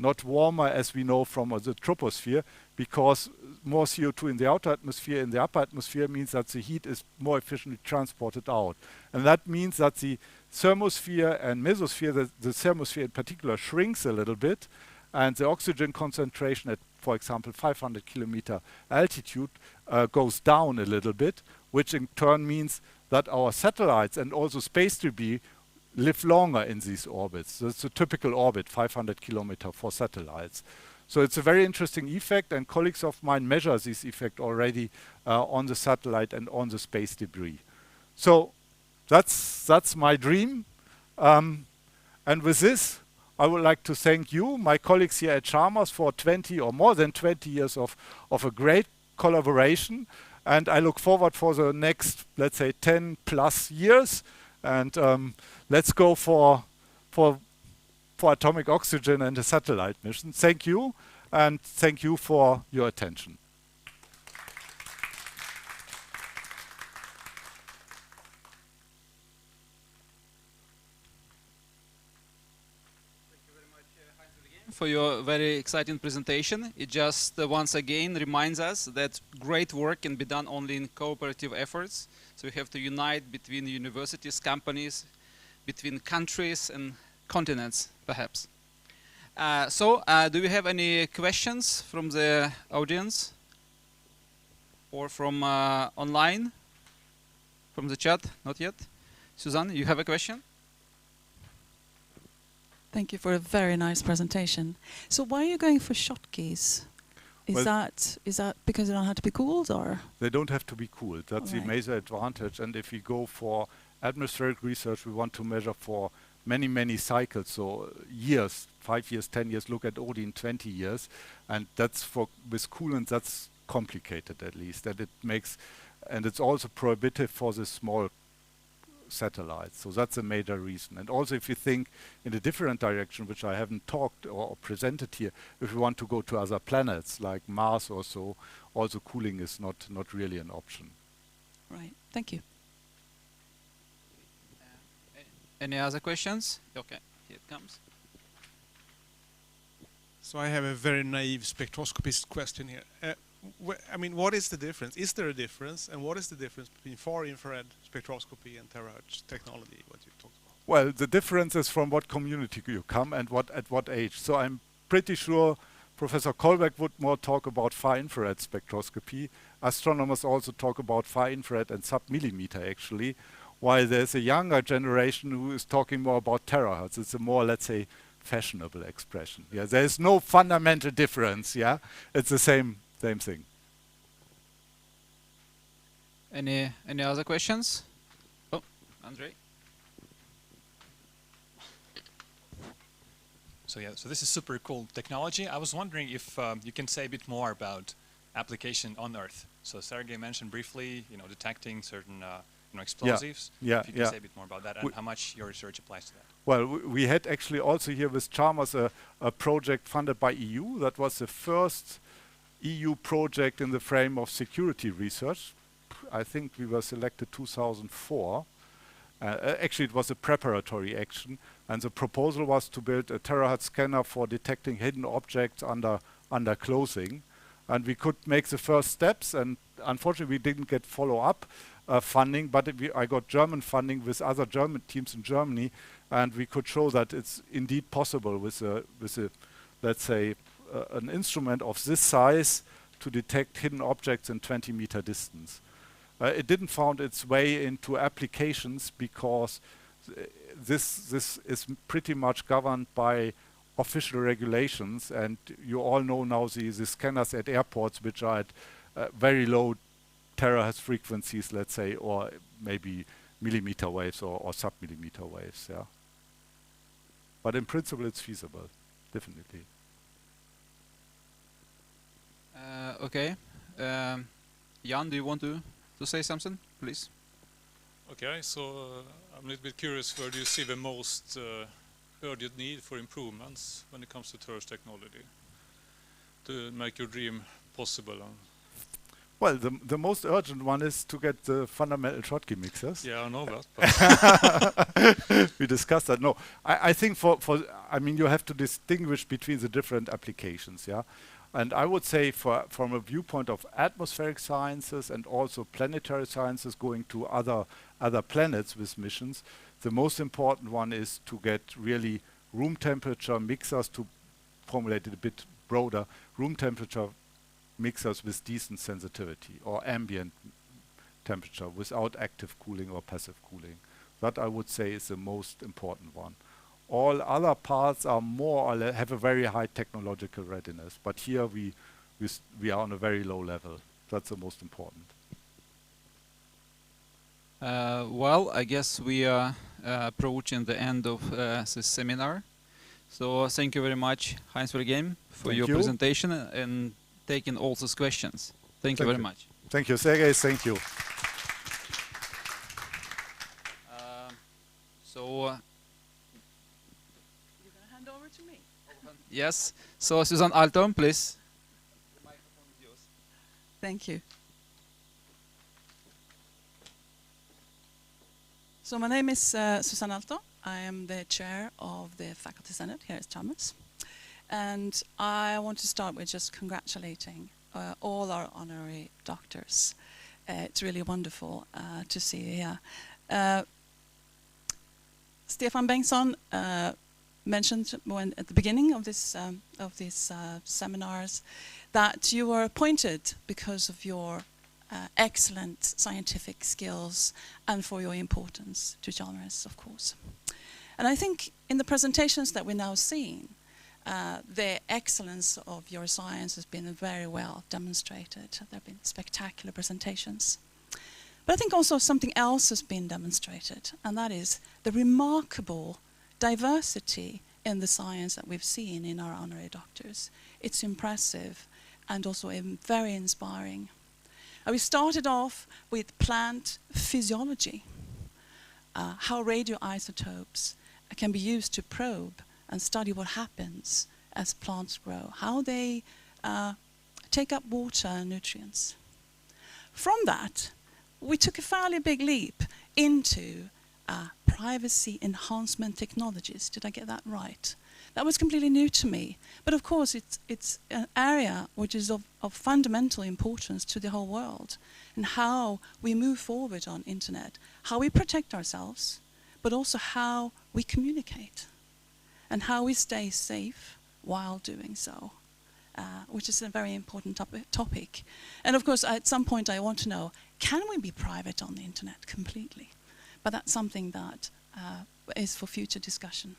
not warmer as we know from the troposphere, because more CO2 in the outer atmosphere, in the upper atmosphere, means that the heat is more efficiently transported out. And that means that the thermosphere and mesosphere, the thermosphere in particular, shrinks a little bit, and the oxygen concentration at, for example, 500 kilometer altitude goes down a little bit, which in turn means that our satellites and also space debris live longer in these orbits. So it's a typical orbit, 500 kilometer for satellites. So it's a very interesting effect, and colleagues of mine measure this effect already on the satellite and on the space debris. So that's my dream. And with this, I would like to thank you, my colleagues here at Chalmers, for 20 or more than 20 years of a great collaboration. And I look forward for the next, let's say, 10 plus years. And let's go for atomic oxygen and a satellite mission. Thank you, and thank you for your attention. For your very exciting presentation. It just once again reminds us that great work can be done only in cooperative efforts. So we have to unite between universities, companies, between countries and continents, perhaps. Do we have any questions from the audience or from online, from the chat? Not yet. Suzanne, you have a question? Thank you for a very nice presentation. So why are you going for shotkeys? Is that because they don't have to be cooled, or? They don't have to be cooled. That's the major advantage. And if we go for atmospheric research, we want to measure for many, many cycles. So years, 5 years, 10 years, look at Odin 20 years. And that's with coolant, that's complicated at least. And it's also prohibitive for the small satellites. So that's a major reason. And also if you think in a different direction, which I haven't talked or presented here, if you want to go to other planets like Mars or so, also cooling is not really an option. Right. Thank you. Any other questions? Okay, here it comes. So I have a very naive spectroscopist question here. I mean, what is the difference? Is there a difference? And what is the difference between far infrared spectroscopy and terahertz technology, what you talked about? Well, the difference is from what community you come and at what age. So I'm pretty sure Professor Kolbeck would more talk about far infrared spectroscopy. Astronomers also talk about far infrared and sub-millimeter actually, while there's a younger generation who is talking more about terahertz. It's a more, let's say, fashionable expression. Yeah, there's no fundamental difference. Yeah, it's the same thing. Any other questions? Oh, Andre. So this is super cool technology. I was wondering if you can say a bit more about application on Earth. So Sergey mentioned briefly, detecting certain explosives. Yeah. If you can say a bit more about that and how much your research applies to that. Well, we had actually also here with Chalmers a project funded by EU. That was the first EU project in the frame of security research. I think we were selected 2004. Actually, it was a preparatory action, and the proposal was to build a terahertz scanner for detecting hidden objects under clothing. And we could make the first steps, and unfortunately, we didn't get follow-up funding, but I got German funding with other German teams in Germany, and we could show that it's indeed possible with a let's say, an instrument of this size to detect hidden objects in 20-meter distance. It didn't find its way into applications because this is pretty much governed by official regulations, and you all know now the scanners at airports, which are at very low terahertz frequencies, let's say, or maybe millimeter waves or sub-millimeter waves. Yeah. But in principle, it's feasible, definitely. Okay. Jan, do you want to say something, please? Okay, so I'm a little bit curious, where do you see the most urgent need for improvements when it comes to terahertz technology to make your dream possible? Well, the most urgent one is to get the fundamental Schottky mixers. Yeah, I know that. We discussed that. No, I think I mean, you have to distinguish between the different applications, yeah? And I would say from a viewpoint of atmospheric sciences and also planetary sciences going to other planets with missions, the most important one is to get really room temperature mixers, to formulate it a bit broader, room temperature mixers with decent sensitivity or ambient temperature without active cooling or passive cooling. That I would say is the most important one. All other parts are more or less have a very high technological readiness, but here we are on a very low level. That's the most important. Well, I guess we are approaching the end of this seminar. So thank you very much, Heinz Vergem, for your presentation and taking all those questions. Thank you very much. Thank you, Sergey. Thank you. So you're going to hand over to me. Yes. So Susanne Altom, please. The microphone is yours. Thank you. So my name is Susanne Altom. I am the chair of the Faculty Senate here at Chalmers. And I want to start with just congratulating all our honorary doctors. It's really wonderful to see you here. Stefan Bengtsson mentioned at the beginning of these seminars that you were appointed because of your excellent scientific skills and for your importance to Chalmers, of course. And I think in the presentations that we're now seeing, the excellence of your science has been very well demonstrated. There have been spectacular presentations. But I think also something else has been demonstrated, and that is the remarkable diversity in the science that we've seen in our honorary doctors. It's impressive and also very inspiring. We started off with plant physiology, how radioisotopes can be used to probe and study what happens as plants grow, how they take up water and nutrients. From that, we took a fairly big leap into privacy enhancement technologies. Did I get that right? That was completely new to me. But of course, it's an area which is of fundamental importance to the whole world, and how we move forward on internet, how we protect ourselves, but also how we communicate, and how we stay safe while doing so, which is a very important topic. And of course, at some point I want to know, can we be private on the internet completely? But that's something that is for future discussion.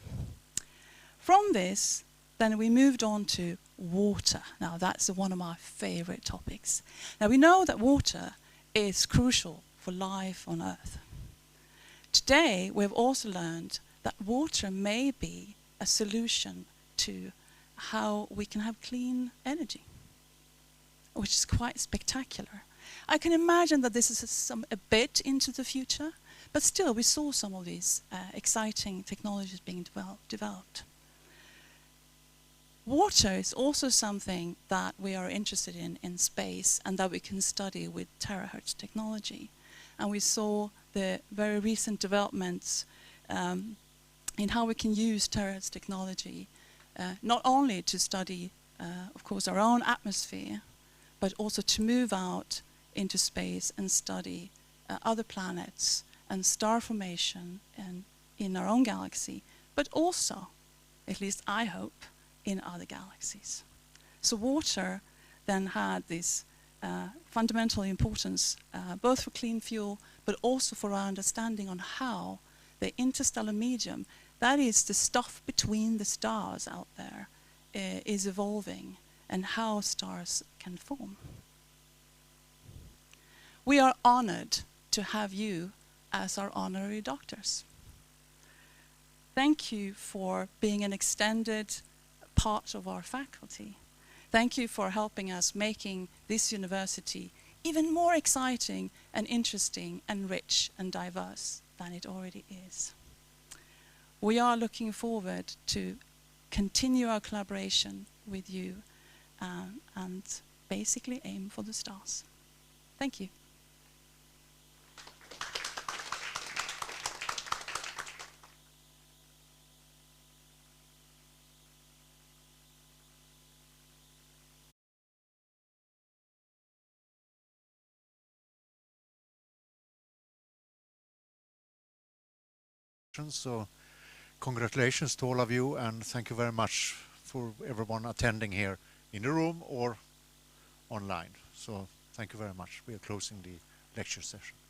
From this, then we moved on to water. Now that's one of my favorite topics. Now we know that water is crucial for life on Earth. Today, we've also learned that water may be a solution to how we can have clean energy, which is quite spectacular. I can imagine that this is a bit into the future, but still we saw some of these exciting technologies being developed. Water is also something that we are interested in space, and that we can study with terahertz technology. And we saw the very recent developments in how we can use terahertz technology, not only to study, of course, our own atmosphere, but also to move out into space and study other planets and star formation in our own galaxy, but also, at least I hope, in other galaxies. So water then had this fundamental importance, both for clean fuel, but also for our understanding on how the interstellar medium, that is the stuff between the stars out there, is evolving, and how stars can form. We are honored to have you as our honorary doctors. Thank you for being an extended part of our faculty. Thank you for helping us making this university even more exciting and interesting and rich and diverse than it already is. We are looking forward to continue our collaboration with you and basically aim for the stars. Thank you. So congratulations to all of you, and thank you very much for everyone attending here in the room or online. So thank you very much. We are closing the lecture session.